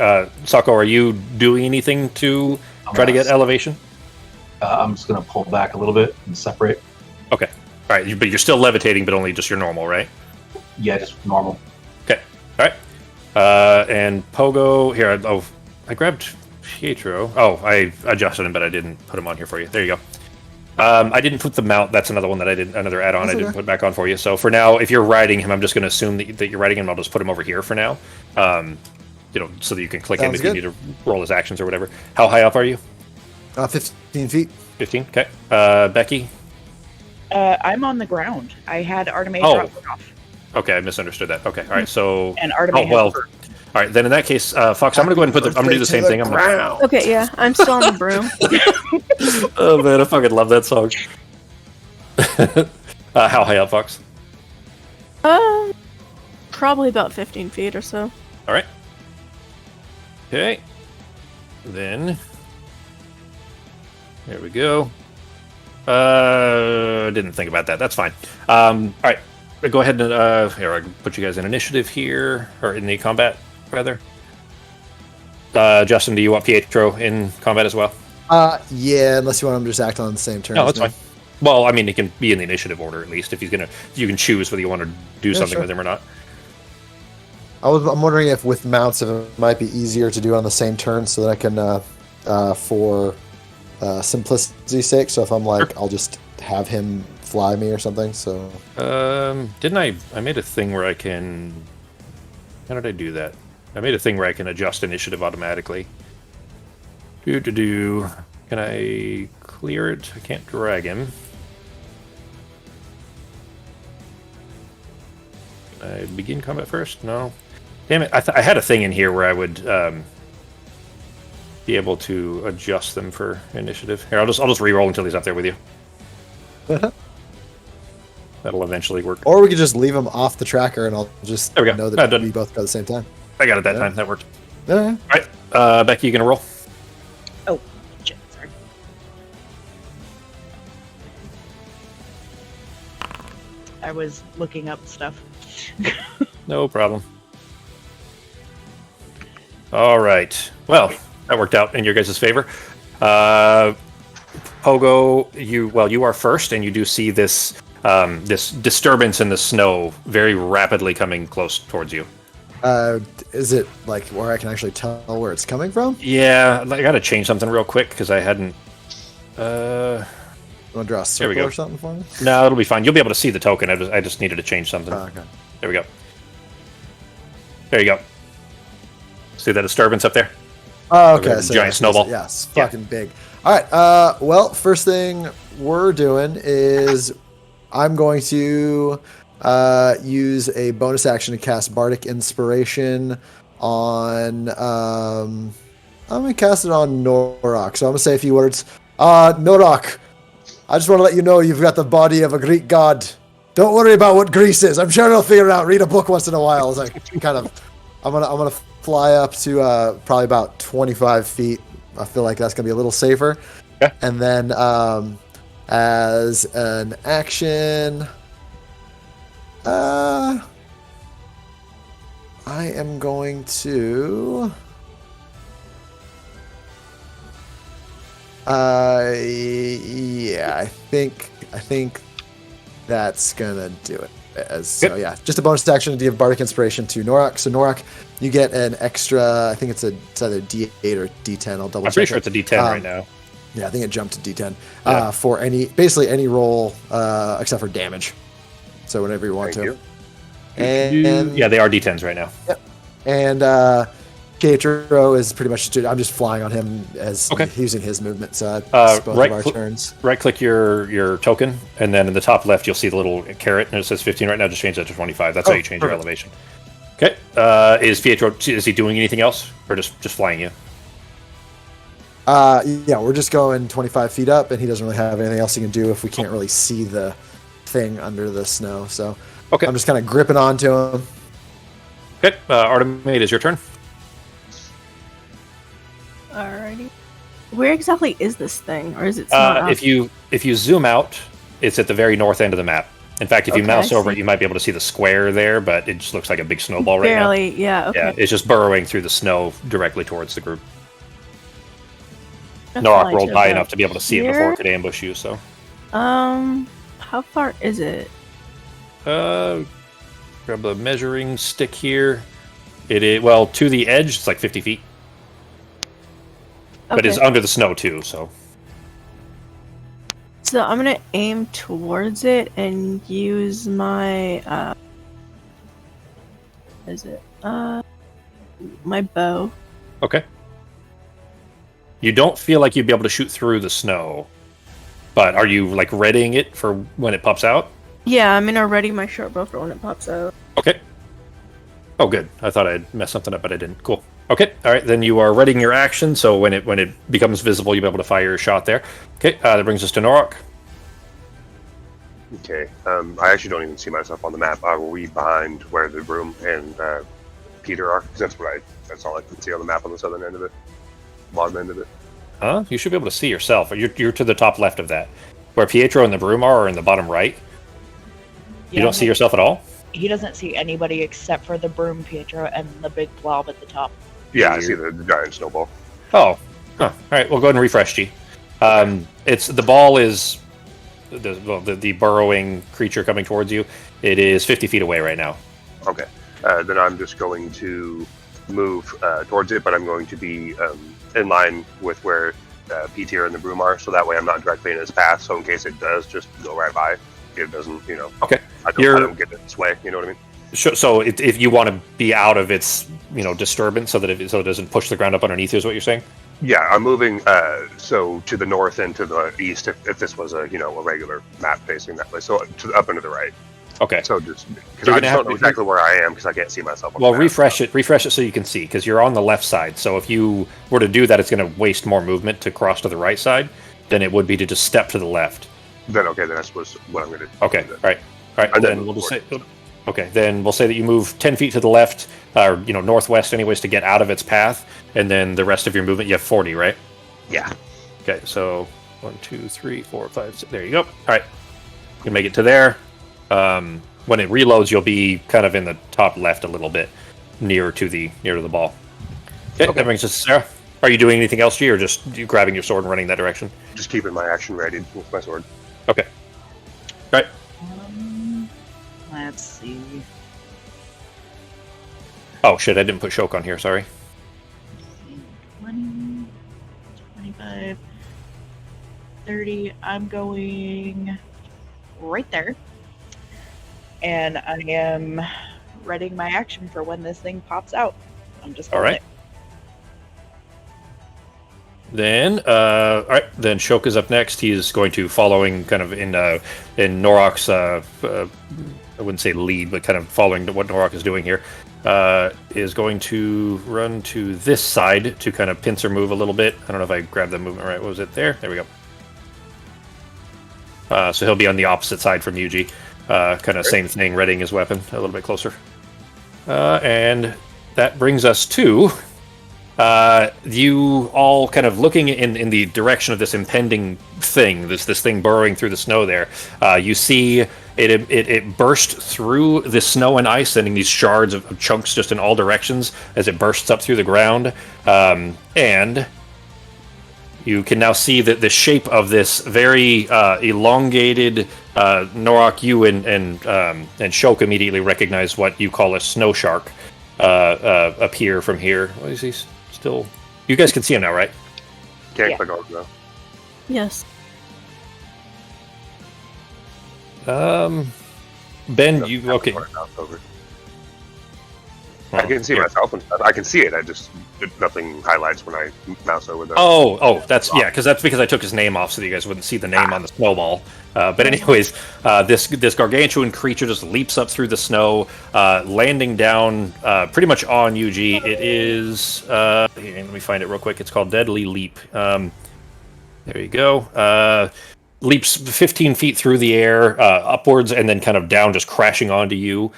Sako, are you doing anything to try to get elevation? I'm just going to pull back a little bit and separate. Okay. All right. But you're still levitating, but only just your normal, right? Yeah, just normal. Okay. All right. And Pogo here. I grabbed Pietro. Oh, I adjusted him, but I didn't put him on here for you. There you go. I didn't put the mount. That's another one that I didn't. Another add-on I didn't put back on for you. So for now, if you're riding him, I'm just going to assume that you're riding him. I'll just put him over here for now. So that you can click him Sounds if good. you need to roll his actions or whatever. How high up are you? 15 feet. 15. Okay. Becky. I'm on the ground. I had Artemis Oh. drop it off. Okay, I misunderstood that. Okay. All right. So. And Artemis well. has All right. Then in that case, Fox, I'm going to go ahead and put. I'm going to do the same thing. I'm gonna, Okay, yeah, I'm still on the broom. oh man, I fucking love that song. How high up, Fox? Probably about 15 feet or so. All right. Okay. Then. There we go. Didn't think about that. That's fine. All right. Go ahead and here I can put you guys in initiative here, or in the combat rather. Justin, do you want Pietro in combat as well? Yeah, unless you want him to just act on the same turn. No, that's fine. Well, I mean, he can be in the initiative order at least. If he's gonna, you can choose whether you want to do something sure. with him or not. I'm wondering if with mounts, if it might be easier to do it on the same turn, so that I can, for simplicity's sake. So if I'm like, Sure. I'll just have him fly me or something. So Didn't I made a thing where I can. How did I do that? I made a thing where I can adjust initiative automatically. Do. Can I clear it? I can't drag him. Can I begin combat first? No. Damn it! I had a thing in here where I would be able to adjust them for initiative. Here, I'll just re-roll until he's up there with you. That'll eventually work. or we could just leave him off the tracker, and I'll just There we go. know Ah, that done. we both go at the same time. I got it that Yeah. time. That worked. Yeah. All right, Becky, you gonna roll? Oh, shit, sorry. I was looking up stuff. No problem. All right. Well, that worked out in your guys' favor. Pogo, you are first, and you do see this this disturbance in the snow very rapidly coming close towards you. Is it like where I can actually tell where it's coming from? Yeah, I gotta change something real quick because I hadn't. Want to draw a we circle go. or something for me? No, it'll be fine. You'll be able to see the token. I just needed to change something. Oh, okay. There we go. There you go. See that disturbance up there? Oh, Like a okay. So giant snowball. Yes, Yeah. fucking big. All right. Well, first thing we're doing is I'm going to use a bonus action to cast Bardic Inspiration on. I'm gonna cast it on Norak. So I'm gonna say a few words. Norak, I just want to let you know you've got the body of a Greek god. Don't worry about what Greece is. I'm sure they'll figure it out. Read a book once in a while. It's like kind of. I'm gonna fly up to probably about 25 feet. I feel like that's gonna be a little safer. Okay. And then as an action, I am going to. Yeah, I think that's gonna do it. So Good. yeah, just a bonus action to give Bardic Inspiration to Norak. So Norak, you get an extra. I think it's either D8 or D10. I'll double I'm check. pretty sure it's a D10 Um, right now. Yeah, I think it jumped to D10 Yeah. for basically any roll except for damage. So whenever you want Thank to. you. And Yeah, they are D10s right now. and Pietro is pretty much. I'm just flying on him as Okay. using his movement. So that's both right of our cl- turns. Right-click your token, and then in the top left you'll see the little caret, and it says 15 right now. Just change that to 25. That's how Oh, you change your perfect. elevation. Okay. Is Pietro? Is he doing anything else, or just flying you? Yeah, we're just going 25 feet up, and he doesn't really have anything else he can do if we can't really see the thing under the snow. So Okay. I'm just kind of gripping onto him. Okay. Artemate, is your turn. Alrighty. Where exactly is this thing, or is it? Not If you zoom out, it's at the very north end of the map. In fact, if you Okay, mouse I over it, see. you might be able to see the square there, but it just looks like a big snowball right now. barely? Yeah. Okay. Yeah, it's just burrowing through the snow directly towards the group. Gonna Norak fly rolled to high about enough to be able to see it before here. it could ambush you, so. How far is it? Grab the measuring stick here. It is, well, to the edge, it's like 50 feet. But it's Okay. under the snow, too, so. So I'm gonna aim towards it and use my what is it? My bow. Okay. You don't feel like you'd be able to shoot through the snow, but are you, like, readying it for when it pops out? Yeah, I'm gonna ready my short bow for when it pops out. Okay. Oh, good. I thought I'd messed something up, but I didn't. Cool. Okay. All right. Then you are readying your action, so when it becomes visible, you'll be able to fire your shot there. Okay. That brings us to Norak. Okay. I actually don't even see myself on the map. Are we behind where the Broom and Peter are? 'Cause that's all I can see on the map on the southern end of it, bottom end of it. Huh? You should be able to see yourself. You're to the top left of that. Where Pietro and the Broom are in the bottom right. You don't see yourself at all? He doesn't see anybody except for the Broom, Pietro, and the big blob at the top. Yeah, I see the giant snowball. Oh. Huh. All right. We'll go ahead and refresh, G. It's the ball is the burrowing creature coming towards you. It is 50 feet away right now. Okay. Then I'm just going to move towards it, but I'm going to be in line with where Peter and the Broom are, so that way I'm not directly in its path. So in case it does, just go right by. It doesn't, Okay. I don't get in its way. You know what I mean? So if you want to be out of its disturbance, so that it doesn't push the ground up underneath you, is what you're saying? Yeah, I'm moving so to the north and to the east. If this was a regular map facing that way, so to the up and to the right. Okay. So just because You're I gonna just have don't know to- exactly where I am because I can't see myself. On Well, the map, refresh it so you can see, because you're on the left side. So if you were to do that, it's going to waste more movement to cross to the right side than it would be to just step to the left. Then that's what I'm going to. Okay. All right. And Then then we'll just say. forward. Okay. Then we'll say that you move 10 feet to the left, or northwest, anyways, to get out of its path, and then the rest of your movement, you have 40, right? Yeah. Okay. So 1, 2, 3, 4, 5, 6. There you go. All right. You can make it to there. When it reloads, you'll be kind of in the top left a little bit, near to the ball. Okay. That brings us to Sarah. Are you doing anything else, G, or just you grabbing your sword and running that direction? Just keeping my action ready with my sword. Okay. All right. Let's see. Oh shit! I didn't put Shok on here. Sorry. 20, 25, 30. I'm going right there. And I am readying my action for when this thing pops out. I'm just All right. holding Then, all right. Then Shok is up next. He is going to following kind of in Norak's. I wouldn't say lead, but kind of following what Norak is doing here. Is going to run to this side to kind of pincer move a little bit. I don't know if I grabbed the movement right. What was it there? There we go. So he'll be on the opposite side from Yuji. Kind of same thing, readying his weapon a little bit closer. And that brings us to you all kind of looking in the direction of this impending thing, this thing burrowing through the snow there. You see it burst through the snow and ice, sending these shards of chunks just in all directions as it bursts up through the ground. And you can now see that the shape of this very elongated Norak. You and Shok immediately recognize what you call a snow shark appear from here. What is he still? You guys can see him now, right? Can't Yeah. click on it now. Yes. Ben, you okay? Over. I can see myself and stuff. I can see it. Nothing highlights when I mouse over the. That's because I took his name off so that you guys wouldn't see the name on the snowball. But anyways, this gargantuan creature just leaps up through the snow, landing down pretty much on UG. It is here, let me find it real quick. It's called Deadly Leap. There you go. leaps 15 feet through the air, upwards, and then kind of down, just crashing onto you.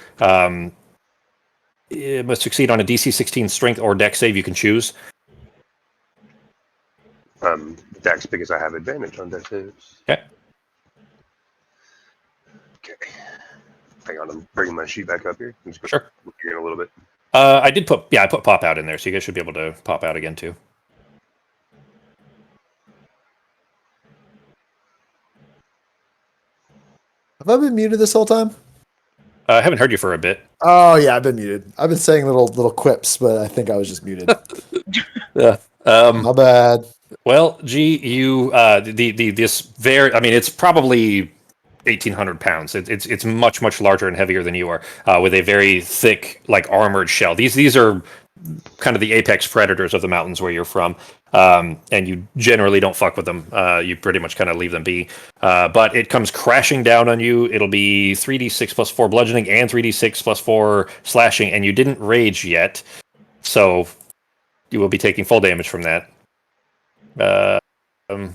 It must succeed on a DC 16 strength or dex save. You can choose. Dex, because I have advantage on dex saves. Okay. Okay. Hang on, I'm bringing my sheet back up here. I'm just Sure. looking in a little bit. I put pop out in there, so you guys should be able to pop out again too. Have I been muted this whole time? I haven't heard you for a bit. Oh yeah, I've been muted. I've been saying little quips, but I think I was just muted. Yeah. My bad. Well, G, you this very. I mean, it's probably 1,800 pounds. It's much larger and heavier than you are, with a very thick, like armored shell. These are kind of the apex predators of the mountains where you're from, and you generally don't fuck with them. You pretty much kind of leave them be. But it comes crashing down on you. It'll be 3d6 plus 4 bludgeoning and 3d6 plus 4 slashing, and you didn't rage yet, so you will be taking full damage from that.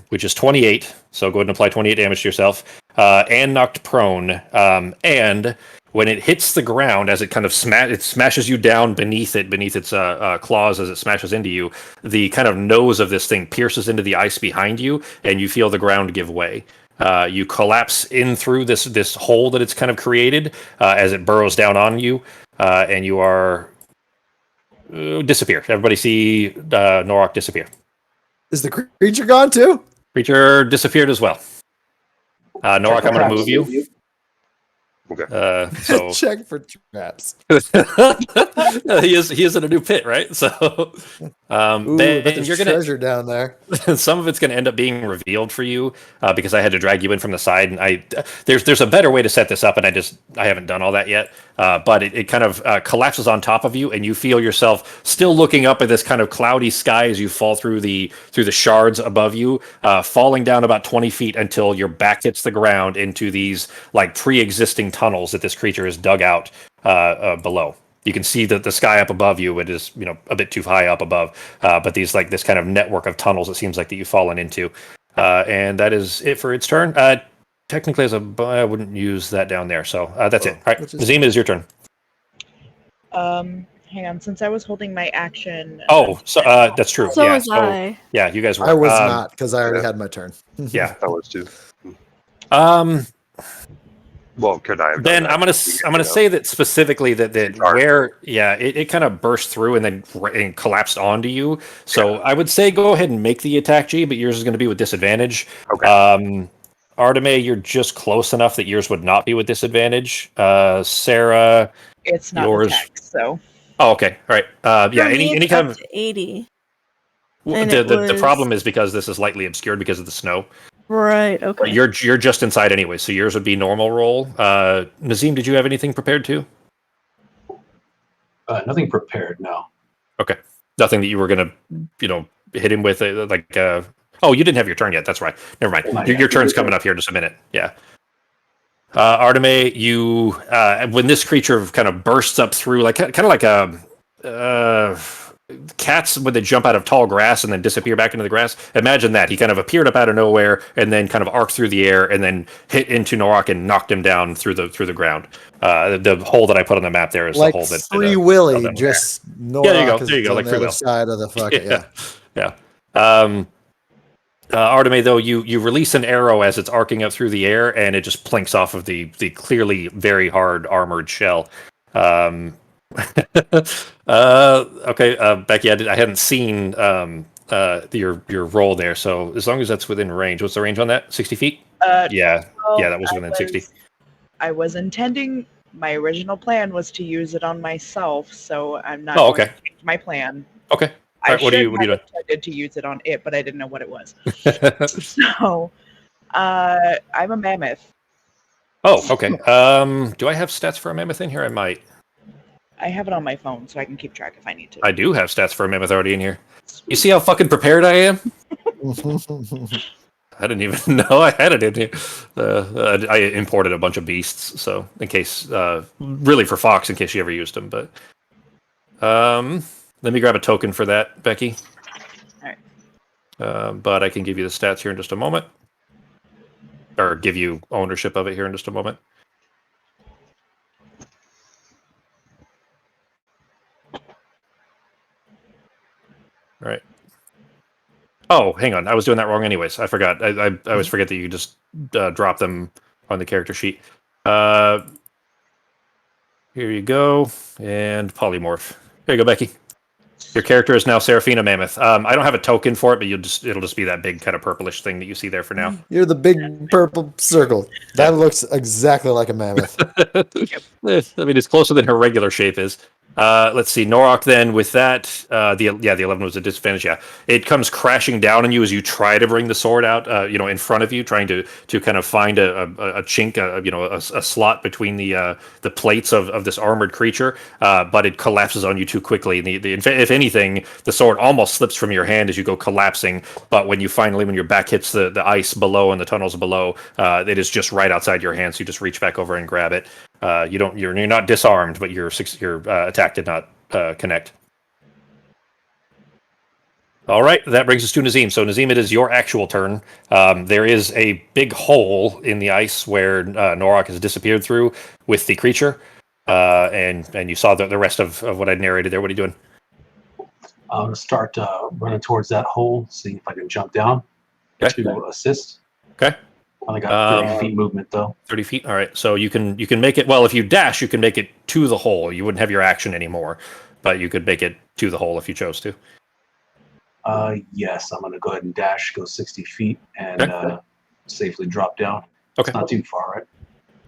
Which is 28. So go ahead and apply 28 damage to yourself. And knocked prone. And when it hits the ground, as it kind of smashes you down beneath its claws as it smashes into you, the kind of nose of this thing pierces into the ice behind you, and you feel the ground give way. You collapse in through this hole that it's kind of created as it burrows down on you, and you are disappear. Everybody see Norok disappear. Is the creature gone too? Creature disappeared as well. Norok, I'm going to move you. Okay. So Check for traps. he is in a new pit, right? So Ooh, Ben, but there's you're gonna treasure down there. some of it's going to end up being revealed for you because I had to drag you in from the side, and there's a better way to set this up, and I haven't done all that yet. But it kind of collapses on top of you, and you feel yourself still looking up at this kind of cloudy sky as you fall through the shards above you, falling down about 20 feet until your back hits the ground into these like pre-existing tunnels that this creature has dug out below. You can see the sky up above you. It is a bit too high up above, but this kind of network of tunnels it seems like that you've fallen into, and that is it for its turn. Technically, I wouldn't use that down there, so that's it. All right, Nazima, is your turn. Hang on, since I was holding my action. Oh, so that's true. So yeah, was I. Yeah, you guys were. I was not because I already had my turn. Yeah, I was too. Well, could I have then I'm gonna say that specifically that where it kind of burst through and then collapsed onto you. So I would say go ahead and make the attack, G, but yours is going to be with disadvantage. Okay. Arteme, you're just close enough that yours would not be with disadvantage. Sarah, it's not yours. attack, so. Oh, okay. All right. Yeah. Any kind of 80. The problem is because this is lightly obscured because of the snow. Right. Okay. You're just inside anyway, so yours would be normal roll. Nazim, did you have anything prepared too? Nothing prepared, no. Okay. Nothing that you were gonna, hit him with Oh, you didn't have your turn yet. That's right. Never mind. Your turn's coming up here in just a minute. Yeah. Arteme, you when this creature kind of bursts up through, like kind of like a cats when they jump out of tall grass and then disappear back into the grass. Imagine that he kind of appeared up out of nowhere and then kind of arced through the air and then hit into Norok and knocked him down through the ground. The hole that I put on the map there is like the hole that Free Willy, just Norok there you go, like on Free the Will. other side of the fucking yeah. Arteme, though, you release an arrow as it's arcing up through the air, and it just plinks off of the clearly very hard armored shell. Okay, Becky, I hadn't seen your roll there, so as long as that's within range. What's the range on that? 60 feet? Yeah, that was within 60. I was intending, my original plan was to use it on myself, so I'm not going to change my plan. Okay. I what do you do? Intended to use it on it, but I didn't know what it was. So, I'm a mammoth. Oh, okay. Do I have stats for a mammoth in here? I might. I have it on my phone, so I can keep track if I need to. I do have stats for a mammoth already in here. You see how fucking prepared I am? I didn't even know I had it in here. I imported a bunch of beasts, so in case, really for Fox, in case she ever used them. But let me grab a token for that, Becky. All right. But I can give you the stats here in just a moment. or give you ownership of it here in just a moment. All right. Oh, hang on. I was doing that wrong anyways. I forgot. I always forget that you just drop them on the character sheet. Here you go. And polymorph. Here you go, Becky. Your character is now Seraphina Mammoth. I don't have a token for it, but it'll just be that big kind of purplish thing that you see there for now. You're the big purple circle. That looks exactly like a mammoth. I mean, it's closer than her regular shape is. Let's see, Norok. Then with that, the 11 was a disadvantage. Yeah, it comes crashing down on you as you try to bring the sword out. In front of you, trying to kind of find a chink, a slot between the plates of this armored creature. But it collapses on you too quickly. And if anything, the sword almost slips from your hand as you go collapsing. But when your back hits the ice below and the tunnels below, it is just right outside your hand. So you just reach back over and grab it. You're not disarmed, but your attack did not connect. All right, that brings us to Nazim. So Nazim, it is your actual turn. There is a big hole in the ice where Norok has disappeared through with the creature, and you saw the rest of what I narrated there. What are you doing? I'm going to start running towards that hole, seeing if I can jump down to assist. Okay. I only got 30 feet movement, though. 30 feet? All right. So you can make it... Well, if you dash, you can make it to the hole. You wouldn't have your action anymore, but you could make it to the hole if you chose to. Yes, I'm going to go ahead and dash, go 60 feet, and safely drop down. Okay. It's not too far,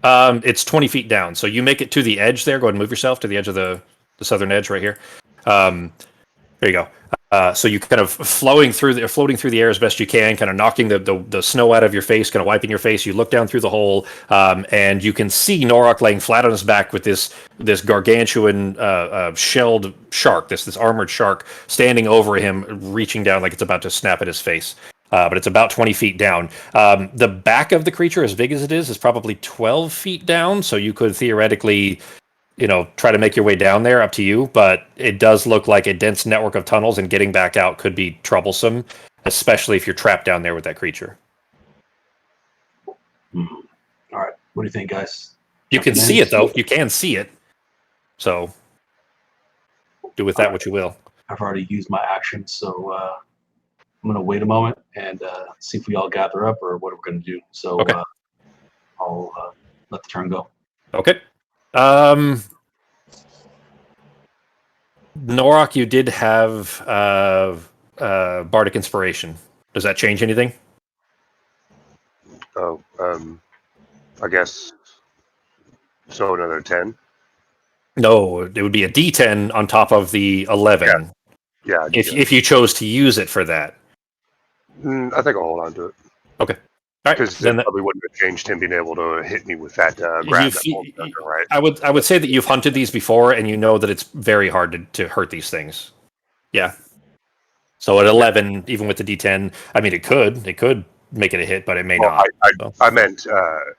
right? It's 20 feet down. So you make it to the edge there. Go ahead and move yourself to the edge of the southern edge right here. There you go. So you kind of floating through the air as best you can, kind of knocking the snow out of your face, kind of wiping your face. You look down through the hole, and you can see Norok laying flat on his back with this gargantuan shelled shark, this armored shark standing over him, reaching down like it's about to snap at his face. But it's about 20 feet down. The back of the creature, as big as it is probably 12 feet down. So you could theoretically, try to make your way down there, up to you, but it does look like a dense network of tunnels, and getting back out could be troublesome, especially if you're trapped down there with that creature. All right. What do you think, guys? You can see it, though. You can see it. So do with that what you will. I've already used my action, so I'm going to wait a moment and see if we all gather up or what we're going to do. So okay. I'll let the turn go. Okay. Norok, you did have Bardic Inspiration. Does that change anything? Oh, I guess. So another 10? No, it would be a D10 on top of the 11. Yeah. If you chose to use it for that. I think I'll hold on to it. Okay. All right. Because that probably wouldn't have changed him being able to hit me with that grab. Right? I would say that you've hunted these before, and you know that it's very hard to hurt these things. Yeah. So at 11, even with the D10, I mean, it could make it a hit, but it may not. I meant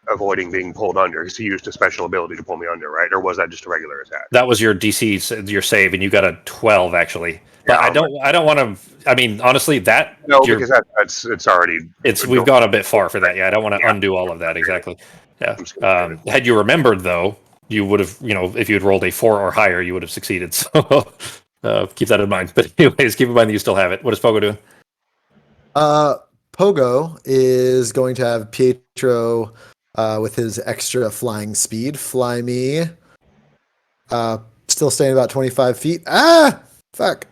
avoiding being pulled under, because he used a special ability to pull me under, right? Or was that just a regular attack? That was your DC, your save, and you got a 12 actually. But I don't want to. I mean, honestly, because it's already. We've gone a bit far for that. Yeah, I don't want to undo all of that exactly. Yeah. Had you remembered though, you would have. If you had rolled a 4 or higher, you would have succeeded. So keep that in mind. But anyways, keep in mind that you still have it. What is Pogo doing? Pogo is going to have Pietro with his extra flying speed fly me. Still staying about 25 feet. Ah, fuck.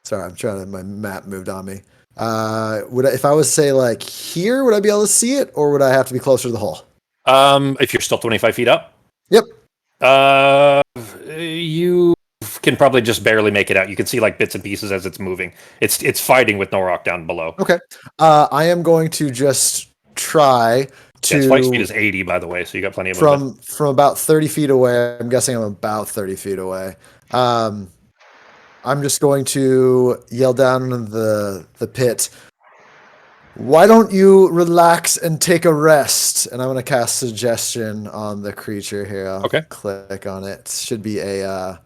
Sorry, I'm trying to. My map moved on me. If I was to say like here, would I be able to see it, or would I have to be closer to the hole? If you're still 25 feet up. Yep. You can probably just barely make it out. You can see like bits and pieces as it's moving. It's fighting with Norok down below. Okay. I am going to just try to. Yeah, flight speed is 80, by the way, so you got plenty of movement. From about 30 feet away. I'm guessing I'm about 30 feet away. I'm just going to yell down in the pit. Why don't you relax and take a rest? And I'm going to cast suggestion on the creature here. I'll click on it. Should be a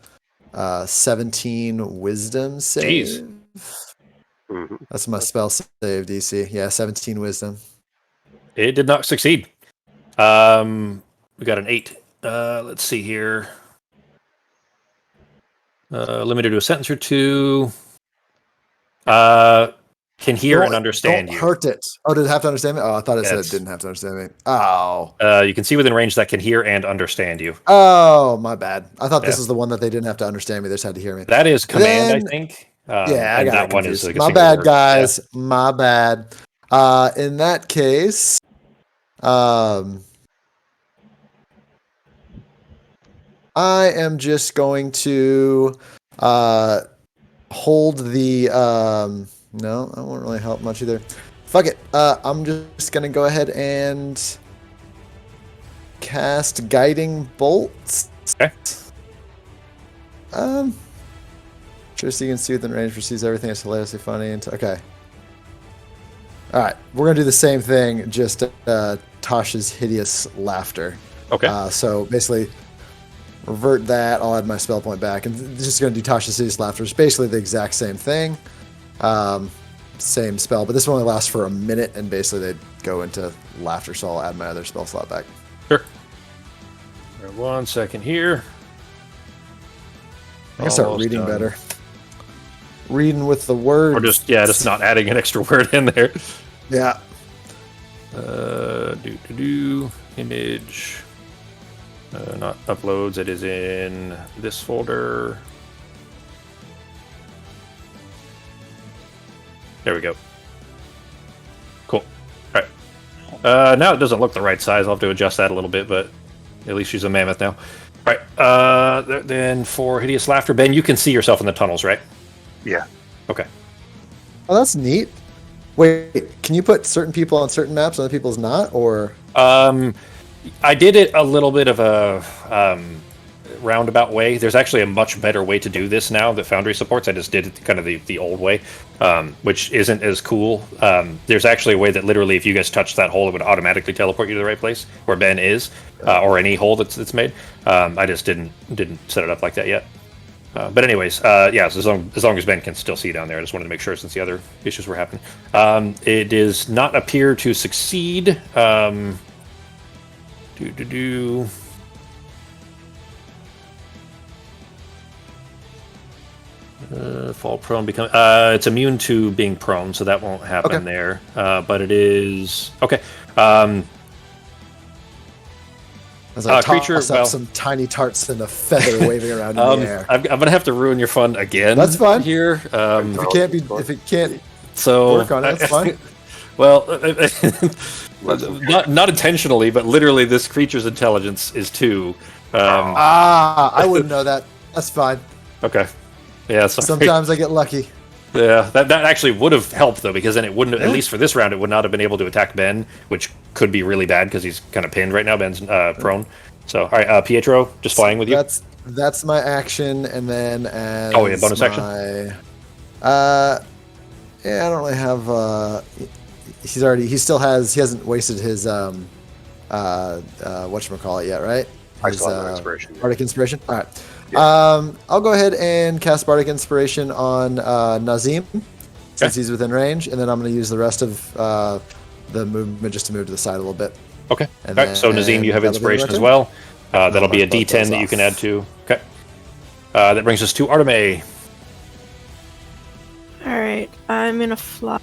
17 wisdom save. Jeez. That's my spell save DC. Yeah, 17 wisdom. It did not succeed. We got an 8. Let's see here. Limited to a sentence or 2. Can hear and understand don't you. hurt it. Oh, did it have to understand me? Oh, I thought it said Yes. it didn't have to understand me. Oh. You can see within range that can hear and understand you. Oh, my bad. I thought this Yeah. was the one that they didn't have to understand me. They just had to hear me. That is command, Then- I think. Yeah, I and got that it one confused. is like a My single bad, word. guys. My bad. In that case, I am just going to hold the no, that won't really help much either. Fuck it. I'm just gonna go ahead and cast guiding bolts. Okay. Sure, so you can see within range, perceives everything is hilariously funny. Okay. All right, we're gonna do the same thing, just Tasha's hideous laughter. Okay. So basically, revert that. I'll add my spell point back, and just gonna do Tasha's hideous laughter. It's basically the exact same thing, same spell, but this one only lasts for a minute, and basically they go into laughter. So I'll add my other spell slot back. Sure. All right, 1 second here. I can start Almost reading done. better. Reading with the words. Or just not adding an extra word in there. Yeah. Image. Not uploads. It is in this folder. There we go. Cool. All right. Now it doesn't look the right size. I'll have to adjust that a little bit, but at least she's a mammoth now. All right. Then for hideous laughter, Ben, you can see yourself in the tunnels, right? Yeah. Okay. Oh, that's neat. Wait, can you put certain people on certain maps and other people's not? Or I did it a little bit of a roundabout way. There's actually a much better way to do this now that Foundry supports. I just did it kind of the old way, which isn't as cool. There's actually a way that literally, if you guys touch that hole, it would automatically teleport you to the right place where Ben is, or any hole that's made. I just didn't set it up like that yet. But anyways, yeah. So as long as Ben can still see down there, I just wanted to make sure since the other issues were happening. It does not appear to succeed. Fall prone become. It's immune to being prone, so that won't happen Okay. there. But it is okay. as I creature, toss up well- some tiny tarts and a feather waving around in the air. I'm gonna have to ruin your fun again. That's fine. Here. If it can't So work on it, that's fine. Well, not intentionally, but literally, this creature's intelligence is 2. I wouldn't know that. That's fine. Okay. Yeah. Sorry. Sometimes I get lucky. Yeah. That actually would have helped though, because then it wouldn't. At least for this round, it would not have been able to attack Ben, which could be really bad because he's kind of pinned right now. Ben's prone. So, all right, Pietro, just flying with you. That's my action, and then as bonus action? Yeah, I don't really have. He hasn't wasted his whatchamacallit yet, right? I His, still have my inspiration. Bardic Inspiration. All right. Yeah. I'll go ahead and cast Bardic Inspiration on Nazim, since he's within range, and then I'm going to use the rest of the movement just to move to the side a little bit. Okay. And all right. So Nazim, you have that'll be my inspiration as turn? well. That'll be a knock both D10 those that you off. can add to. Okay. That brings us to Arteme. All right, I'm gonna fly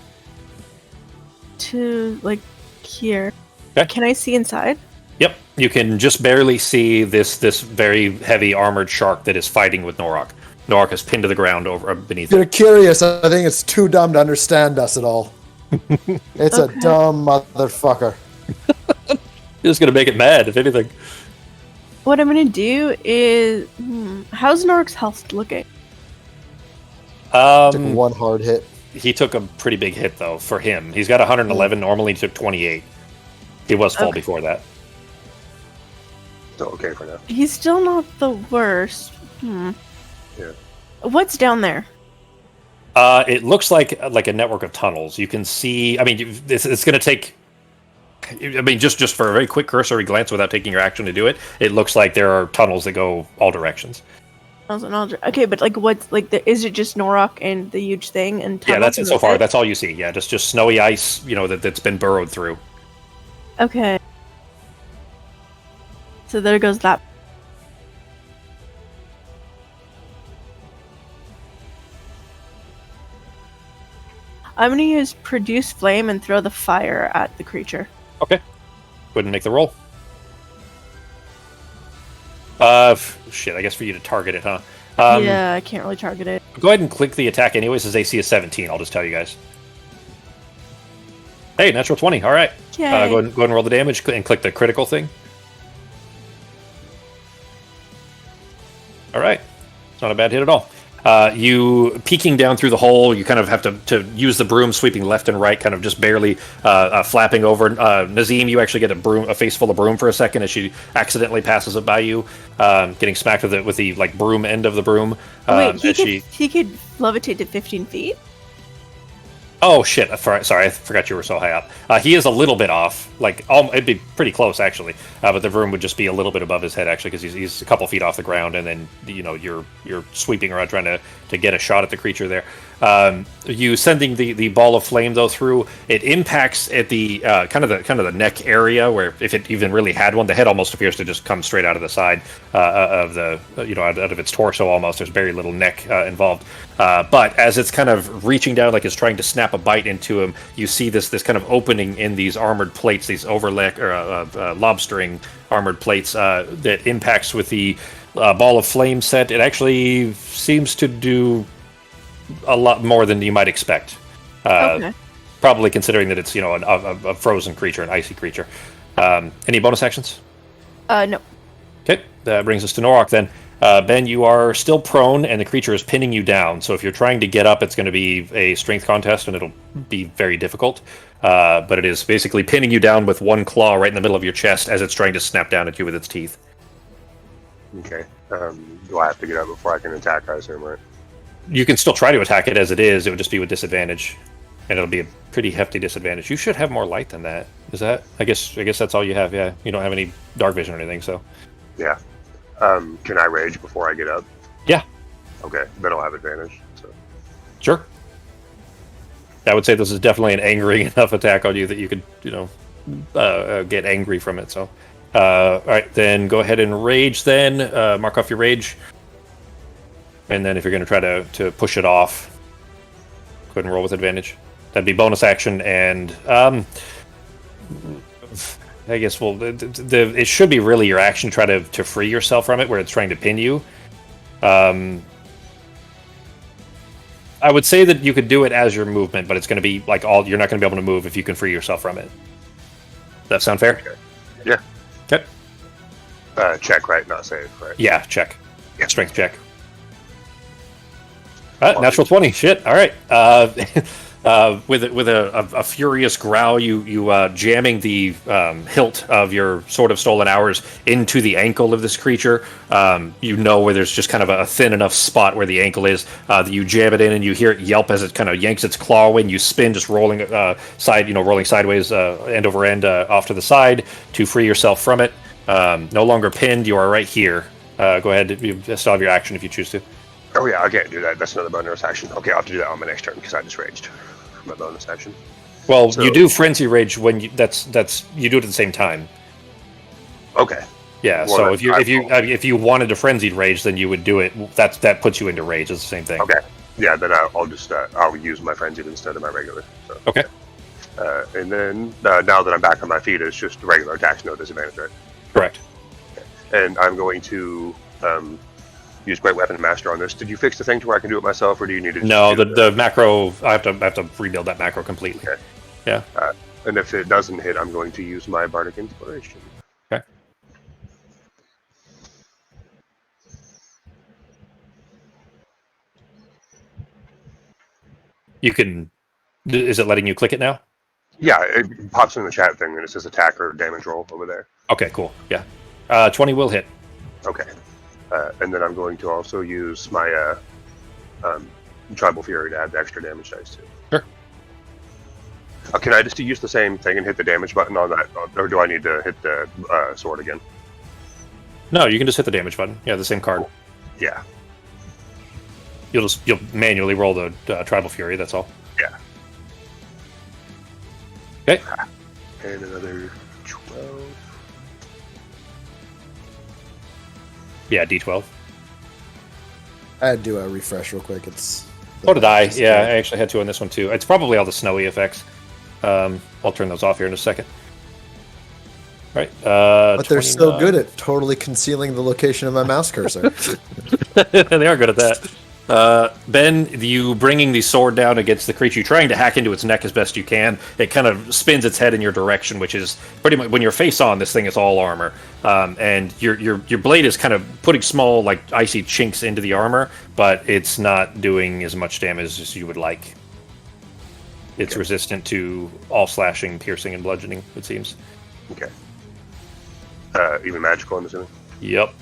to like here. Okay. Can I see inside? Yep, you can just barely see this very heavy armored shark that is fighting with Norak. Norak is pinned to the ground over beneath If you're it. curious, I think it's too dumb to understand us at all. It's Okay. a dumb motherfucker. You're just gonna make it mad, if anything. What I'm gonna do is, how's Norik's health looking? Took one hard hit. He took a pretty big hit though for him. He's got 111. Normally, he took 28. He was full Okay. before that. Still okay for now. He's still not the worst. Yeah. What's down there? It looks like a network of tunnels. You can see. I mean, it's going to take. I mean, just for a very quick cursory glance without taking your action to do it, it looks like there are tunnels that go all directions. Okay, but like, what's like? Is it just Norok and the huge thing? And Yeah, that's tunnels it so and far. it? That's all you see. Yeah, just snowy ice. That's been burrowed through. Okay. So there goes that. I'm gonna use produce flame and throw the fire at the creature. Okay. Go ahead and make the roll. Shit, I guess for you to target it, huh? Yeah, I can't really target it. Go ahead and click the attack anyways. His AC is 17. I'll just tell you guys. Hey, natural 20. All right. Yay. Go ahead and roll the damage and click the critical thing. All right. It's not a bad hit at all. You peeking down through the hole, you kind of have to use the broom, sweeping left and right, kind of just barely flapping over. Nazim, you actually get a face full of broom for a second as she accidentally passes it by you, getting smacked with the like broom end of the broom. Wait, he could levitate to 15 feet? Oh shit! Sorry, I forgot you were so high up. He is a little bit off. It'd be pretty close actually, but the room would just be a little bit above his head actually, because he's a couple feet off the ground, and then you're sweeping around trying to get a shot at the creature there. You sending the ball of flame though through, it impacts at the kind of the neck area where, if it even really had one, the head almost appears to just come straight out of the side of the out of its torso almost. There's very little neck involved. But as it's kind of reaching down, like it's trying to snap a bite into him, you see this kind of opening in these armored plates, these lobstering armored plates that impacts with the ball of flame set. It actually seems to do a lot more than you might expect. Okay. Probably considering that it's a frozen creature, an icy creature. Any bonus actions? No. Okay, that brings us to Norok then. Ben, you are still prone, and the creature is pinning you down. So if you're trying to get up, it's going to be a strength contest, and it'll be very difficult. But it is basically pinning you down with one claw right in the middle of your chest as it's trying to snap down at you with its teeth. Okay. Do I have to get up before I can attack, I assume, right? You can still try to attack it as it is. It would just be with disadvantage, and it'll be a pretty hefty disadvantage. You should have more light than that. Is that? I guess that's all you have. Yeah, you don't have any dark vision or anything, so. Yeah. Can I rage before I get up? Yeah. Okay, then I'll have advantage. So. Sure. I would say this is definitely an angry enough attack on you that you could, get angry from it. So, all right, then go ahead and rage. Then mark off your rage, and then if you're going to try to push it off, go ahead and roll with advantage. That'd be bonus action, and I guess it should be really your action to try to free yourself from it, where it's trying to pin you. I would say that you could do it as your movement, but it's going to be like you're not going to be able to move if you can free yourself from it. Does that sound fair? Okay. Yeah. Okay. Check, right? Not save, right? Yeah, check. Yeah. Strength check. Natural 20. Shit. All right. With a furious growl, you jamming the hilt of your Sword of Stolen Hours into the ankle of this creature. Where there's just kind of a thin enough spot where the ankle is. That you jam it in, and you hear it yelp as it kind of yanks its claw away, and you spin, just rolling rolling sideways, end over end, off to the side to free yourself from it. No longer pinned. You are right here. Go ahead. You still have your action if you choose to. Oh yeah, I can't do that. That's another bonus action. Okay, I'll have to do that on my next turn because I just raged. My bonus action. Well, you do frenzy rage when you do it at the same time. Okay. Yeah. Well, so if you wanted to frenzied rage, then you would do it. That puts you into rage. It's the same thing. Okay. Yeah. Then I'll just I'll use my frenzied instead of my regular. So. Okay. And then now that I'm back on my feet, it's just regular attacks, no disadvantage, right? Correct. And I'm going to use Great Weapon Master on this. Did you fix the thing to where I can do it myself, or do you need to? No, the macro. I have to rebuild that macro completely. Okay. Yeah. And if it doesn't hit, I'm going to use my Bardic Inspiration. Okay. You can. Is it letting you click it now? Yeah, it pops in the chat thing, and it says attack or damage roll over there. Okay, cool. Yeah. 20 will hit. Okay. And then I'm going to also use my Tribal Fury to add the extra damage dice too. Sure. Can I just use the same thing and hit the damage button on that, or do I need to hit the sword again? No, you can just hit the damage button. Yeah, the same card. Yeah. You'll manually roll the Tribal Fury. That's all. Yeah. Okay. And another Yeah, D12. I had to do a refresh real quick. It's. So did I. Yeah, I actually had to on this one too. It's probably all the snowy effects. I'll turn those off here in a second. All right. But they're so good at totally concealing the location of my mouse cursor. They are good at that. Ben, you bringing the sword down against the creature, you're trying to hack into its neck as best you can. It kind of spins its head in your direction, which is pretty much when you're face on. This thing is all armor, and your blade is kind of putting small, like icy chinks into the armor, but it's not doing as much damage as you would like. It's resistant to all slashing, piercing, and bludgeoning. It seems. Okay. Even magical, I'm assuming. Yep.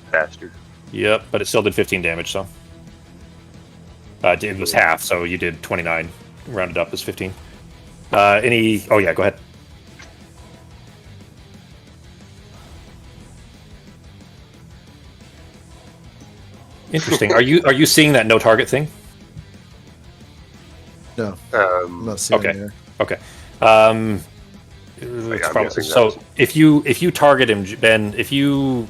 Bastard. Yep, but it still did 15 damage, so. It was half, so you did 29. Rounded up as 15. Any... Oh, yeah, go ahead. Interesting. Are you seeing that no target thing? No. I'm not seeing it here. Okay. Yeah, So if you target him, Ben, if you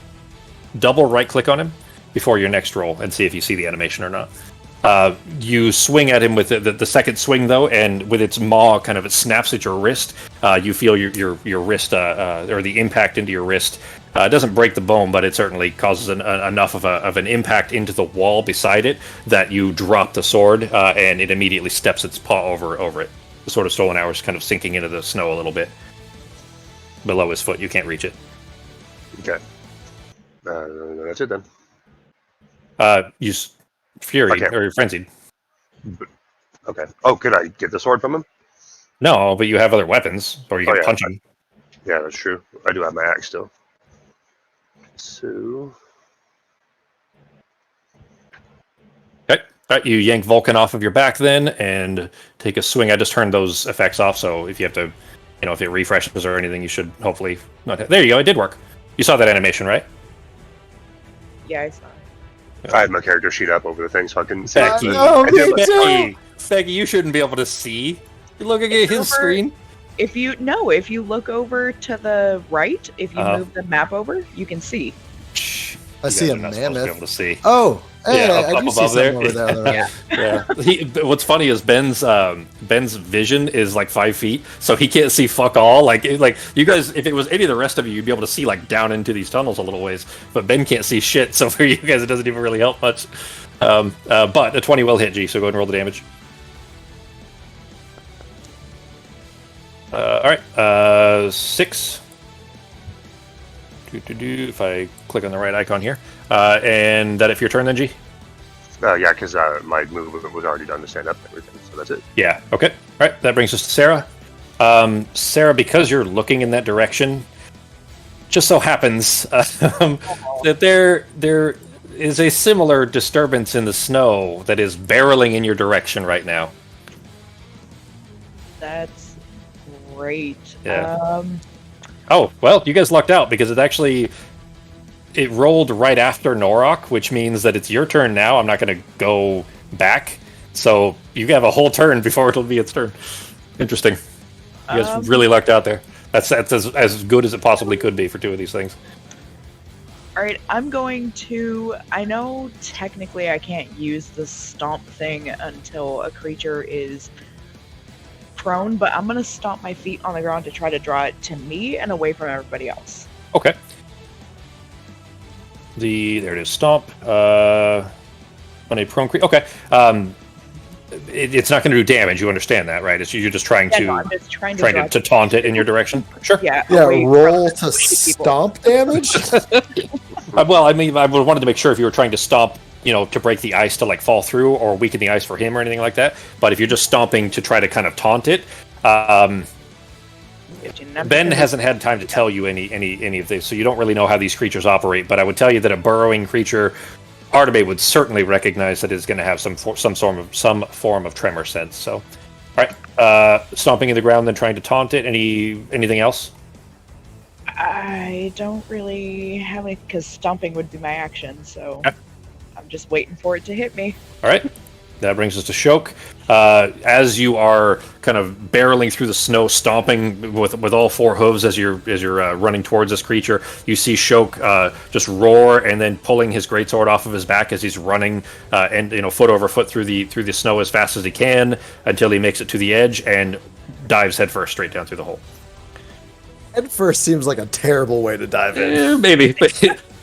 double right click on him before your next roll and see if you see the animation or not. You swing at him with the second swing though, and with its maw kind of it snaps at your wrist. You feel your wrist or the impact into your wrist. It doesn't break the bone, but it certainly causes enough of an impact into the wall beside it that you drop the sword, and it immediately steps its paw over it. The Sword of Stolen Hours kind of sinking into the snow a little bit. Below his foot, you can't reach it. Okay. That's it then. Use Fury, or you're frenzied. Okay. Oh, could I get the sword from him? No, but you have other weapons, or you can punch him. Yeah, that's true. I do have my axe still. So... Okay. All right, you yank Vulcan off of your back then, and take a swing. I just turned those effects off, so if you have to, if it refreshes or anything, you should hopefully not have... There you go, it did work. You saw that animation, right? Yeah, I saw it. I had my character sheet up over the thing so I couldn't see. Becky, you shouldn't be able to see. You're looking at his screen. If you look over to the right, if you move the map over, you can see. I see a mammoth. mammoth. Be able to see. Oh, hey, Yeah, I up do see above there. something over there. Yeah. What's funny is Ben's vision is like 5 feet, so he can't see fuck all. Like you guys, if it was any of the rest of you, you'd be able to see like down into these tunnels a little ways. But Ben can't see shit, so for you guys, it doesn't even really help much. But a 20 will hit G, so go ahead and roll the damage. All right, 6. If I click on the right icon here, and that if your turn then, G. Yeah, because my movement was already done to stand up and everything, so that's it. Yeah. Okay. All right. That brings us to Sarah. Sarah, because you're looking in that direction, just so happens that there is a similar disturbance in the snow that is barreling in your direction right now. That's great. Yeah. Oh, well, you guys lucked out because it rolled right after Norok, which means that it's your turn now. I'm not going to go back. So you have a whole turn before it'll be its turn. Interesting. You guys really lucked out there. That's as good as it possibly could be for two of these things. All right, I'm going to... I know technically I can't use the stomp thing until a creature is prone, but I'm going to stomp my feet on the ground to try to draw it to me and away from everybody else. Okay. There it is, stomp. On a prone creature. Okay. It's not going to do damage. You understand that, right? You're just trying I'm just trying to taunt it in your direction. Sure. Yeah. Roll to stomp damage. Well, I mean, I wanted to make sure if you were trying to stomp, to break the ice to like fall through or weaken the ice for him or anything like that. But if you're just stomping to try to kind of taunt it, Ben hasn't had time to tell you any of this, so you don't really know how these creatures operate. But I would tell you that a burrowing creature, Artebe would certainly recognize that it's going to have some form of tremor sense. So, all right, stomping in the ground, then trying to taunt it. Anything else? I don't really have any, because stomping would be my action. So okay. I'm just waiting for it to hit me. All right. That brings us to Shok. As you are kind of barreling through the snow, stomping with all four hooves as you're running towards this creature, you see Shok just roar and then pulling his greatsword off of his back as he's running and foot over foot through the snow as fast as he can until he makes it to the edge and dives headfirst straight down through the hole. Head first seems like a terrible way to dive in. Maybe.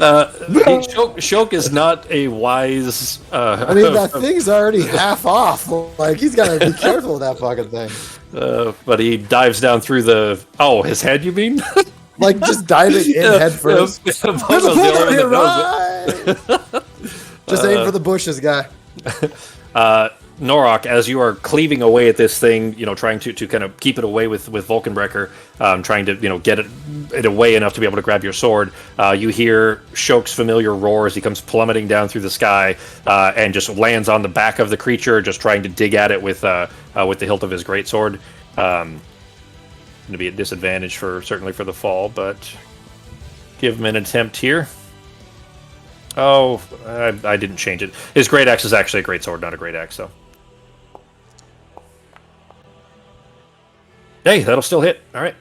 Shok is not a wise. I mean, that thing's already half off. Like, he's got to be careful with that fucking thing. But he dives down through his head, you mean? Like, just diving in head first. There's a poker here, right? Just aim for the bushes, guy. Norok, as you are cleaving away at this thing, trying to kind of keep it away with Vulcanbreaker, trying to get it away enough to be able to grab your sword, you hear Shok's familiar roar as he comes plummeting down through the sky and just lands on the back of the creature, just trying to dig at it with the hilt of his greatsword. Going to be a disadvantage certainly for the fall, but give him an attempt here. Oh, I didn't change it. His great axe is actually a greatsword, not a great axe, though. Hey, that'll still hit. All right.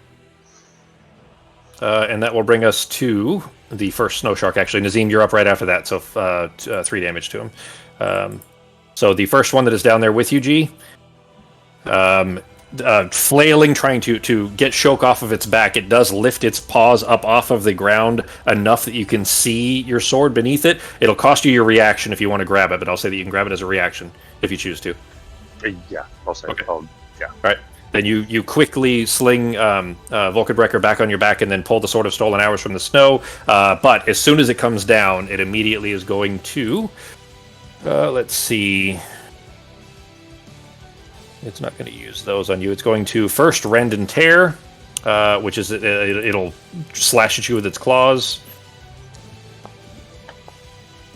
And that will bring us to the first snow shark, actually. Nazim, you're up right after that, so 3 damage to him. So the first one that is down there with you, G, flailing, trying to get Shok off of its back, it does lift its paws up off of the ground enough that you can see your sword beneath it. It'll cost you your reaction if you want to grab it, but I'll say that you can grab it as a reaction if you choose to. Yeah, I'll say. Okay. Yeah. All right. Then you quickly sling Vulcanbreaker back on your back and then pull the Sword of Stolen Hours from the snow. But as soon as it comes down, it immediately is going to... let's see... It's not going to use those on you. It's going to first rend and tear, which is it'll slash at you with its claws.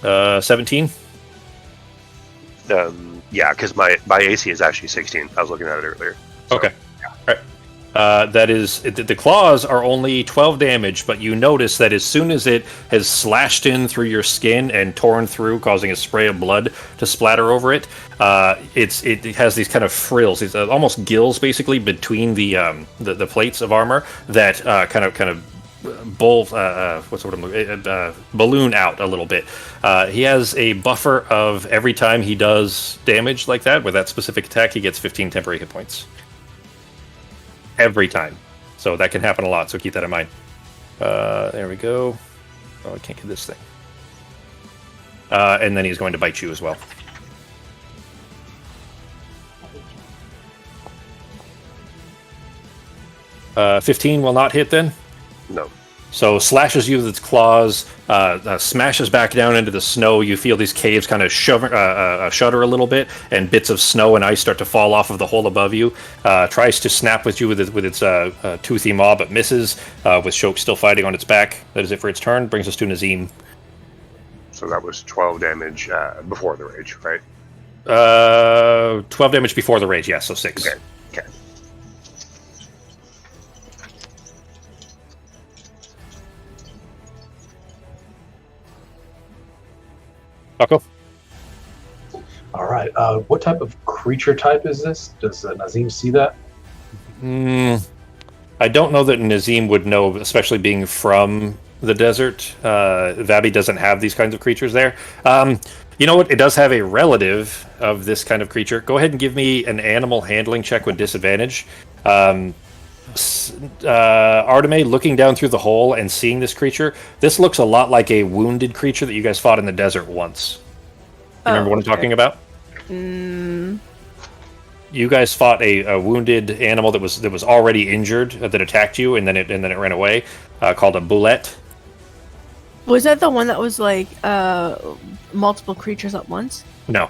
17. Yeah, because my AC is actually 16. I was looking at it earlier. So, okay. Yeah. All right. That is the claws are only 12 damage, but you notice that as soon as it has slashed in through your skin and torn through, causing a spray of blood to splatter over it, it has these kind of frills, these almost gills, basically between the plates of armor that kind of balloon out a little bit. He has a buffer of every time he does damage like that with that specific attack, he gets 15 temporary hit points. Every time. So that can happen a lot, so keep that in mind. There we go. Oh, I can't get this thing. And then he's going to bite you as well. Uh, 15 will not hit then? No. So slashes you with its claws, smashes back down into the snow. You feel these caves kind of shudder a little bit, and bits of snow and ice start to fall off of the hole above you. Tries to snap with you with its toothy maw, but misses, with Shok still fighting on its back. That is it for its turn. Brings us to Nazim. So that was 12 damage before the rage, right? 12 damage before the rage, yes, so 6. Okay. Paco? All right. What type of creature type is this? Does Nazim see that? I don't know that Nazim would know, especially being from the desert. Vabi doesn't have these kinds of creatures there. You know what? It does have a relative of this kind of creature. Go ahead and give me an animal handling check with disadvantage. Arteme, looking down through the hole and seeing this creature, this looks a lot like a wounded creature that you guys fought in the desert once. You remember what I'm talking about? You guys fought a wounded animal that was already injured that attacked you, and then it ran away, called a boulette. Was that the one that was like multiple creatures at once? No.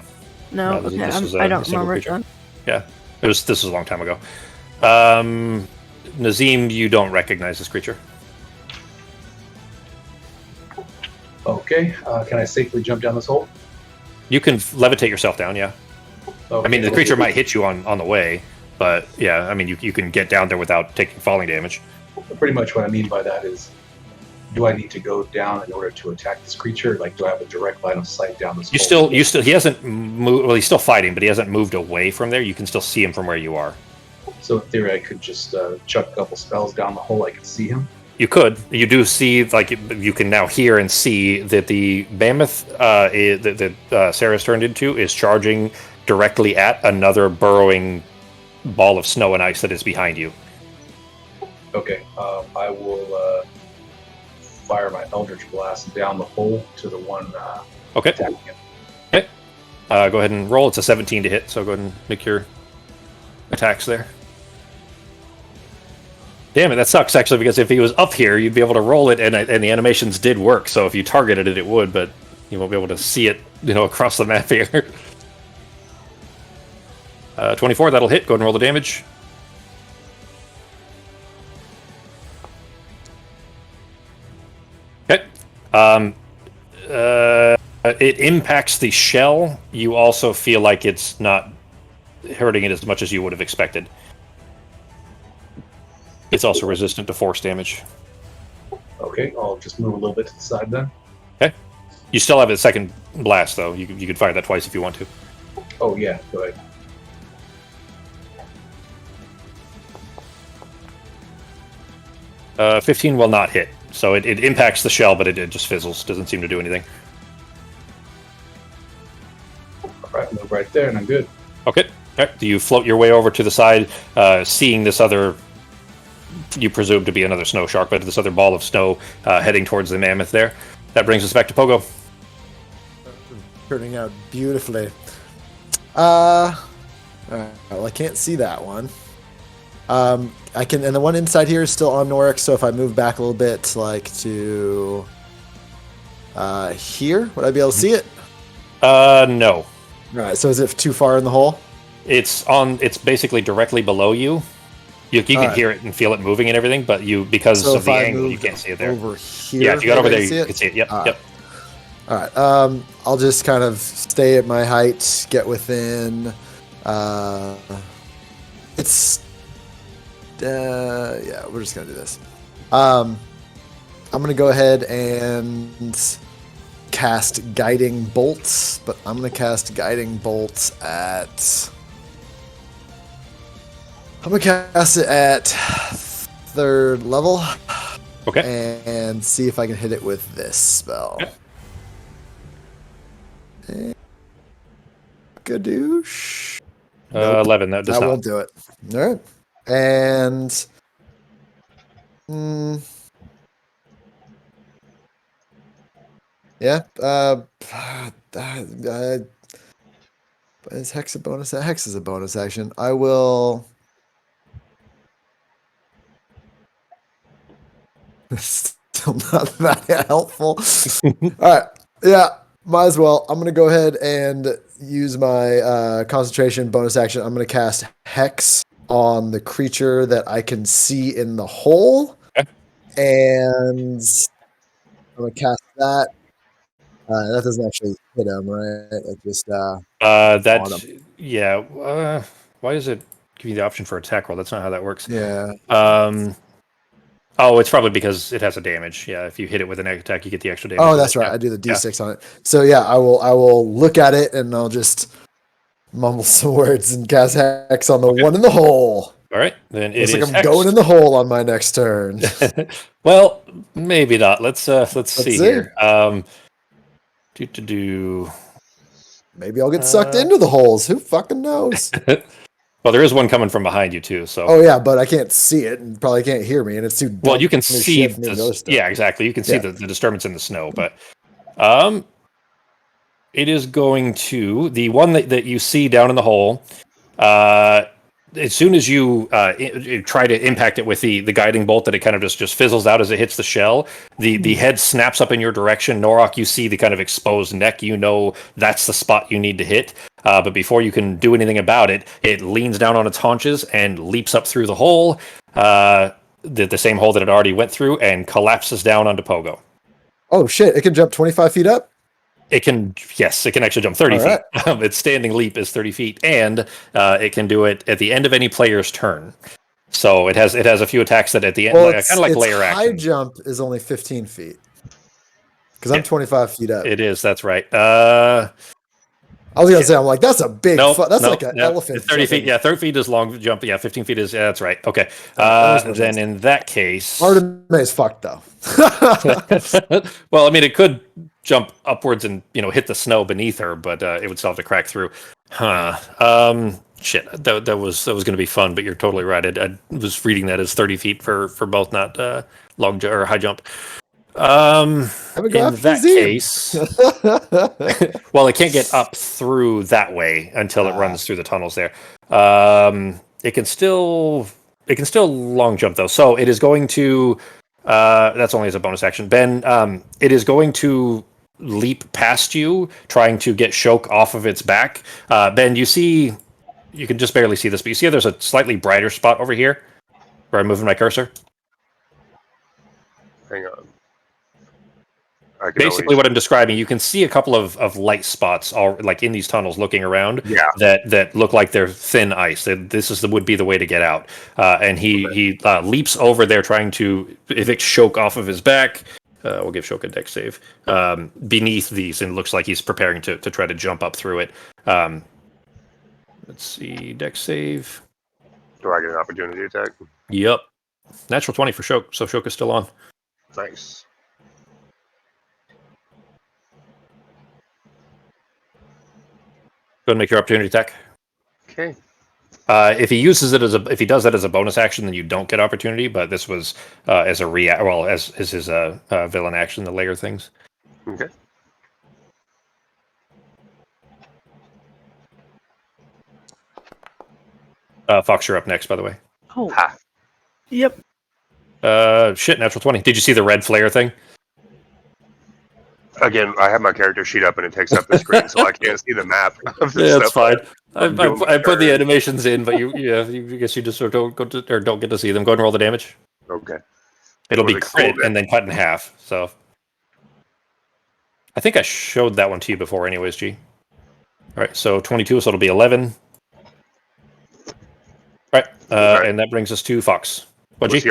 No, this okay. was I don't a single remember it creature. then. Yeah, this was a long time ago. Nazim, you don't recognize this creature. Okay. Can I safely jump down this hole? You can levitate yourself down, yeah. Okay. I mean, the creature might hit you on the way, but yeah, I mean, you can get down there without taking falling damage. Pretty much what I mean by that is do I need to go down in order to attack this creature? Like, do I have a direct line of sight down this? He hasn't moved. Well, he's still fighting, but he hasn't moved away from there. You can still see him from where you are. So in theory, I could just chuck a couple spells down the hole. I can see him. You could. You do see, like, you can now hear and see that the mammoth that Sarah's turned into is charging directly at another burrowing ball of snow and ice that is behind you. Okay, I will fire my Eldritch Blast down the hole to the one Okay. attacking him. Okay. Go ahead and roll. It's a 17 to hit, so go ahead and make your attacks there. Damn it, that sucks, actually, because if he was up here, you'd be able to roll it, and the animations did work, so if you targeted it, it would, but you won't be able to see it, across the map here. 24, that'll hit. Go ahead and roll the damage. Okay. It impacts the shell. You also feel like it's not hurting it as much as you would have expected. It's also resistant to force damage. Okay, I'll just move a little bit to the side then. Okay. You still have a second blast, though. You could fire that twice if you want to. Oh, yeah, go ahead. Uh, 15 will not hit. So it impacts the shell, but it just fizzles. Doesn't seem to do anything. All right, move right there, and I'm good. Okay. All right. Do you float your way over to the side, seeing this other, you presume to be another snow shark, but this other ball of snow heading towards the mammoth there? That brings us back to Pogo. Turning out beautifully. Well, I can't see that one. I can, and the one inside here is still on Noric, so if I move back a little bit, like to here, would I be able to see it? No. All right, so is it too far in the hole? It's basically directly below you. You can right. hear it and feel it moving and everything, but because So of if the I angle, you move can't see it there. Over here, Yeah, if you got over there, maybe I you can see it. Yep, yep. All right. I'll just kind of stay at my height, get within. Yeah, we're just gonna do this. I'm gonna go ahead and cast Guiding Bolts, but I'm gonna cast Guiding Bolts at. I'm gonna cast it at 3rd level. Okay. And see if I can hit it with this spell. Okay. Gadoosh. 11. That does That not. won't do it. All right. And. Yeah. Is Hex a bonus? Hex is a bonus action. I will. Still not that helpful. All right. Yeah. Might as well. I'm going to go ahead and use my concentration bonus action. I'm going to cast Hex on the creature that I can see in the hole. Okay. And I'm going to cast that. That doesn't actually hit him, right? It just yeah. Why does it give you the option for attack roll? That's not how that works. Yeah. Oh, it's probably because it has a damage. Yeah, if you hit it with an attack, you get the extra damage. Oh, that's right. Yeah. I do the D6 on it. So yeah, I will look at it and I'll just mumble some words and cast Hex on the one in the hole. All right, then It's it like is I'm going in the hole on my next turn. Well, maybe not. Let's see here. Maybe I'll get sucked into the holes. Who fucking knows? Well, there is one coming from behind you too. So. Oh yeah, but I can't see it and probably can't hear me, and it's too. Well, you can dumb see. shit for me to notice stuff. Yeah, exactly. You can see the disturbance in the snow, but it is going to the one that you see down in the hole. As soon as you try to impact it with the guiding bolt, that it kind of just fizzles out as it hits the shell. The head snaps up in your direction. Norok, you see the kind of exposed neck. You know that's the spot you need to hit. But before you can do anything about it, it leans down on its haunches and leaps up through the hole, the same hole that it already went through, and collapses down onto Pogo. Oh shit! It can jump 25 feet up. It can actually jump 30 feet. Its standing leap is 30 feet, and it can do it at the end of any player's turn. So it has a few attacks that at the end, Well, kind of like its layer high action. jump is only 15 feet. Because I'm 25 feet up. It is. That's right. I was gonna say, I'm like, that's a big. That's like an elephant. It's 30 feet. jumping. Yeah, 30 feet is long jump. Yeah, 15 feet is. Yeah, that's right. Okay. Then in that case, Artemis fucked though. well, I mean, it could jump upwards and hit the snow beneath her, but it would still have to crack through. Huh. Shit. That was going to be fun, but you're totally right. I was reading that as 30 feet for both, not long jump or high jump. In that case, well, it can't get up through that way until it runs through the tunnels there. It can still long jump though, so it is going to. That's only as a bonus action, Ben. It is going to leap past you, trying to get Shoke off of its back. Ben, you can just barely see this, but you see there's a slightly brighter spot over here where I'm moving my cursor. Hang on. Basically, what I'm describing, you can see a couple of light spots, all like in these tunnels, looking around. Yeah. That look like they're thin ice. This would be the way to get out. And he leaps over there, trying to evict Shoke off of his back. We'll give Shoke a dex save beneath these, and looks like he's preparing to try to jump up through it. Let's see, dex save. Do I get an opportunity attack? Yep, natural 20 for Shoke, so Shoke is still on. Nice. Go ahead and make your opportunity attack. Okay. If he uses it if he does that as a bonus action, then you don't get opportunity. But this was as a as his villain action, the layer things. Okay. Fox, you're up next, by the way. Oh. Ha. Yep. Shit, natural 20. Did you see the red flare thing? Again, I have my character sheet up and it takes up the screen, so I can't see the map of the Yeah, that's stuff. fine. I put the animations in, but you guess you just sort of don't get to see them. Go ahead and roll the damage. Okay. It'll be Was it crit cool and then cut in half. So I think I showed that one to you before, anyways. G. All right, so 22, so it'll be 11. All right, and that brings us to Fox. Was he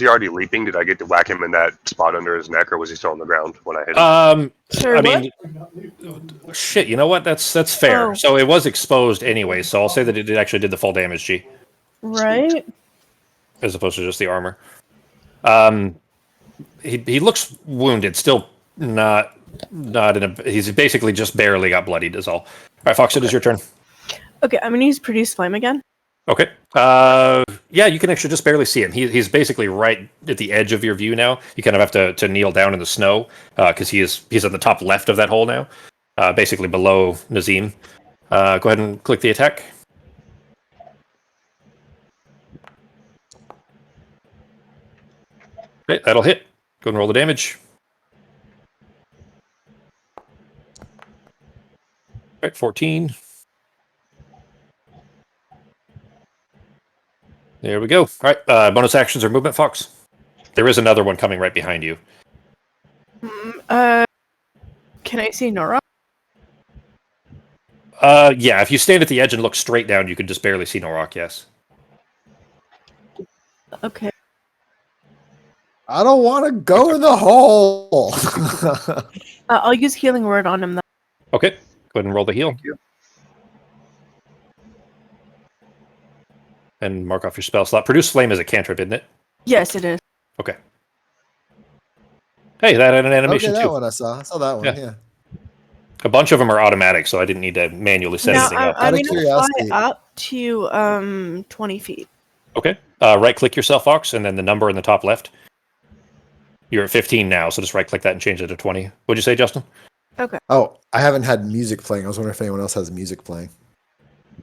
already leaping? Did I get to whack him in that spot under his neck, or was he still on the ground when I hit him? Sorry, I mean, shit. You know what? That's fair. Oh. So it was exposed anyway. So I'll say that it actually did the full damage, G, right? as opposed to just the armor. He looks wounded. Still not in a. He's basically just barely got bloodied. Is all. All right, Fox. It is your turn. Okay, I'm gonna use Produce Flame again. Okay. Yeah, you can actually just barely see him. He's basically right at the edge of your view now. You kind of have to kneel down in the snow because he's at the top left of that hole now, basically below Nazim. Go ahead and click the attack. Okay, that'll hit. Go and roll the damage. All right, 14. There we go. All right, bonus actions or movement, Fox. There is another one coming right behind you. Can I see Nora? Yeah, if you stand at the edge and look straight down, you can just barely see Norok, yes. Okay. I don't want to go in the hole. I'll use Healing Word on him, though. Okay, go ahead and roll the heal. And mark off your spell slot. Produce Flame is a cantrip, isn't it? Yes, it is. Okay. Hey, that had an animation okay, that too. one I saw. I saw that one, yeah. A bunch of them are automatic, so I didn't need to manually set anything up. I'm Out of going to curiosity. fly up to 20 feet. Okay. Right-click yourself, Fox, and then the number in the top left. You're at 15 now, so just right-click that and change it to 20. What'd you say, Justin? Okay. Oh, I haven't had music playing. I was wondering if anyone else has music playing.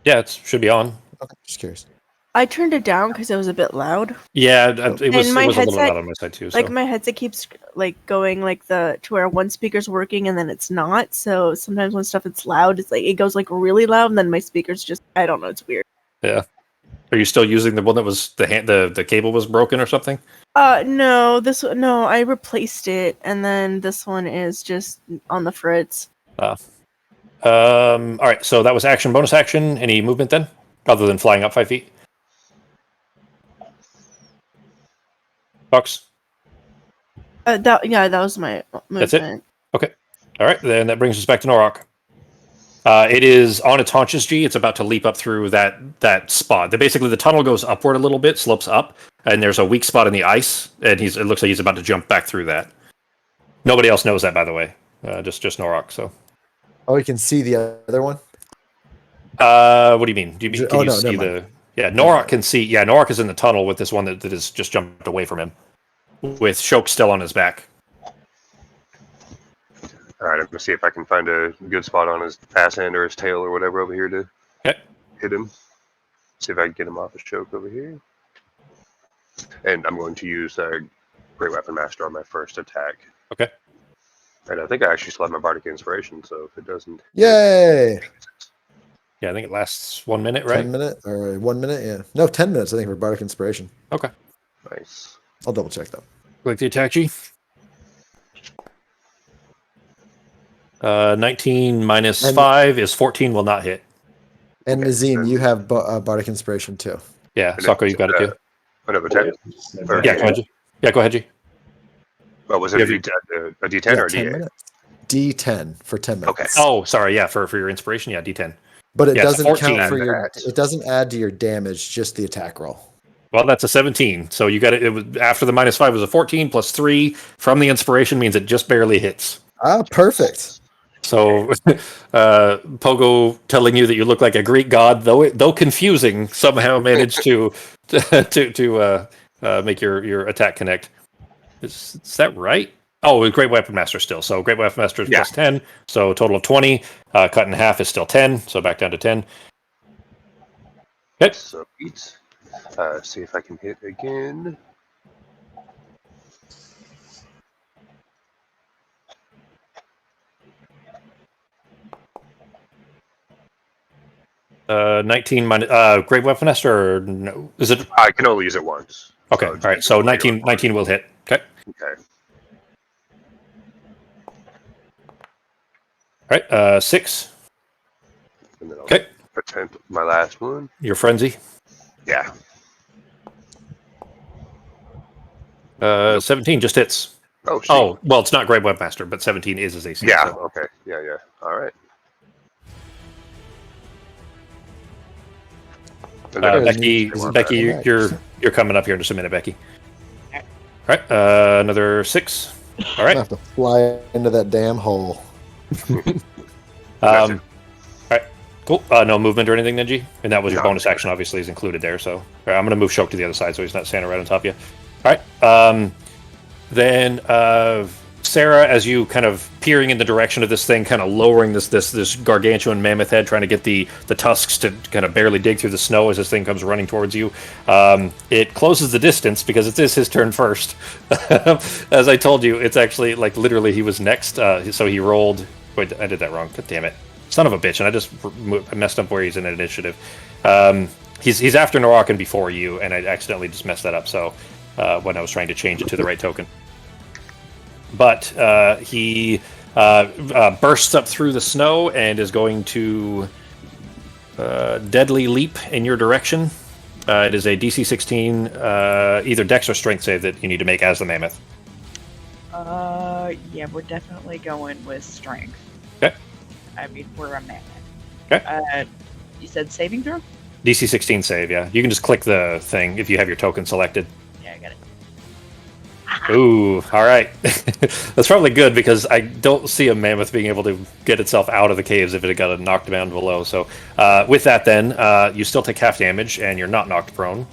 Yeah, it should be on. Okay, just curious. I turned it down because it was a bit loud. Yeah, it was my a little headset- loud on my side too. So. Like my headset keeps like going like to where one speaker's working and then it's not. So sometimes when stuff is loud, it's like it goes like really loud, and then my speaker's just I don't know. It's weird. Yeah. Are you still using the one that was the cable was broken or something? No, no, I replaced it, and then this one is just on the fritz. All right, so that was action, bonus action. Any movement then, other than flying up 5 feet? Fox. That was my movement. That's it? Okay. All right, then that brings us back to Norok. It is on its haunches, G. It's about to leap up through that spot. Basically, the tunnel goes upward a little bit, slopes up, and there's a weak spot in the ice, and it looks like he's about to jump back through that. Nobody else knows that, by the way. Just Norok. So. Oh, you can see the other one. What do you mean? Can Oh, you no, see never the? Yeah, Norok can see. Yeah, Norok is in the tunnel with this one that has just jumped away from him, with Shoke still on his back. All right, I'm gonna see if I can find a good spot on his ass end or his tail or whatever over here to hit him. See if I can get him off the choke over here. And I'm going to use Great Weapon Master on my first attack. Okay. And I think I actually still have my Bardic Inspiration, so if it doesn't... Yay! Yeah, I think it lasts 1 minute, right? 10 minutes or 1 minute? Yeah. No, 10 minutes, I think, for Bardic Inspiration. Okay. Nice. I'll double check that. Click the attack, G. 19 minus And- 5 is 14, will not hit. And Okay, Nazim, then- you have Bardic Inspiration too. Yeah, And Sako, it's, you got it too. Another 10? Or- Yeah, go ahead, G. Yeah, go ahead, G. Oh, was it Yeah, a D10 or a 10 D8? minutes. D10 for 10 minutes. Okay. Oh, sorry, yeah, for your inspiration, yeah, D10. But it Yeah, it's doesn't 14. count for your. That. It doesn't add to your damage, just the attack roll. Well, that's a 17. So you got it. It was after the minus 5 was a 14 plus 3 from the inspiration means it just barely hits. Ah, perfect. So, Pogo telling you that you look like a Greek god, though confusing, somehow managed to make your attack connect. Is that right? Oh, Great Weapon Master still. So Great Weapon Master is plus 10. So a total of 20. Cut in half is still 10. So back down to 10. Okay. So, see if I can hit again. Uh, 19 minus Great Weapon Master. Or no, is it? I can only use it once. Okay. So All right. So 19 will hit. Okay. Okay. All right. 6. And then I'll Okay. attempt my last one. Your frenzy. Yeah. 17 just hits. Oh, shit. Oh, well, it's not Great Webmaster, but 17 is his AC. Yeah, so- okay. Yeah, yeah. All right. And then Becky, They want Becky, that. you're coming up here in just a minute, Becky. All right, another 6. All I right. have to fly into that damn hole. All right, cool. No movement or anything, Ninji? And that was your No. bonus action, obviously, is included there. So all right, I'm going to move Shoke to the other side so he's not standing right on top of you. All right. Then Sarah, as you kind of peering in the direction of this thing, kind of lowering this gargantuan mammoth head, trying to get the tusks to kind of barely dig through the snow as this thing comes running towards you. It closes the distance because it is his turn first. As I told you, it's actually like literally he was next. So he rolled. Wait, I did that wrong. God damn it. Son of a bitch. And I just messed up where he's in initiative. He's after Narakan before you, and I accidentally just messed that up. So when I was trying to change it to the right token. But he bursts up through the snow and is going to deadly leap in your direction. It is a DC 16, either Dex or Strength save that you need to make as the mammoth. Yeah, we're definitely going with strength. Okay. I mean, we're a mammoth. Okay. You said saving throw? DC 16 save, yeah. You can just click the thing if you have your token selected. Yeah, I got it. Ooh, all right. That's probably good because I don't see a mammoth being able to get itself out of the caves if it got knocked down below. So with that then, you still take half damage and you're not knocked prone.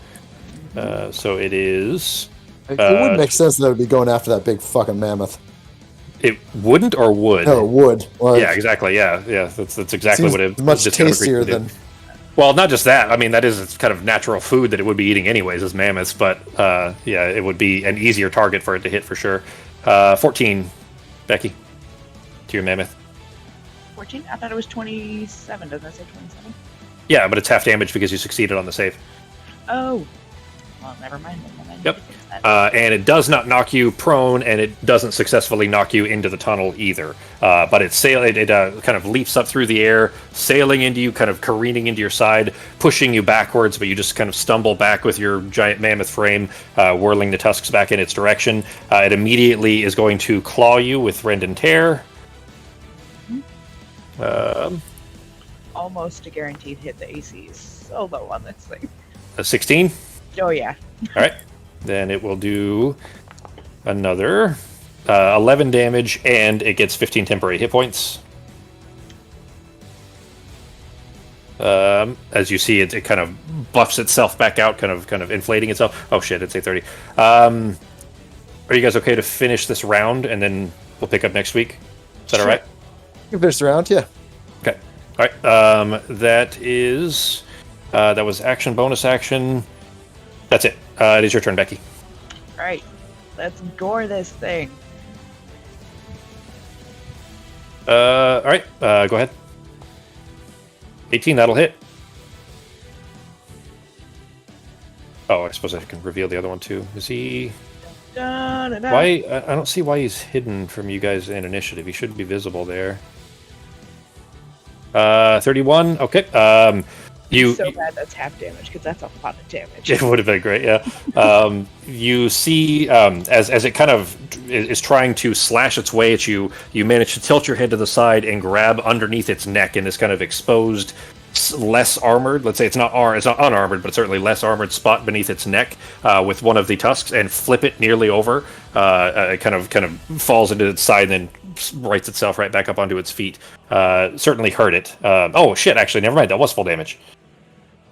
So it is... It would make sense that it would be going after that big fucking mammoth. It wouldn't or would? No, it would. Like, Yeah, exactly. Yeah. That's exactly seems what it much just kind of tastier agreed to do. than. Well, not just that. I mean, that is its kind of natural food that it would be eating anyways as mammoths. But yeah, it would be an easier target for it to hit for sure. 14, Becky, to your mammoth. 14? I thought it was 27. Doesn't it say 27? Yeah, but it's half damage because you succeeded on the save. Oh. Well, never mind. Then I need Yep. to fix that. And it does not knock you prone, and it doesn't successfully knock you into the tunnel either. But it kind of leaps up through the air, sailing into you, kind of careening into your side, pushing you backwards, but you just kind of stumble back with your giant mammoth frame, whirling the tusks back in its direction. It immediately is going to claw you with Rend and Tear. Almost a guaranteed hit. The AC is so low on this thing. A 16. Oh yeah. All right. Then it will do another 11 damage, and it gets 15 temporary hit points. As you see, it kind of buffs itself back out, kind of inflating itself. Oh shit, it's 8:30. Are you guys okay to finish this round, and then we'll pick up next week? Is that all right? You finish the round, yeah. Okay. All right. That was action, bonus action. That's it. It is your turn, Becky. All right. Let's gore this thing. All right. Go ahead. 18. That'll hit. Oh, I suppose I can reveal the other one too. Is he? Da, da, da. Why? I don't see why he's hidden from you guys in initiative. He should be visible there. 31. Okay. So bad that's half damage because that's a lot of damage. It would have been great, yeah. You see, as it kind of is trying to slash its way at you, you manage to tilt your head to the side and grab underneath its neck in this kind of exposed, less armored. Let's say it's not unarmored, but certainly less armored spot beneath its neck with one of the tusks, and flip it nearly over. It kind of falls into its side and then rights itself right back up onto its feet. Certainly hurt it. Oh shit! Actually, never mind. That was full damage.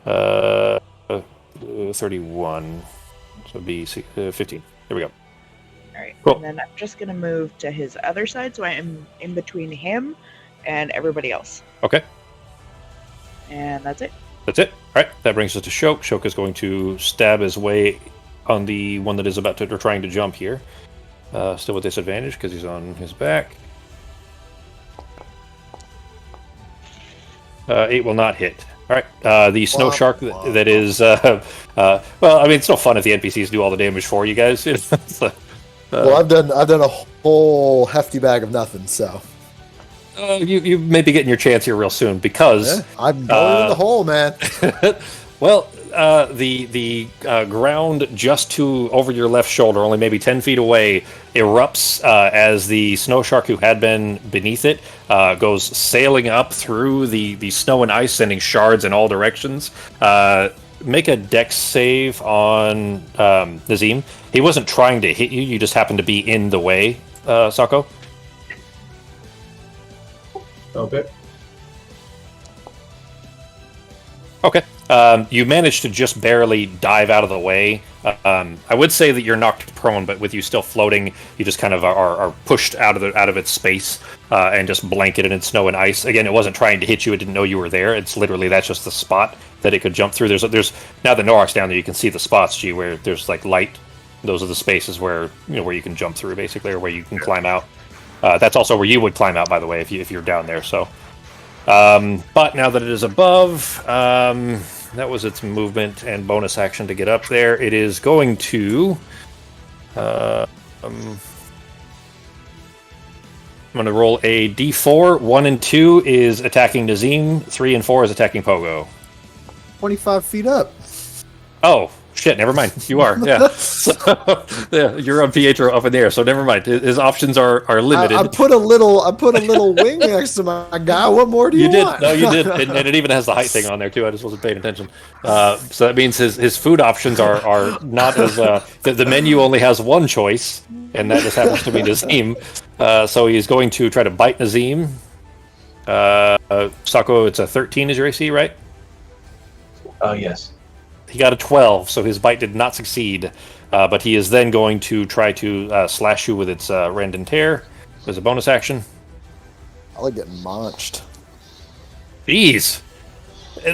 31. So it'd be 15. There we go. All right. Cool. And then I'm just gonna move to his other side, so I am in between him and everybody else. Okay. And that's it. That's it. All right. That brings us to Shoke. Shoke is going to stab his way on the one that is about to or trying to jump here. Still with disadvantage because he's on his back. 8 will not hit. All right. The snow shark that is. Well, I mean, it's no fun if the NPCs do all the damage for you guys. Well, I've done a whole hefty bag of nothing, so. You may be getting your chance here real soon because I'm going in the hole, man. well, the ground just over your left shoulder, only maybe 10 feet away, erupts as the snow shark who had been beneath it goes sailing up through the snow and ice, sending shards in all directions. Make a dex save on Nazim. He wasn't trying to hit you, you just happened to be in the way, Sako. Okay. Okay. You managed to just barely dive out of the way. I would say that you're knocked prone, but with you still floating, you just kind of are pushed out of its space and just blanketed in snow and ice. Again, it wasn't trying to hit you; it didn't know you were there. It's literally that's just the spot that it could jump through. There's now the Norak's down there. You can see the spots, G, where there's like light. Those are the spaces where where you can jump through, basically, or where you can climb out. That's also where you would climb out, by the way, if you're down there. So, but now that it is above. That was its movement and bonus action to get up there. It is going to... I'm going to roll a d4. 1 and 2 is attacking Nazim. 3 and 4 is attacking Pogo. 25 feet up. Oh, shit, never mind. You are, yeah. So, yeah, you're on Pietro up in there, so never mind. His options are limited. I put a little wing next to my guy. What more do you want? No, you did. And it even has the height thing on there, too. I just wasn't paying attention. So that means his food options are not as... the menu only has one choice, and that just happens to be Nazim. So he's going to try to bite Nazim. Sako, it's a 13 is your AC, right? Yes. He got a 12, so his bite did not succeed. But he is then going to try to slash you with its Rend and Tear as a bonus action. I like getting launched. Jeez.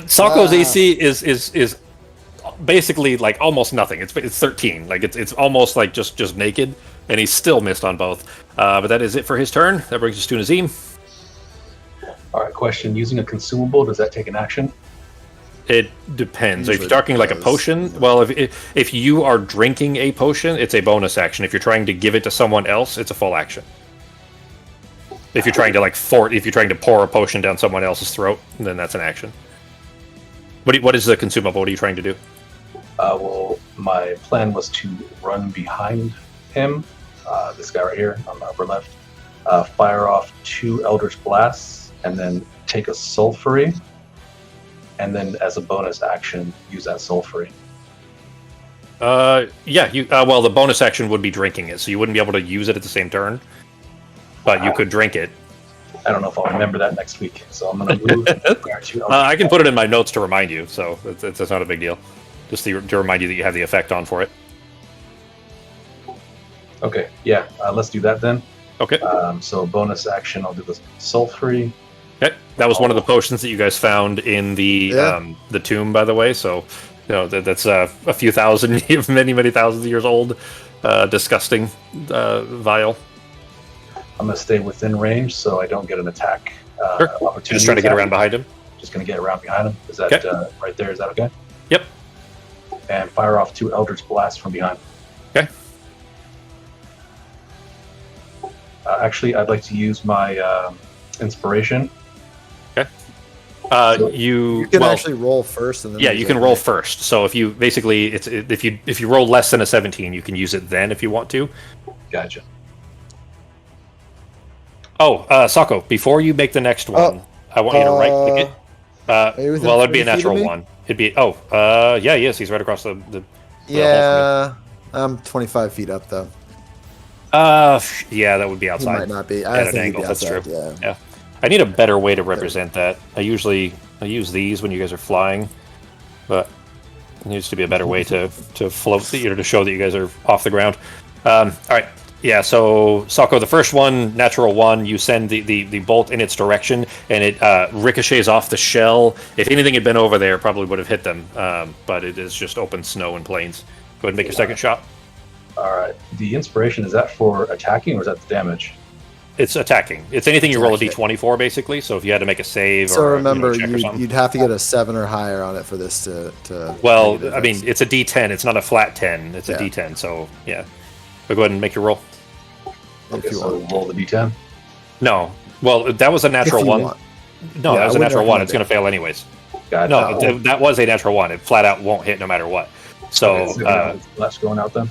Sako's AC is basically like almost nothing. It's 13. Like it's almost like just naked, and he's still missed on both. But that is it for his turn. That brings us to Nazim. All right. Question: using a consumable, does that take an action? It depends. So if Usually you're talking like a does. potion, well, if you are drinking a potion, it's a bonus action. If you're trying to give it to someone else, it's a full action. If you're trying to if you're trying to pour a potion down someone else's throat, then that's an action. What is the consumable? What are you trying to do? Well, my plan was to run behind him, this guy right here on the upper left, fire off 2 Eldritch Blasts, and then take a Sulfury, and then as a bonus action, use that Sulfury. Yeah. Well, the bonus action would be drinking it, so you wouldn't be able to use it at the same turn, but you could drink it. I don't know if I'll remember that next week, so I'm going to move. I can put it in my notes to remind you, so it's not a big deal. Just to remind you that you have the effect on for it. Okay, yeah, let's do that then. Okay. So bonus action, I'll do the Sulfury. Okay. That was one of the potions that you guys found in the tomb, by the way. So, that's a few thousand, many thousands of years old. Disgusting vial. I'm going to stay within range so I don't get an attack opportunity. Just trying to get around behind him. Just going to get around behind him. Is that right there? Is that okay? Yep. And fire off 2 Eldritch Blasts from behind. Okay. Actually, I'd like to use my inspiration. Okay. You can actually roll first, and then you can roll first. So if you basically, if you roll less than a 17, you can use it then if you want to. Gotcha. Oh, Sako, before you make the next one, I want you to right click it. Well, it'd be a 20 feet of natural me? one. It'd be yeah, yes, he's right across the Yeah, I'm 25 feet up though. Yeah, that would be He outside. might not be. At I an think he'd angle. be That's outside, true. Yeah. I need a better way to represent that. I use these when you guys are flying, but there needs to be a better way to float, to show that you guys are off the ground. All right. Yeah, so Sako, the first one, natural 1, you send the bolt in its direction, and it ricochets off the shell. If anything had been over there, it probably would have hit them, but it is just open snow and plains. Go ahead and make your second shot. All right. The inspiration, is that for attacking or is that the damage? It's attacking. It's anything you roll a Attacking. d20 for, basically. So if you had to make a save So or remember, check or something. you'd have to get a 7 or higher on it for this to Well, make a I mean, difference. it's a d10. It's not a flat 10. It's a Yeah. d10. So yeah, but go ahead and make your roll. if Okay, you so want. roll the d10. No, well, that was a natural If you 1. want. No, Yeah, that I was a wouldn't natural 1. recommend It's going to fail anyways. Gotcha. No, that was a natural 1. It flat out won't hit no matter what. So, Blast going out then.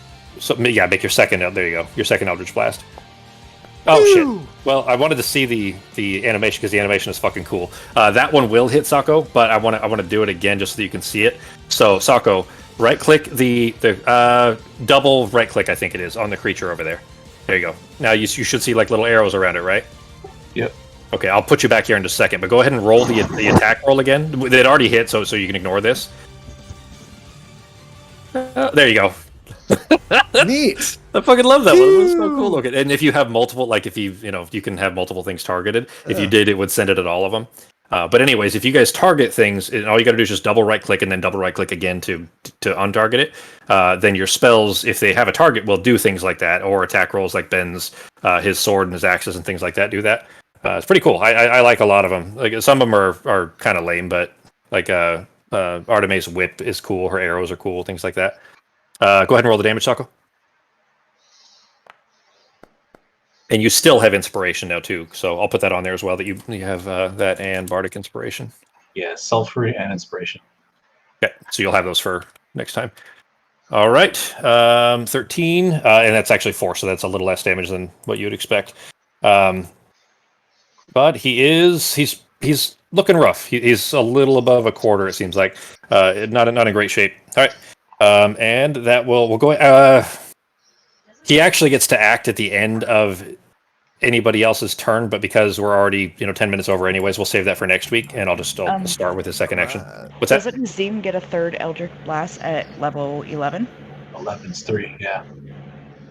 yeah, make your second. There you go. Your second Eldritch Blast. Oh shit. Well, I wanted to see the animation because the animation is fucking cool. That one will hit Sako, but I want to do it again just so that you can see it. So Sako, right click the double right click, I think it is, on the creature over there. There you go. Now you should see like little arrows around it, right? Yep. Okay, I'll put you back here in just a second, but go ahead and roll the attack roll again. It already hit, so you can ignore this. There you go. Neat. I fucking love that one. It was so cool looking. And if you have multiple, like if you can have multiple things targeted. If you did, it would send it at all of them. But anyways, if you guys target things, and all you got to do is just double right click and then double right click again to untarget it. Then your spells, if they have a target, will do things like that, or attack rolls like Ben's, his sword and his axes and things like that do that. It's pretty cool. I like a lot of them. Like some of them are kind of lame, but like Artemis' whip is cool. Her arrows are cool. Things like that. Go ahead and roll the damage, Sako. And you still have inspiration now too, so I'll put that on there as well. That you have that and bardic inspiration. Yeah, sulfury and inspiration. Okay, so you'll have those for next time. All right, 13, and that's actually 4, so that's a little less damage than what you would expect. But he's looking rough. He's a little above a quarter, it seems like. Not in great shape. All right, and that we'll go. He actually gets to act at the end of anybody else's turn, but because we're already 10 minutes over anyways, we'll save that for next week, and I'll start with his second action. What's that? Doesn't Nazim get a third Eldritch Blast at level 11? 11's 3, yeah.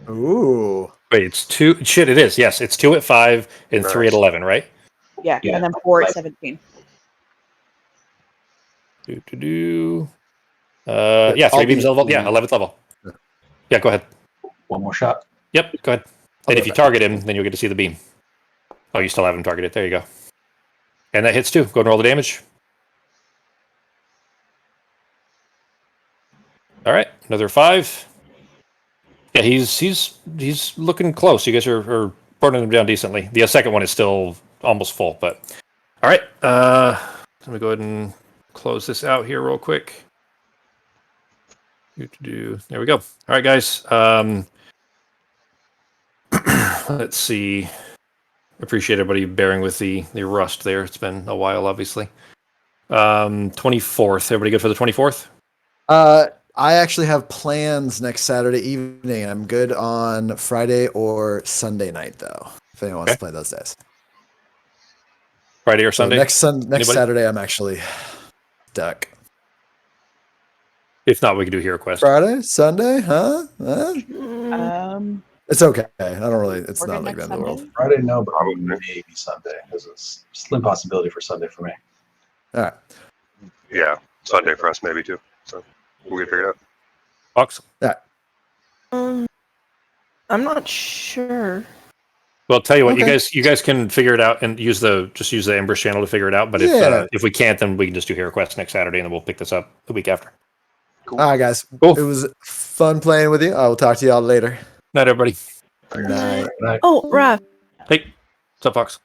Ooh. Wait, it's 2. Shit, it is. Yes, it's 2 at 5 and 3 at 11, right? Yeah, Yeah. and then 4 at 17. Yeah, 3 beams level. Yeah, 11th level. Yeah, go ahead. One more shot. Yep, go ahead. And if you target him, then you'll get to see the beam. Oh, you still have him targeted. There you go. And that hits too. Go and roll the damage. All right, another 5. Yeah, he's looking close. You guys are burning him down decently. The second one is still almost full, but all right. Let me go ahead and close this out here real quick. There we go. All right, guys. Let's see. Appreciate everybody bearing with the rust there. It's been a while, obviously. 24th. Everybody good for the 24th? I actually have plans next Saturday evening. I'm good on Friday or Sunday night, though. If anyone wants to play those days. Friday or So Sunday? next Anybody? Saturday, I'm actually stuck. If not, we can do Hero Quest. Friday, Sunday, huh? It's okay. I don't really. It's We're not good like the next end of the world. Sunday? Friday, no, but Probably. maybe Sunday. There's a slim possibility for Sunday for me. All right. Yeah, Sunday for us maybe too. So we'll get it figured out. Fox? I'm not sure. Well, tell you what, Okay. you guys can figure it out and use the Embers channel to figure it out. But Yeah. if we can't, then we can just do Hero Quest next Saturday, and then we'll pick this up the week after. All right, guys. Cool. It was fun playing with you. I will talk to y'all later. Night, everybody. Night. Right. Oh, Raph. Hey, what's up, Fox?